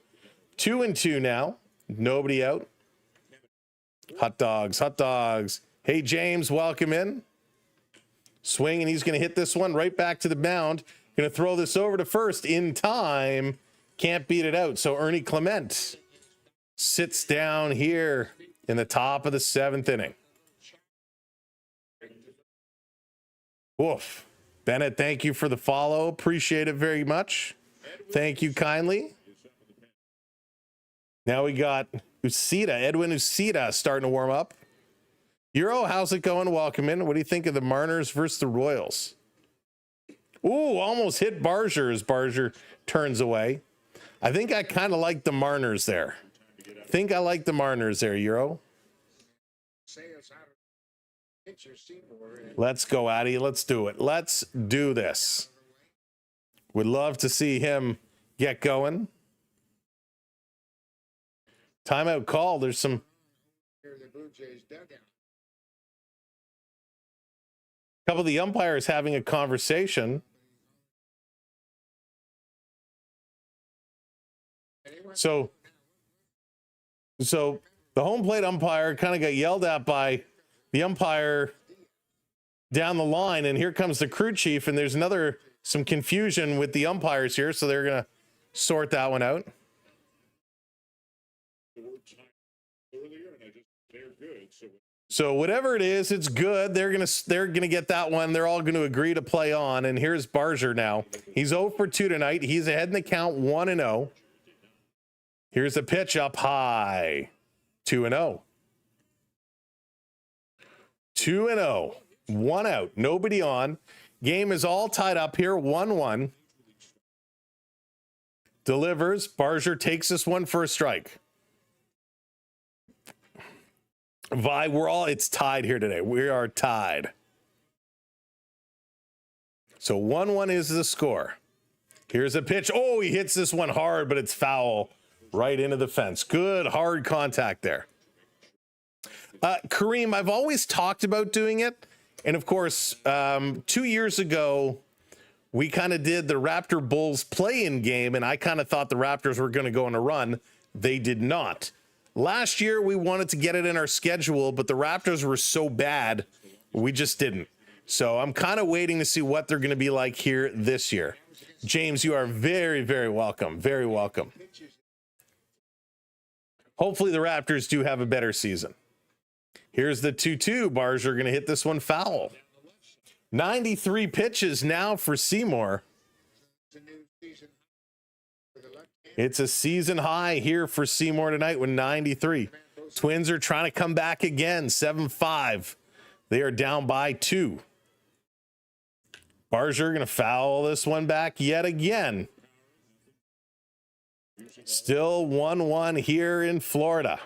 2-2 now. Nobody out. Hot dogs. Hey, James, welcome in. Swing, and he's going to hit this one right back to the mound. Going to throw this over to first in time. Can't beat it out. So Ernie Clement sits down here in the top of the 7th inning. Woof. Bennett, thank you for the follow. Appreciate it very much. Thank you kindly. Now we got Edwin Uceda starting to warm up. Euro, how's it going? Welcome in. What do you think of the Mariners versus the Royals? Ooh, almost hit Barger as Barger turns away. I think I kind of like the Mariners there. Euro. Let's go, Addy. Let's do it. Let's do this. Would love to see him get going. Timeout call. There's some. Couple of the umpires having a conversation. So the home plate umpire kind of got yelled at by the umpire down the line, and here comes the crew chief, and there's some confusion with the umpires here, so they're gonna sort that one out. So whatever it is, it's good. They're gonna get that one. They're all gonna agree to play on. And here's Barger now. He's 0 for 2 tonight. He's ahead in the count, 1-0. Here's a pitch up high, 2-0. 2-0. 1 out. Nobody on. Game is all tied up here, 1-1. Delivers. Barger takes this one for a strike. It's tied here today. We are tied. So 1-1 is the score. Here's a pitch. Oh, he hits this one hard, but it's foul right into the fence. Good hard contact there. Kareem, I've always talked about doing it. And of course, 2 years ago, we kind of did the Raptor Bulls play-in game, and I kind of thought the Raptors were going to go on a run. They did not. Last year, we wanted to get it in our schedule, but the Raptors were so bad, we just didn't. So I'm kind of waiting to see what they're going to be like here this year. James, you are very, very welcome. Very welcome. Hopefully the Raptors do have a better season. Here's the 2-2. Bars are going to hit this one foul. 93 pitches now for Seymour. It's a season high here for Seymour tonight with 93. Twins are trying to come back again. 7-5. They are down by 2. Barger going to foul this one back yet again. Still 1-1 here in Florida.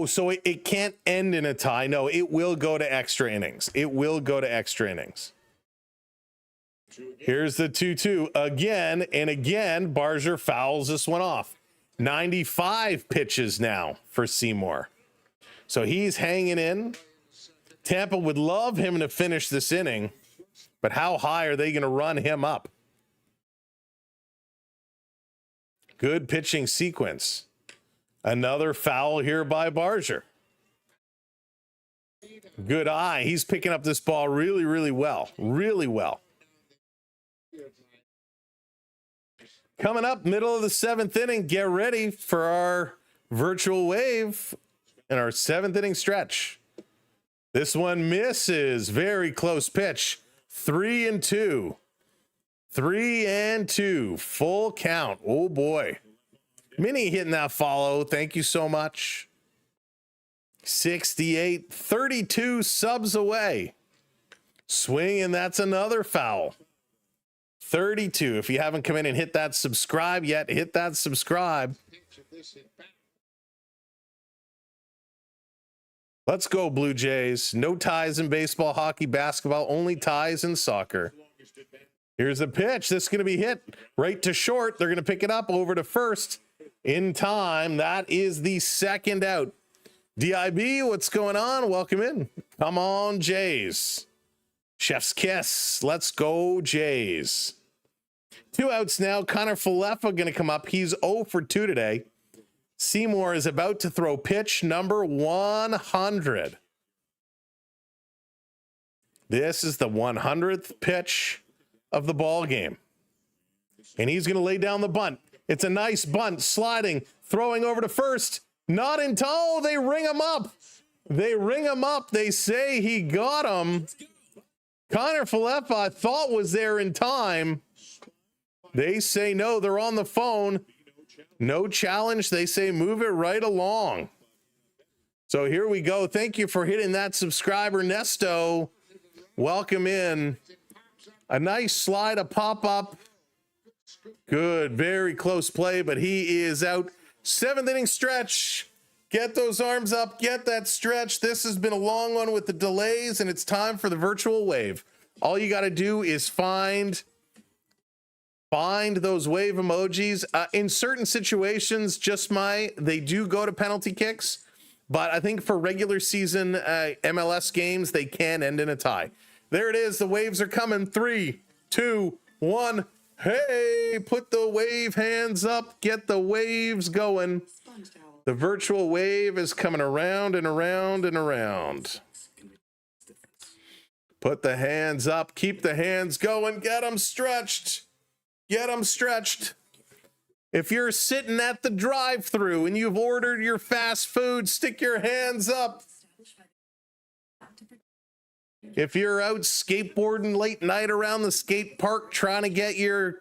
So it can't end in a tie. No, it will go to extra innings. It will go to extra innings. Here's the 2-2 again and again. Barger fouls this one off. 95 pitches now for Seymour. So he's hanging in. Tampa would love him to finish this inning, but how high are they going to run him up? Good pitching sequence. Another foul here by Barger. Good eye. He's picking up this ball really, really well. Really well. Coming up, middle of the 7th inning. Get ready for our virtual wave and our 7th inning stretch. This one misses. Very close pitch. 3-2. 3-2. Full count. Oh, boy. Minnie hitting that follow. Thank you so much. 68. 32 subs away. Swing, and that's another foul. 32. If you haven't come in and hit that subscribe yet, hit that subscribe. Let's go, Blue Jays. No ties in baseball, hockey, basketball, only ties in soccer. Here's a pitch. This is going to be hit right to short. They're going to pick it up over to first in time. That is the second out. DIB, what's going on? Welcome in. Come on, Jays. Chef's kiss. Let's go, Jays. 2 outs now. Connor Falefa going to come up. He's 0 for 2 today. Seymour is about to throw pitch number 100. This is the 100th pitch of the ball game. And he's going to lay down the bunt. It's a nice bunt, sliding, throwing over to first. Not in time. Oh, they ring him up. They ring him up. They say he got him. Connor Falefa, I thought, was there in time. They say no. They're on the phone. No challenge. They say move it right along. So here we go. Thank you for hitting that subscriber, Nesto. Welcome in. A nice slide, a pop-up. Good. Very close play, but he is out. 7th inning stretch. Get those arms up. Get that stretch. This has been a long one with the delays, and it's time for the virtual wave. All you got to do is find those wave emojis. In certain situations, they do go to penalty kicks, but I think for regular season MLS games, they can end in a tie. There it is. The waves are coming. 3, 2, 1. Hey, put the wave hands up. Get the waves going. The virtual wave is coming around and around and around. Put the hands up. Keep the hands going. Get them stretched. Get them stretched. If you're sitting at the drive-thru and you've ordered your fast food, stick your hands up. If you're out skateboarding late night around the skate park trying to get your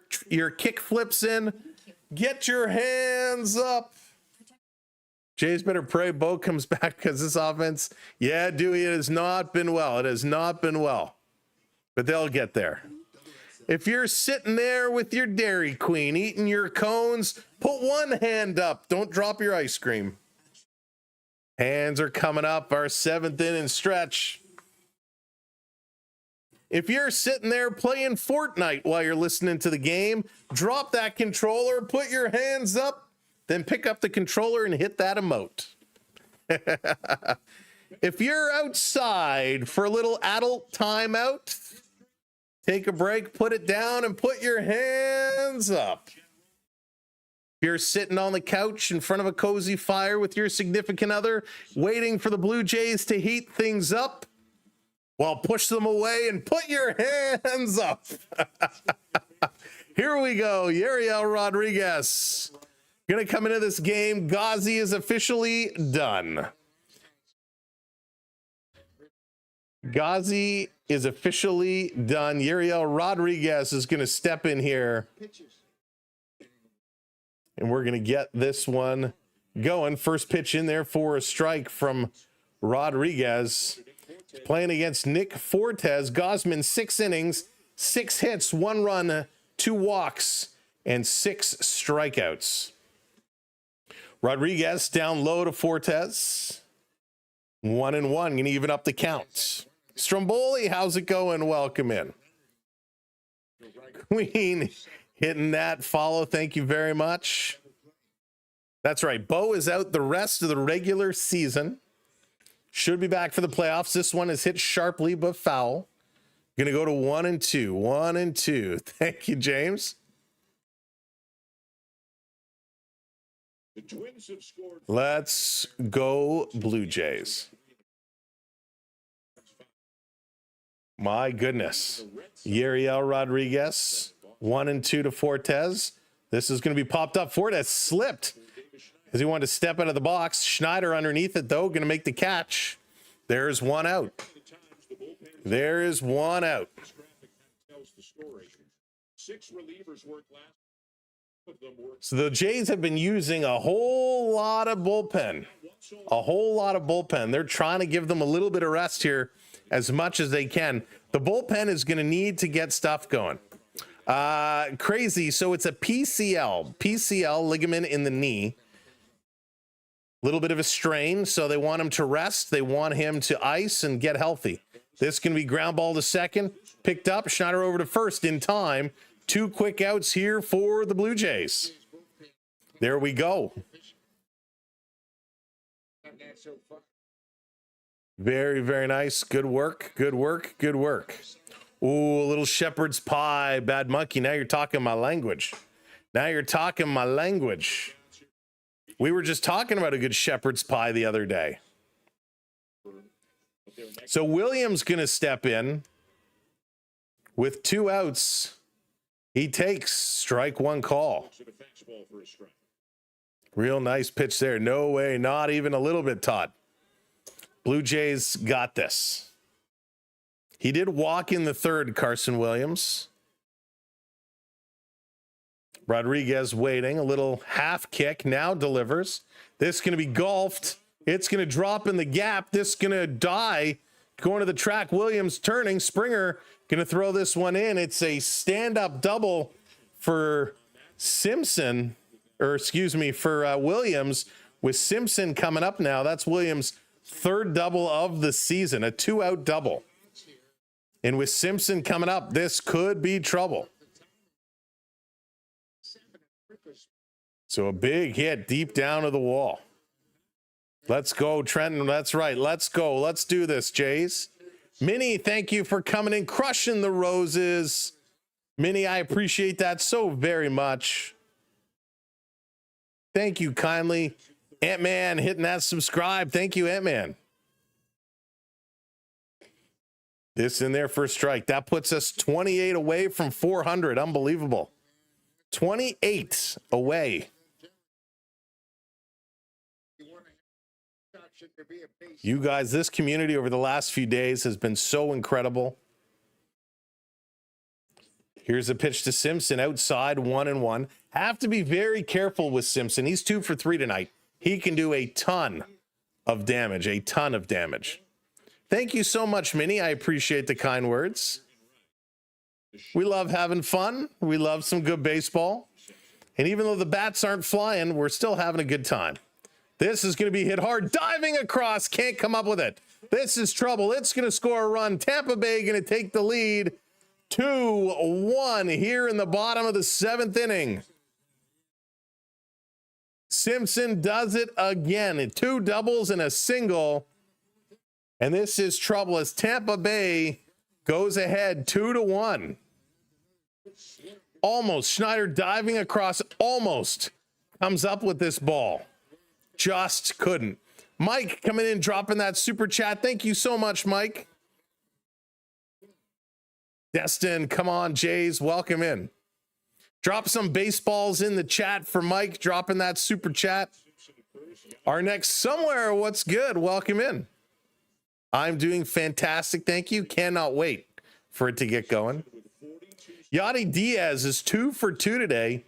kick flips in, get your hands up. Jays better pray Bo comes back because this offense, yeah, Dewey, it has not been well. It has not been well. But they'll get there. If you're sitting there with your Dairy Queen eating your cones, put one hand up. Don't drop your ice cream. Hands are coming up. Our 7th inning stretch. If you're sitting there playing Fortnite while you're listening to the game, drop that controller, put your hands up. then pick up the controller and hit that emote. If you're outside for a little adult timeout, take a break, put it down, and put your hands up. If you're sitting on the couch in front of a cozy fire with your significant other, waiting for the Blue Jays to heat things up, well, push them away and put your hands up. Here we go. Yariel Rodriguez going to come into this game. Ghazi is officially done. Ghazi is officially done. Yariel Rodriguez is going to step in here. And we're going to get this one going. First pitch in there for a strike from Rodriguez. He's playing against Nick Fortes. Gosman, 6 innings, 6 hits, 1 run, 2 walks, and 6 strikeouts. Rodriguez down low to Fortes. 1-1, going to even up the count. Stromboli, how's it going? Welcome in. Queen hitting that follow. Thank you very much. That's right. Bo is out the rest of the regular season. Should be back for the playoffs. This one is hit sharply but foul. Going to go to 1-2. 1-2. Thank you, James. The Twins have scored. Let's go Blue Jays. My goodness. Yariel Rodriguez, 1-2 to Fortes. This is going to be popped up. Fortes slipped as he wanted to step out of the box. Schneider underneath it, though, going to make the catch. There's 1 out. There is 1 out. 6 relievers worked last. So the Jays have been using a whole lot of bullpen. A whole lot of bullpen. They're trying to give them a little bit of rest here as much as they can. The bullpen is going to need to get stuff going. Crazy. So it's a PCL ligament in the knee. A little bit of a strain. So they want him to rest. They want him to ice and get healthy. This can be ground ball to second. Picked up. Schneider over to first in time. 2 quick outs here for the Blue Jays. There we go. Very, very nice. Good work. Good work. Good work. Ooh, a little shepherd's pie. Bad monkey. Now you're talking my language. Now you're talking my language. We were just talking about a good shepherd's pie the other day. So Williams going to step in with 2 outs. He takes strike 1 call. Real nice pitch there. No way. Not even a little bit, Todd. Blue Jays got this. He did walk in the 3rd, Carson Williams. Rodriguez waiting. A little half kick. Now delivers. This is going to be golfed. It's going to drop in the gap. This is going to die. Going to the track. Williams turning. Springer going to throw this one in. It's a stand-up double for Simpson, or excuse me, for Williams, with Simpson coming up now. That's Williams' 3rd double of the season, a 2-out double. And with Simpson coming up, this could be trouble. So a big hit deep down to the wall. Let's go, Trenton. That's right. Let's go. Let's do this, Jays. Minnie, thank you for coming in, crushing the roses. Minnie, I appreciate that so very much. Thank you kindly. Ant-Man hitting that subscribe. Thank you, Ant-Man. This in there for a strike. That puts us 28 away from 400. Unbelievable. 28 away. You guys, this community over the last few days has been so incredible. Here's a pitch to Simpson outside, 1-1. Have to be very careful with Simpson. He's 2 for 3 tonight. He can do a ton of damage, a ton of damage. Thank you so much, Minnie. I appreciate the kind words. We love having fun. We love some good baseball. And even though the bats aren't flying, we're still having a good time. This is going to be hit hard, diving across, can't come up with it. This is trouble. It's going to score a run. Tampa Bay going to take the lead 2-1 here in the bottom of the 7th inning. Simpson does it again. 2 doubles and a single. And this is trouble as Tampa Bay goes ahead 2-1. Almost. Schneider diving across, almost comes up with this ball. Just couldn't. Mike coming in, dropping that super chat. Thank you so much, Mike. Destin, come on, Jays, welcome in. Drop some baseballs in the chat for Mike, dropping that super chat. Our next somewhere, what's good? Welcome in. I'm doing fantastic, thank you. Cannot wait for it to get going. Yadi Diaz is 2 for 2 today.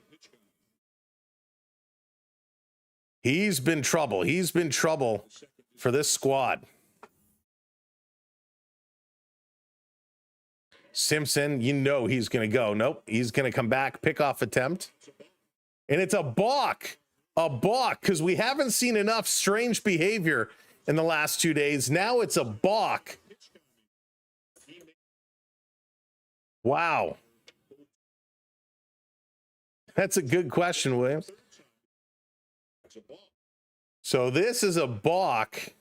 He's been trouble. He's been trouble for this squad. Simpson, you know he's going to go. Nope, he's going to come back, pickoff attempt. And it's a balk. A balk, because we haven't seen enough strange behavior in the last 2 days. Now it's a balk. Wow. That's a good question, Williams. So this is a balk.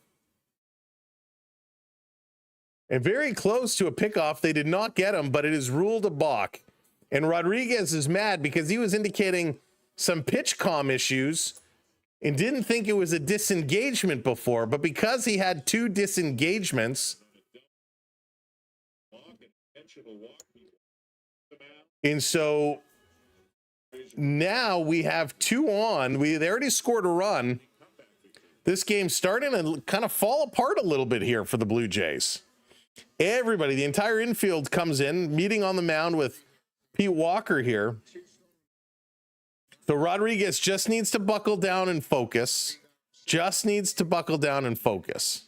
And very close to a pickoff. They did not get him, but it is ruled a balk. And Rodriguez is mad because he was indicating some pitch comm issues and didn't think it was a disengagement before. But because he had 2 disengagements, and so now we have 2 on. They already scored a run. This game's starting to kind of fall apart a little bit here for the Blue Jays. Everybody, the entire infield comes in, meeting on the mound with Pete Walker here. So Rodriguez just needs to buckle down and focus. Just needs to buckle down and focus.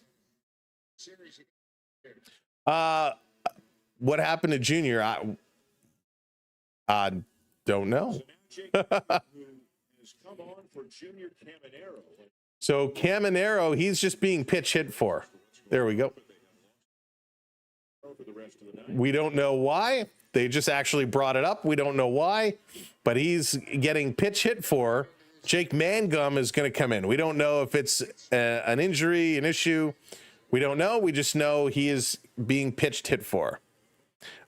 What happened to Junior? I don't know. So Caminero, he's just being pitch hit for. There we go. We don't know why. They just actually brought it up. We don't know why, but he's getting pitch hit for. Jake Mangum is going to come in. We don't know if it's an injury, an issue. We don't know. We just know he is being pitched hit for.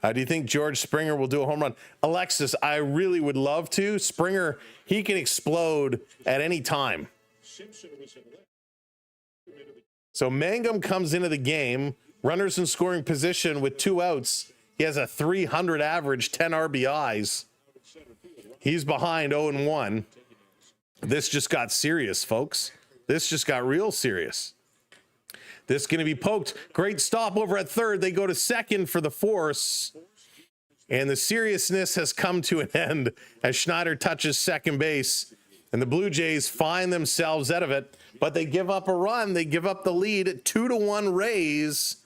Do you think George Springer will do a home run? Alexis, I really would love to. Springer, he can explode at any time. So Mangum comes into the game. Runners in scoring position with 2 outs. He has a 300 average, 10 RBIs. He's behind 0-1. This just got serious, folks. This just got real serious. This is going to be poked. Great stop over at third. They go to second for the force. And the seriousness has come to an end as Schneider touches second base. And the Blue Jays find themselves out of it. But they give up a run. They give up the lead at 2-1 Rays.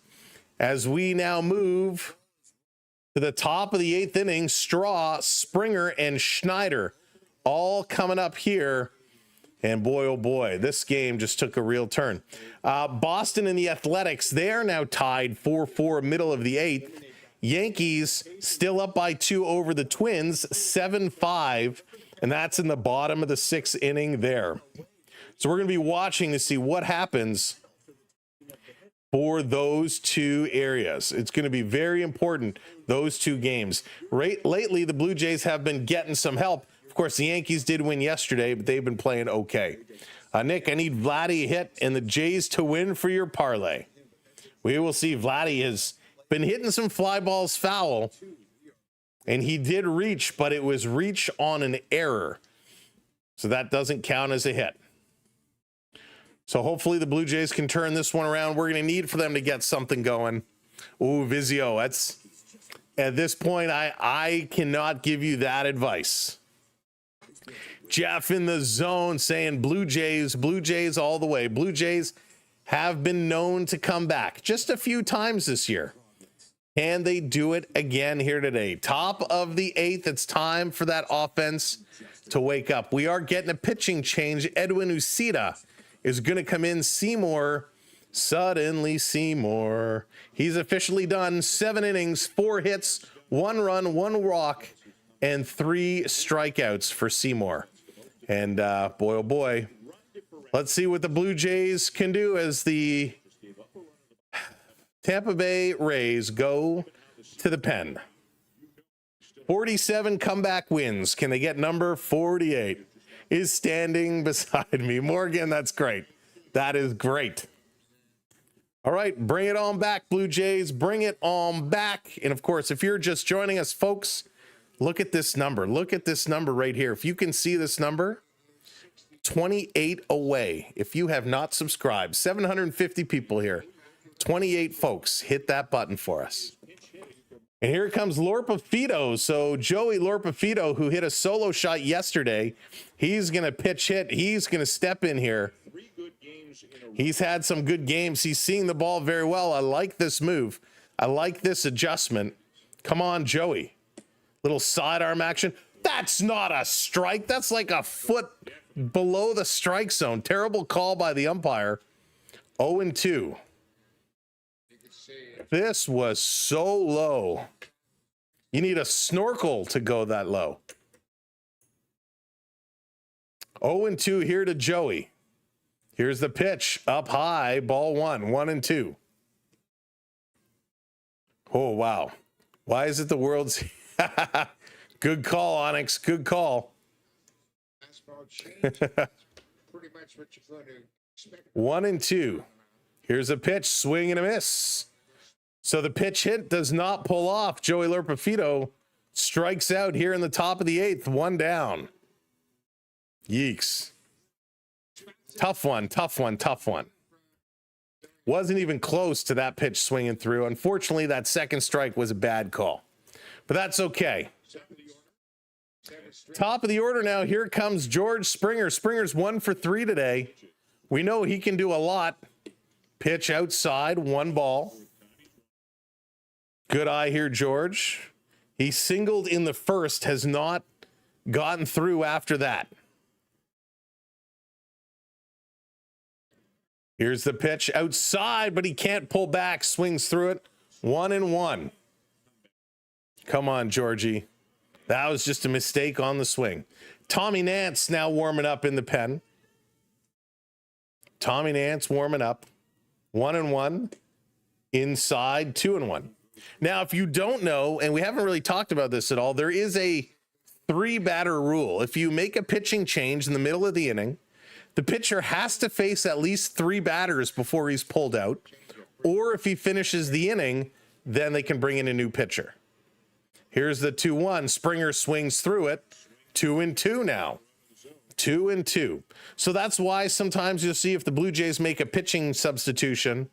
As we now move to the top of the 8th inning, Straw, Springer, and Schneider all coming up here. And boy, oh boy, this game just took a real turn. Boston and the Athletics, they are now tied 4-4, middle of the 8th. Yankees still up by 2 over the Twins, 7-5. And that's in the bottom of the 6th inning there. So we're going to be watching to see what happens for those 2 areas. It's going to be very important, those 2 games. Lately, the Blue Jays have been getting some help. Of course, the Yankees did win yesterday, but they've been playing okay. Nick, I need Vladdy hit and the Jays to win for your parlay. We will see. Vladdy has been hitting some fly balls foul, and he did reach, but it was reach on an error. So that doesn't count as a hit. So hopefully the Blue Jays can turn this one around. We're going to need for them to get something going. Ooh, Vizio, that's at this point, I cannot give you that advice. Jeff in the zone saying Blue Jays all the way. Blue Jays have been known to come back just a few times this year. Can they do it again here today? Top of the 8th. It's time for that offense to wake up. We are getting a pitching change. Edwin Uceda is going to come in. Seymour, suddenly Seymour. He's officially done 7 innings, 4 hits, 1 run, 1 walk, and 3 strikeouts for Seymour. And boy, oh boy, Let's see what the Blue Jays can do as the Tampa Bay Rays go to the pen. 47 comeback wins. Can they get number 48? Is standing beside me. Morgan, that's great. That is great. All right, bring it on back, Blue Jays. Bring it on back. And of course, if you're just joining us, folks, look at this number. Look at this number right here. If you can see this number, 28 away. If you have not subscribed, 750 people here. 28 folks. Hit that button for us. And here comes Lorpafito. So Joey Lorpafito, who hit a solo shot yesterday, he's going to pitch hit. He's going to step in here. He's had some good games. He's seeing the ball very well. I like this move. I like this adjustment. Come on, Joey. Little sidearm action. That's not a strike. That's like a foot below the strike zone. Terrible call by the umpire. 0-2. This was so low. You need a snorkel to go that low. 0-2 here to Joey. Here's the pitch. Up high. Ball one. 1-2. Oh, wow. Why is it the world's... Good call, Onyx. Good call. Pretty much what you're going to expect. 1-2. Here's a pitch. Swing and a miss. So the pitch hit does not pull off. Joey Lorpafito strikes out here in the top of the 8th. 1 down. Yeeks. Tough one, tough one, tough one. Wasn't even close to that pitch swinging through. Unfortunately, that second strike was a bad call. But that's okay. Top of the order now. Here comes George Springer. Springer's 1 for 3 today. We know he can do a lot. Pitch outside, 1 ball. Good eye here, George. He singled in the first, has not gotten through after that. Here's the pitch outside, but he can't pull back. Swings through it. 1-1. Come on, Georgie. That was just a mistake on the swing. Tommy Nance now warming up in the pen. Tommy Nance warming up. 1-1. Inside, 2-1. Now, if you don't know, and we haven't really talked about this at all, there is a 3-batter rule. If you make a pitching change in the middle of the inning, the pitcher has to face at least 3 batters before he's pulled out. Or if he finishes the inning, then they can bring in a new pitcher. Here's the 2-1. Springer swings through it. 2-2 now. 2-2. So that's why sometimes you'll see if the Blue Jays make a pitching substitution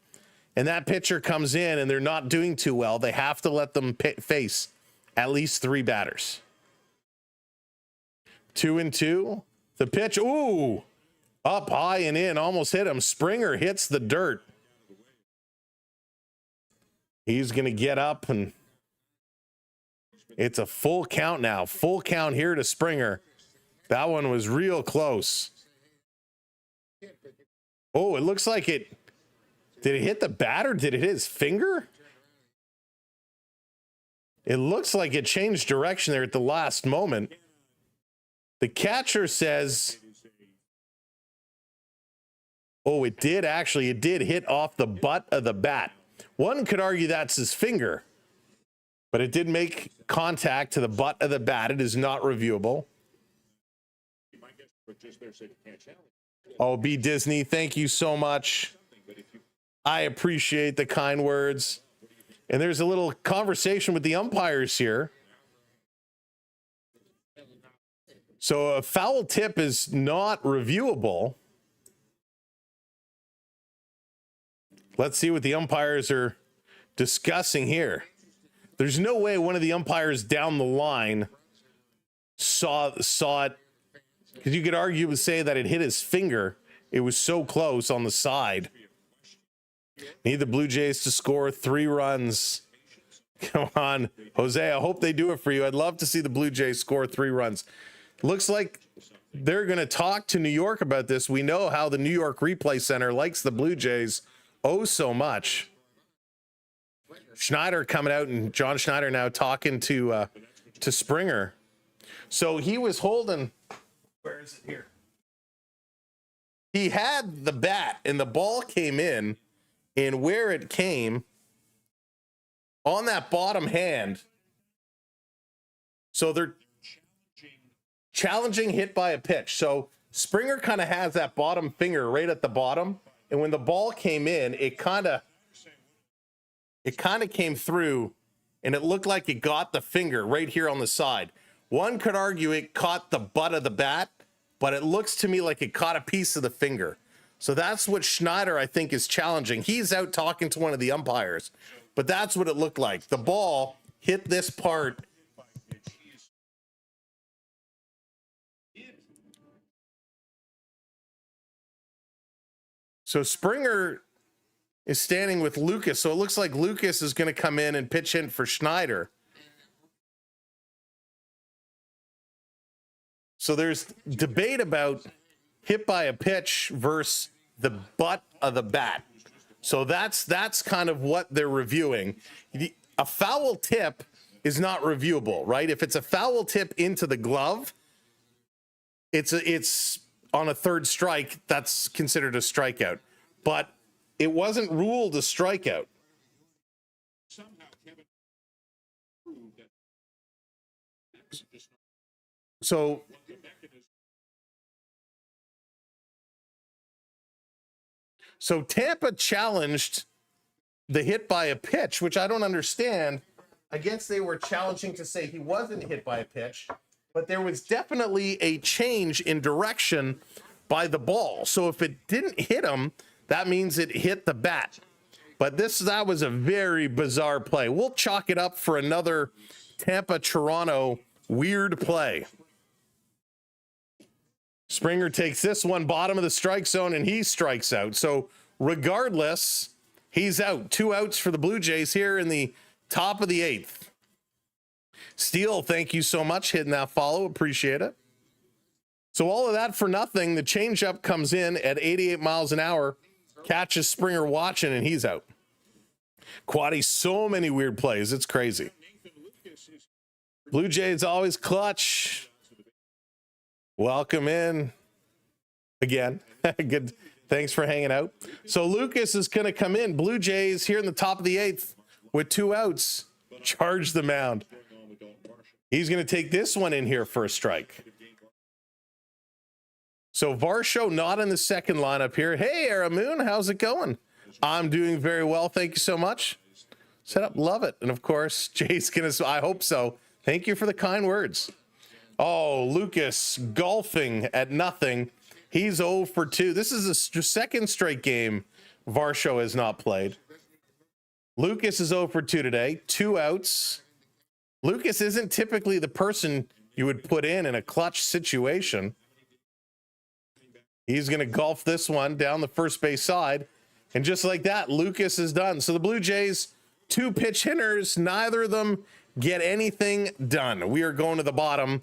and that pitcher comes in and they're not doing too well, they have to let them face at least 3 batters. 2-2. The pitch. Ooh. Up high and in. Almost hit him. Springer hits the dirt. He's going to get up and it's a full count now. Full count here to Springer. That one was real close. Oh, it looks like it. Did it hit the bat or did it hit his finger? It looks like it changed direction there at the last moment. The catcher says, oh, it did actually. It did hit off the butt of the bat. One could argue that's his finger, but it did make contact to the butt of the bat. It is not reviewable. Oh, B. Disney, thank you so much. I appreciate the kind words. And there's a little conversation with the umpires here. So a foul tip is not reviewable. Let's see what the umpires are discussing here. There's no way one of the umpires down the line saw it, because you could argue and say that it hit his finger. It was so close on the side. Need the Blue Jays to score 3 runs. Come on, Jose. I hope they do it for you. I'd love to see the Blue Jays score 3 runs. Looks like they're going to talk to New York about this. We know how the New York Replay Center likes the Blue Jays oh so much. Schneider coming out, and John Schneider now talking to Springer. So he was holding. Where is it here? he had the bat and the ball came in, and where it came on that bottom hand. So they're challenging hit by a pitch. So Springer kind of has that bottom finger right at the bottom. And when the ball came in, it kind of came through, and it looked like it got the finger right here on the side. One could argue it caught the butt of the bat, but it looks to me like it caught a piece of the finger. So that's what Schneider, I think, is challenging. He's out talking to one of the umpires, but that's what it looked like. The ball hit this part. So Springer is standing with Lucas. So it looks like Lucas is going to come in and pitch in for Schneider. So there's debate about hit by a pitch versus the butt of the bat. So that's kind of what they're reviewing. A foul tip is not reviewable, right? If it's a foul tip into the glove, it's on a third strike, that's considered a strikeout. But it wasn't ruled a strikeout. Somehow Kevin proved that. So Tampa challenged the hit by a pitch, which I don't understand. I guess they were challenging to say he wasn't hit by a pitch, but there was definitely a change in direction by the ball. So if it didn't hit him, that means it hit the bat. But that was a very bizarre play. We'll chalk it up for another Tampa-Toronto weird play. Springer takes this one, bottom of the strike zone, and he strikes out. So regardless, he's out. 2 outs for the Blue Jays here in the top of the 8th. Steele, thank you so much. Hitting that follow. Appreciate it. So all of that for nothing. The changeup comes in at 88 miles an hour. Catches Springer watching, and he's out. Quaddy, so many weird plays. It's crazy. Blue Jays always clutch. Welcome in again. Good. Thanks for hanging out. So Lucas is going to come in. Blue Jays here in the top of the 8th with 2 outs. Charge the mound. He's going to take this one in here for a strike. So Varsho not in the second lineup here. Hey, Aramoon, how's it going? I'm doing very well. Thank you so much. Set up, love it. And of course, Jay's going to, I hope so. Thank you for the kind words. Oh, Lucas golfing at nothing. He's 0 for 2. This is the second straight game Varsho has not played. Lucas is 0 for 2 today. 2 outs. Lucas isn't typically the person you would put in a clutch situation. He's going to golf this one down the first base side. And just like that, Lucas is done. So the Blue Jays, 2 pitch hitters, neither of them get anything done. We are going to the bottom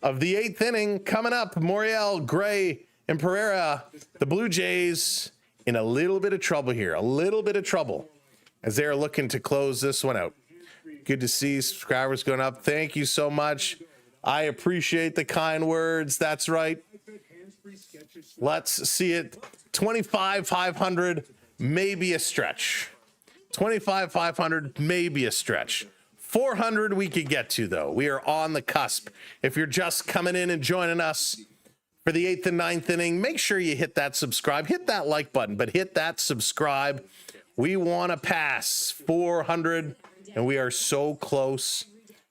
of the 8th inning. Coming up, Moriel, Gray, and Pereira. The Blue Jays in a little bit of trouble here. A little bit of trouble as they are looking to close this one out. Good to see subscribers going up. Thank you so much. I appreciate the kind words. That's right. Let's see it. 25,500, maybe a stretch. 25,500, maybe a stretch. 400 we could get to, though. We are on the cusp. If you're just coming in and joining us for the 8th and 9th inning, make sure you hit that subscribe. Hit that like button, but hit that subscribe. We want to pass 400, and we are so close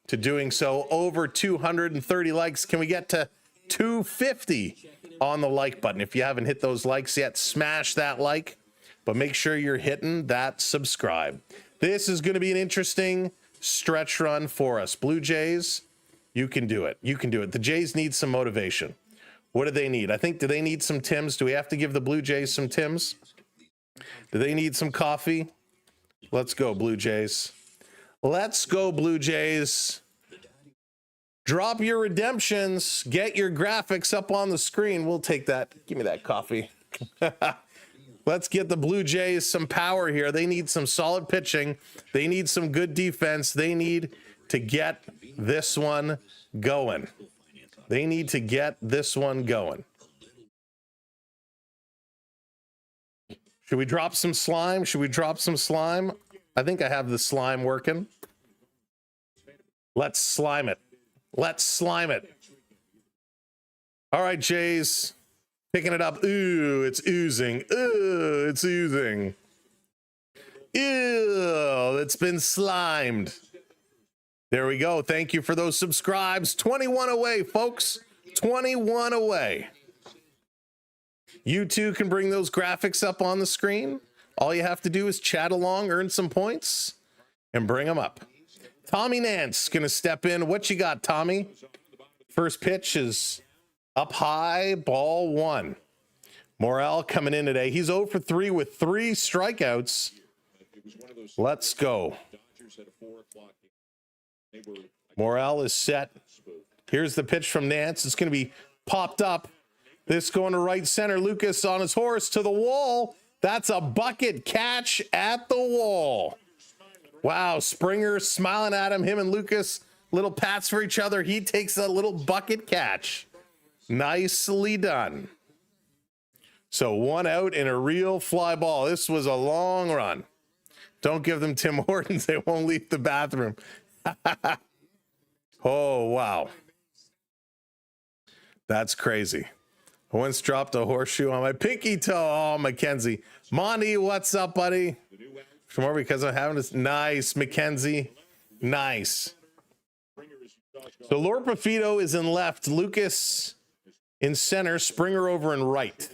to doing so. Over 230 likes. Can we get to 250 on the like button? If you haven't hit those likes yet, smash that like, but make sure you're hitting that subscribe. This is going to be an interesting stretch run for us. Blue Jays, you can do it. You can do it. The Jays need some motivation. What do they need? Do they need some Tims? Do we have to give the Blue Jays some Tims? Do they need some coffee? Let's go, Blue Jays. Let's go, Blue Jays. Drop your redemptions. Get your graphics up on the screen. We'll take that. Give me that coffee. Let's get the Blue Jays some power here. They need some solid pitching. They need some good defense. They need to get this one going. They need to get this one going. Should we drop some slime? Should we drop some slime? I think I have the slime working. Let's slime it. Let's slime it. All right, Jays. Picking it up. Ooh, it's oozing. Ooh, it's oozing. Ew, it's been slimed. There we go. Thank you for those subscribes. 21 away, folks. 21 away. You too can bring those graphics up on the screen. All you have to do is chat along, earn some points, and bring them up. Tommy Nance going to step in. What you got, Tommy? First pitch is up high, ball one. Morel coming in today. He's 0 for 3 with 3 strikeouts. Let's go. Morel is set. Here's the pitch from Nance. It's going to be popped up. This going to right center. Lucas on his horse to the wall. That's a bucket catch at the wall. Wow, Springer smiling at him. Him and Lucas, little pats for each other. He takes a little bucket catch. Nicely done. So 1 out in a real fly ball. This was a long run. Don't give them Tim Hortons. They won't leave the bathroom. Oh, wow. That's crazy. I once dropped a horseshoe on my pinky toe. Oh, Mackenzie. Monty, what's up, buddy? For more because I'm having this. Nice, Mackenzie. Nice. So Lorpa Fido is in left. Lucas in center. Springer over in right.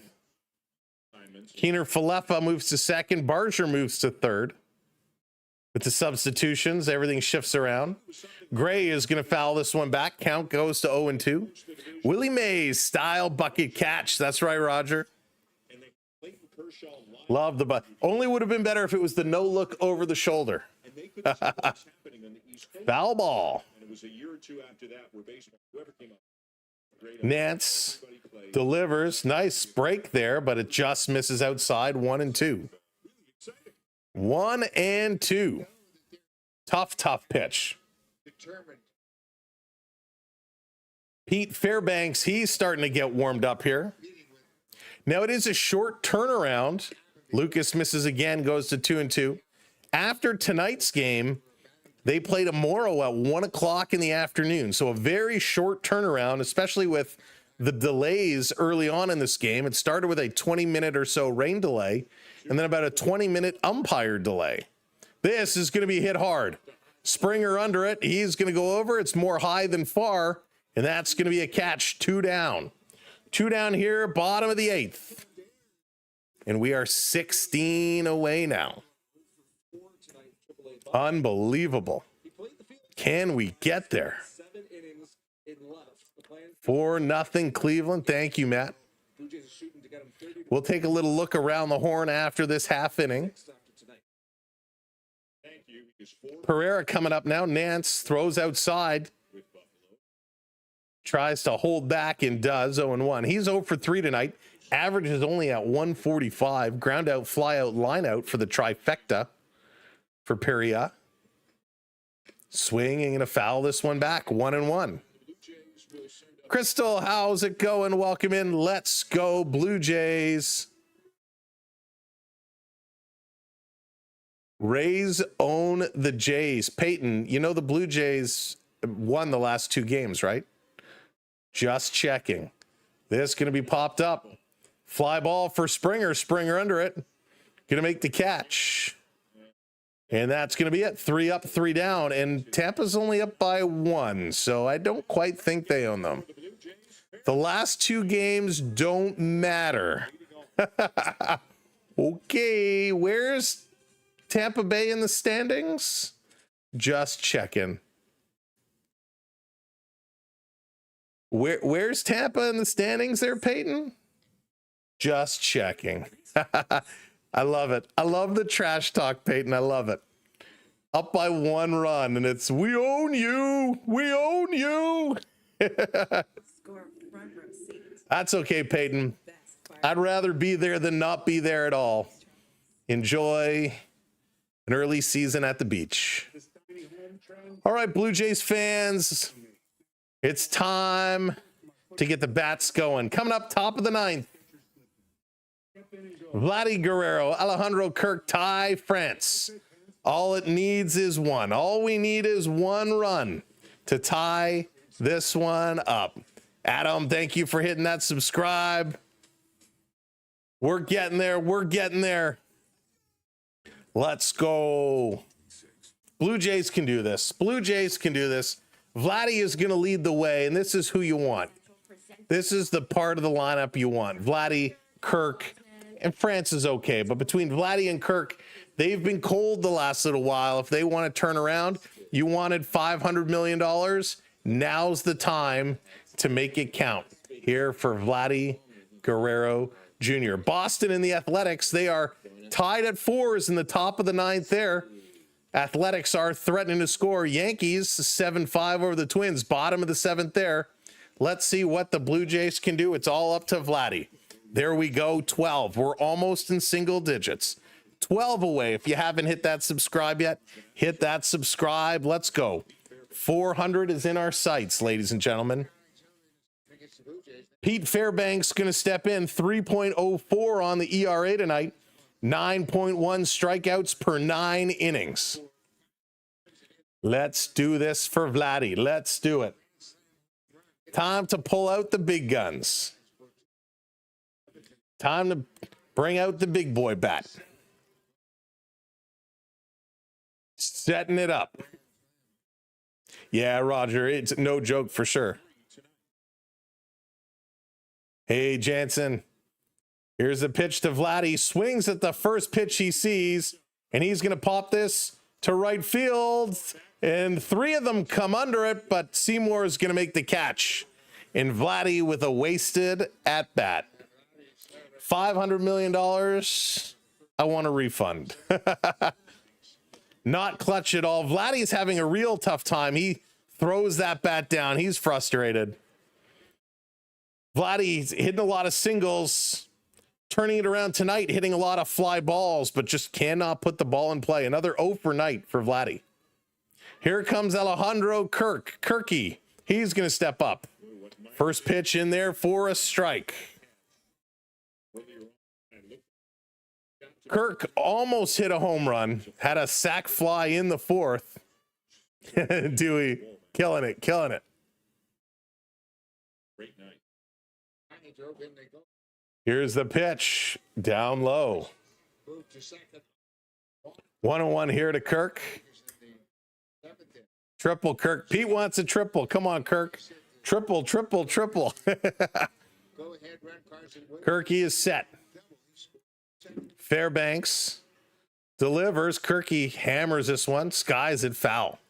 Keener Falefa moves to second. Barger moves to third. With the substitutions, everything shifts around. Gray is going to foul this one back. Count goes to 0-2. Willie Mays style bucket catch. That's right, Roger. Love the butt. Only would have been better if it was the no look over the shoulder. Foul ball. Nance delivers. Nice break there, but it just misses outside. 1-2. 1-2. Tough pitch. Pete Fairbanks, he's starting to get warmed up here. Now it is a short turnaround. Lucas misses again, goes to 2-2. After tonight's game, they play tomorrow at 1 o'clock in the afternoon. So a very short turnaround, especially with the delays early on in this game. It started with a 20-minute or so rain delay, and then about a 20-minute umpire delay. This is going to be hit hard. Springer under it. He's going to go over. It's more high than far, and that's going to be a catch. 2 down. 2 down here, bottom of the 8th. And we are 16 away now. Unbelievable. Can we get there? 4-0 Cleveland. Thank you, Matt. We'll take a little look around the horn after this half inning. Pereira coming up now. Nance throws outside. Tries to hold back and does. 0-1. He's 0 for 3 tonight. Average is only at 145. Ground out, fly out, line out for the trifecta for Pereira. Swing and going to foul this one back. 1-1. Crystal, how's it going? Welcome in. Let's go, Blue Jays. Rays own the Jays. Peyton, you know the Blue Jays won the last 2 games, right? Just checking. This going to be popped up. Fly ball for Springer. Springer under it. Going to make the catch. And that's going to be it. 3 up, 3 down. And Tampa's only up by 1. So I don't quite think they own them. The last 2 games don't matter. Okay. Where's Tampa Bay in the standings? Just checking. Where's Tampa in the standings there, Peyton? Just checking. I love it. I love the trash talk, Peyton. I love it. Up by 1 run, and it's, we own you. We own you. That's okay, Peyton. I'd rather be there than not be there at all. Enjoy an early season at the beach. All right, Blue Jays fans, it's time to get the bats going. Coming up top of the 9th. Vladdy Guerrero, Alejandro Kirk, tie France. All it needs is one. All we need is one run to tie this one up. Adam, thank you for hitting that subscribe. We're getting there. We're getting there. Let's go. Blue Jays can do this. Blue Jays can do this. Vladdy is going to lead the way, and this is who you want. This is the part of the lineup you want. Vladdy, Kirk, and France is okay. But between Vladdy and Kirk, they've been cold the last little while. If they want to turn around, you wanted $500 million. Now's the time to make it count here for Vladdy Guerrero Jr. Boston and the Athletics, they are tied at 4s in the top of the 9th there. Athletics are threatening to score. Yankees 7-5 over the Twins, bottom of the 7th there. Let's see what the Blue Jays can do. It's all up to Vladdy. There we go, 12. We're almost in single digits. 12 away. If you haven't hit that subscribe yet, hit that subscribe. Let's go. 400 is in our sights, ladies and gentlemen. Pete Fairbanks going to step in, 3.04 on the ERA tonight, 9.1 strikeouts per 9 innings. Let's do this for Vladdy. Let's do it. Time to pull out the big guns. Time to bring out the big boy bat. Setting it up. Yeah, Roger, it's no joke for sure. Hey, Jansen. Here's a pitch to Vladdy. Swings at the first pitch he sees, and he's going to pop this to right field. And 3 of them come under it, but Seymour is going to make the catch. And Vladdy with a wasted at-bat. $500 million. I want a refund. Not clutch at all. Vladdy's having a real tough time. He throws that bat down. He's frustrated. Vladdy's hitting a lot of singles, turning it around tonight, hitting a lot of fly balls, but just cannot put the ball in play. Another 0 for night for Vladdy. Here comes Alejandro Kirky. He's going to step up. First pitch in there for a strike. Kirk almost hit a home run, had a sac fly in the 4th. Dewey, killing it, killing it. Great night. Here's the pitch, down low. 1-1 here to Kirk. Triple Kirk. Pete wants a triple. Come on, Kirk. Triple, triple, triple. Kirky is set. Fairbanks delivers. Kirky hammers this one. Skies it foul.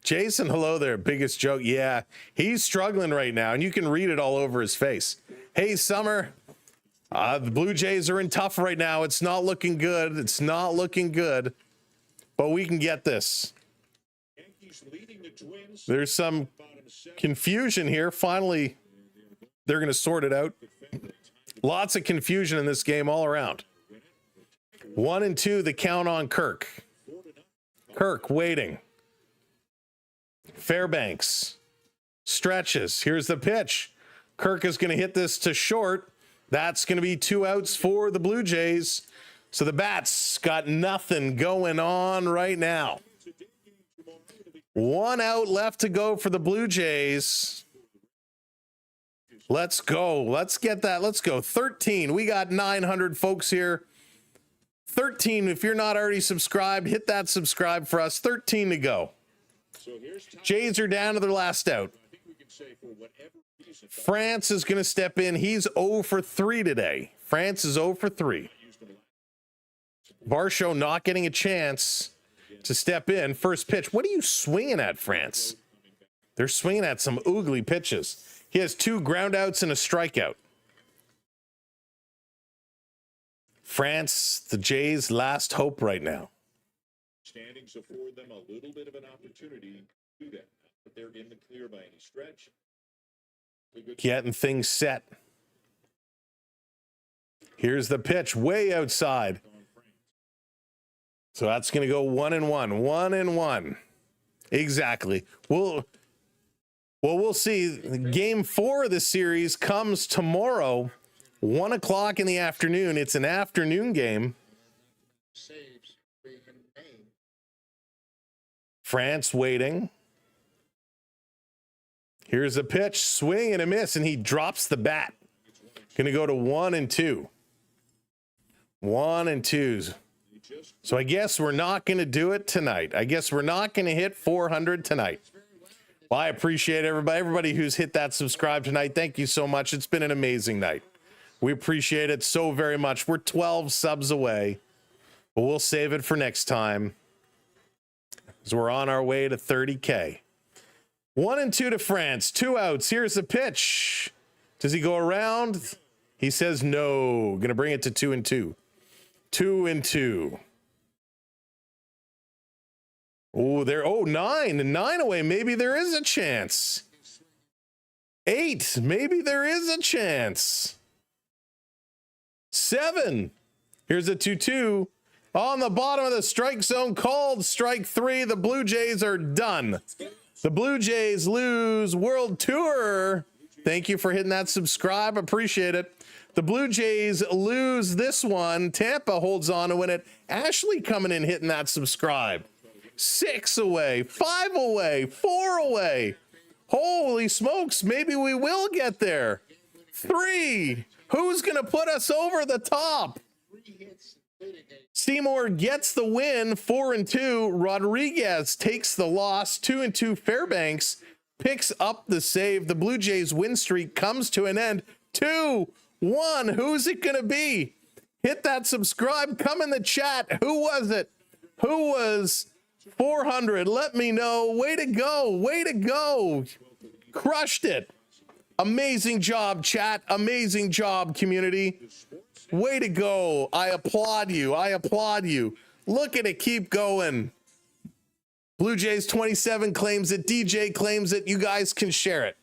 Jason, hello there. Biggest joke. Yeah, he's struggling right now, and you can read it all over his face. Hey, Summer. The Blue Jays are in tough right now. It's not looking good. It's not looking good, but we can get this. There's some confusion here. Finally, they're going to sort it out. Lots of confusion in this game all around. 1-2, the count on Kirk. Kirk waiting. Fairbanks stretches. Here's the pitch. Kirk is going to hit this to short. That's going to be 2 outs for the Blue Jays. So the Bats got nothing going on right now. 1 out left to go for the Blue Jays. Let's go. Let's get that. Let's go. 13. We got 900 folks here. 13. If you're not already subscribed, hit that subscribe for us. 13 to go. Jays are down to their last out. France is going to step in. He's 0 for 3 today. France is 0 for 3. Varsho not getting a chance to step in. First pitch. What are you swinging at, France? They're swinging at some oogly pitches. He has 2 groundouts and a strikeout. France, the Jays' last hope right now. Standings afford them a little bit of an opportunity to do that, but they're in the clear by any stretch. Getting things set. Here's the pitch, way outside. So that's going to go 1-1. 1-1. Exactly. We'll see. Game 4 of the series comes tomorrow 1 o'clock in the afternoon. It's an afternoon game. Saves in Maine. France waiting. Here's a pitch, swing and a miss, and he drops the bat. Going to go to 1-2. 1-2. So I guess we're not going to do it tonight. I guess we're not going to hit 400 tonight. Well, I appreciate everybody who's hit that subscribe tonight. Thank you so much. It's been an amazing night. We appreciate it so very much. We're 12 subs away, but we'll save it for next time, as we're on our way to 30K. 1-2 to France. 2 outs. Here's the pitch. Does he go around? He says no. Going to bring it to 2-2. 2-2. Oh, there. Oh, 9 away. Maybe there is a chance. 8. Maybe there is a chance. 7. Here's a 2-2. On the bottom of the strike zone, called strike 3. The Blue Jays are done. The Blue Jays lose World Tour. Thank you for hitting that subscribe. Appreciate it. The Blue Jays lose this one. Tampa holds on to win it. Ashley coming in, hitting that subscribe. 6 away, 5 away, 4 away. Holy smokes, maybe we will get there. 3. Who's going to put us over the top? Seymour gets the win, 4-2. Rodriguez takes the loss, 2-2. Fairbanks picks up the save. The Blue Jays win streak comes to an end. 2-1. Who's it going to be? Hit that subscribe. Come in the chat. Who was it? Who was 400? Let me know. Way to go. Way to go. Crushed it. Amazing job, chat. Amazing job, community. Way to go. I applaud you. I applaud you. Look at it. Keep going. Blue Jays 27 claims it. DJ claims it. You guys can share it.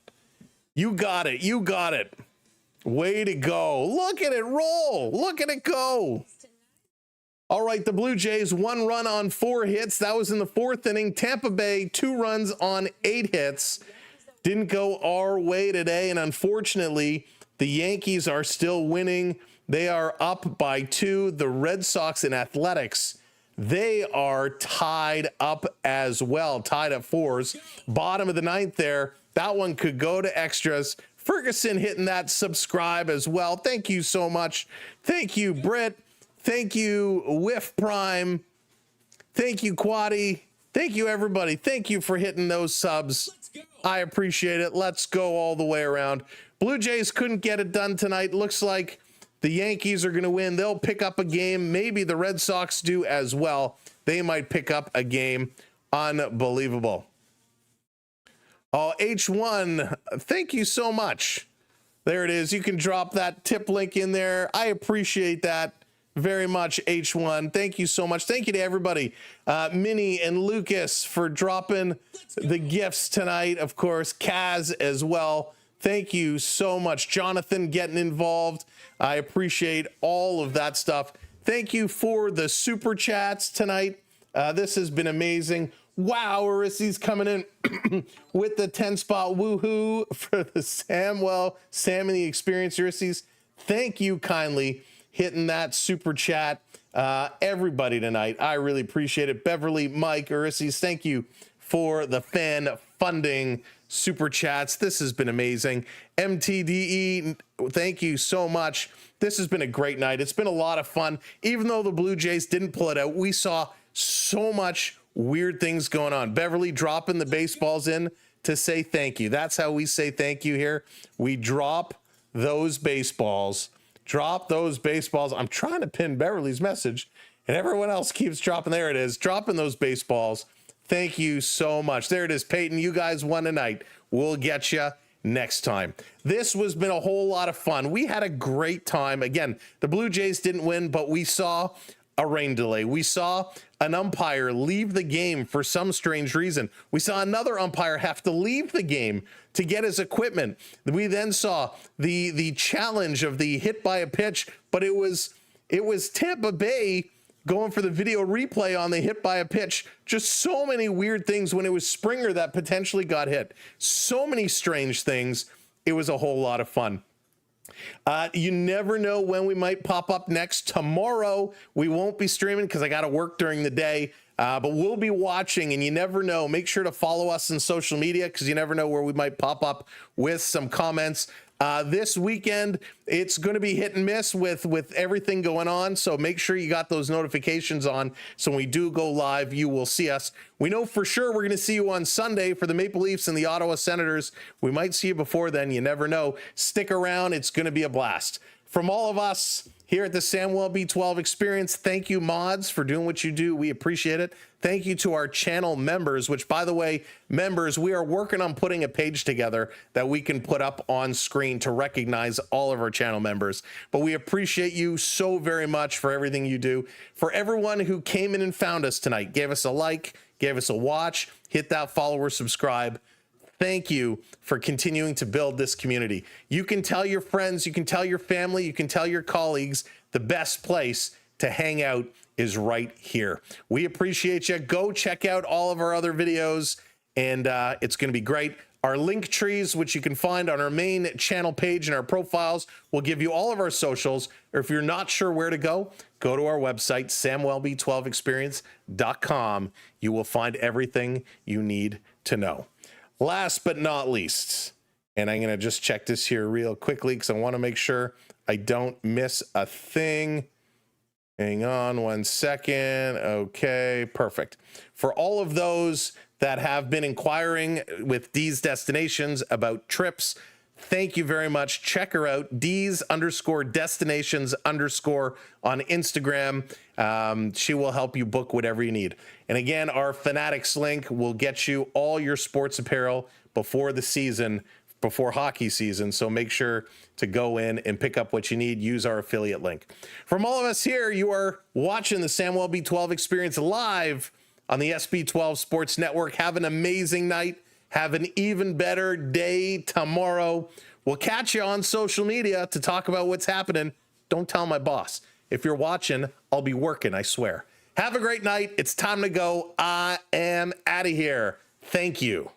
You got it. You got it. Way to go. Look at it roll. Look at it go. All right, the Blue Jays 1 run on 4 hits. That was in the 4th inning. Tampa Bay 2 runs on 8 hits. Didn't go our way today, and unfortunately, the Yankees are still winning. They are up by 2. The Red Sox and Athletics, they are tied up as well, tied at 4s. Bottom of the 9th there. That one could go to extras. Ferguson hitting that subscribe as well. Thank you so much. Thank you, Britt. Thank you, Whiff Prime. Thank you, Quaddy. Thank you, everybody. Thank you for hitting those subs. I appreciate it. Let's go all the way around. Blue Jays couldn't get it done tonight. Looks like the Yankees are going to win. They'll pick up a game. Maybe the Red Sox do as well. They might pick up a game. Unbelievable. Oh, H1, thank you so much. There it is. You can drop that tip link in there. I appreciate that very much, H1. Thank you so much. Thank you to everybody. Minnie and Lucas for dropping the gifts tonight. Of course, Kaz as well. Thank you so much. Jonathan getting involved. I appreciate all of that stuff. Thank you for the super chats tonight. This has been amazing. Wow, Arissy's coming in with the 10-spot woohoo for the Sam and the Experience Arissy's. Thank you kindly hitting that super chat. Everybody tonight, I really appreciate it. Beverly, Mike, Arissy's, thank you for the fan funding super chats. This has been amazing. MTDE, thank you so much. This has been a great night. It's been a lot of fun. Even though the Blue Jays didn't pull it out, we saw so much weird things going on. Beverly dropping the baseballs in to say thank you. That's how we say thank you here. We drop those baseballs. Drop those baseballs. I'm trying to pin Beverly's message, and everyone else keeps dropping. There it is. Dropping those baseballs. Thank you so much. There it is, Peyton. You guys won tonight. We'll get you next time. This has been a whole lot of fun. We had a great time. Again, the Blue Jays didn't win, but we saw a rain delay. We saw an umpire leave the game for some strange reason. We saw another umpire have to leave the game to get his equipment. We then saw the challenge of the hit by a pitch, but it was Tampa Bay going for the video replay on the hit by a pitch. Just so many weird things when it was Springer that potentially got hit. So many strange things. It was a whole lot of fun. You never know when we might pop up next. Tomorrow, we won't be streaming because I got to work during the day, but we'll be watching, and you never know. Make sure to follow us on social media because you never know where we might pop up with some comments. This weekend, it's going to be hit and miss with everything going on, so make sure you got those notifications on so when we do go live, you will see us. We know for sure we're going to see you on Sunday for the Maple Leafs and the Ottawa Senators. We might see you before then. You never know. Stick around. It's going to be a blast. From all of us here at the Samuel B12 Experience, thank you, mods, for doing what you do. We appreciate it. Thank you to our channel members, which, by the way, members, we are working on putting a page together that we can put up on screen to recognize all of our channel members. But we appreciate you so very much for everything you do. For everyone who came in and found us tonight, gave us a like, gave us a watch, hit that follow or subscribe. Thank you for continuing to build this community. You can tell your friends, you can tell your family, you can tell your colleagues, the best place to hang out is right here. We appreciate you. Go check out all of our other videos, and it's going to be great. Our link trees, which you can find on our main channel page and our profiles, will give you all of our socials. Or if you're not sure where to go to our website, samwellb12experience.com. You will find everything you need to know. Last but not least, and I'm going to just check this here real quickly because I want to make sure I don't miss a thing. Hang on one second. Okay, perfect. For all of those that have been inquiring with D's Destinations about trips, thank you very much. Check her out, D's_Destinations_ on Instagram. She will help you book whatever you need. And again, our Fanatics link will get you all your sports apparel before the season, before hockey season. So make sure to go in and pick up what you need. Use our affiliate link. From all of us here, you are watching the Samuel B12 Experience live on the SB12 Sports Network. Have an amazing night. Have an even better day tomorrow. We'll catch you on social media to talk about what's happening. Don't tell my boss. If you're watching, I'll be working, I swear. Have a great night. It's time to go. I am out of here. Thank you.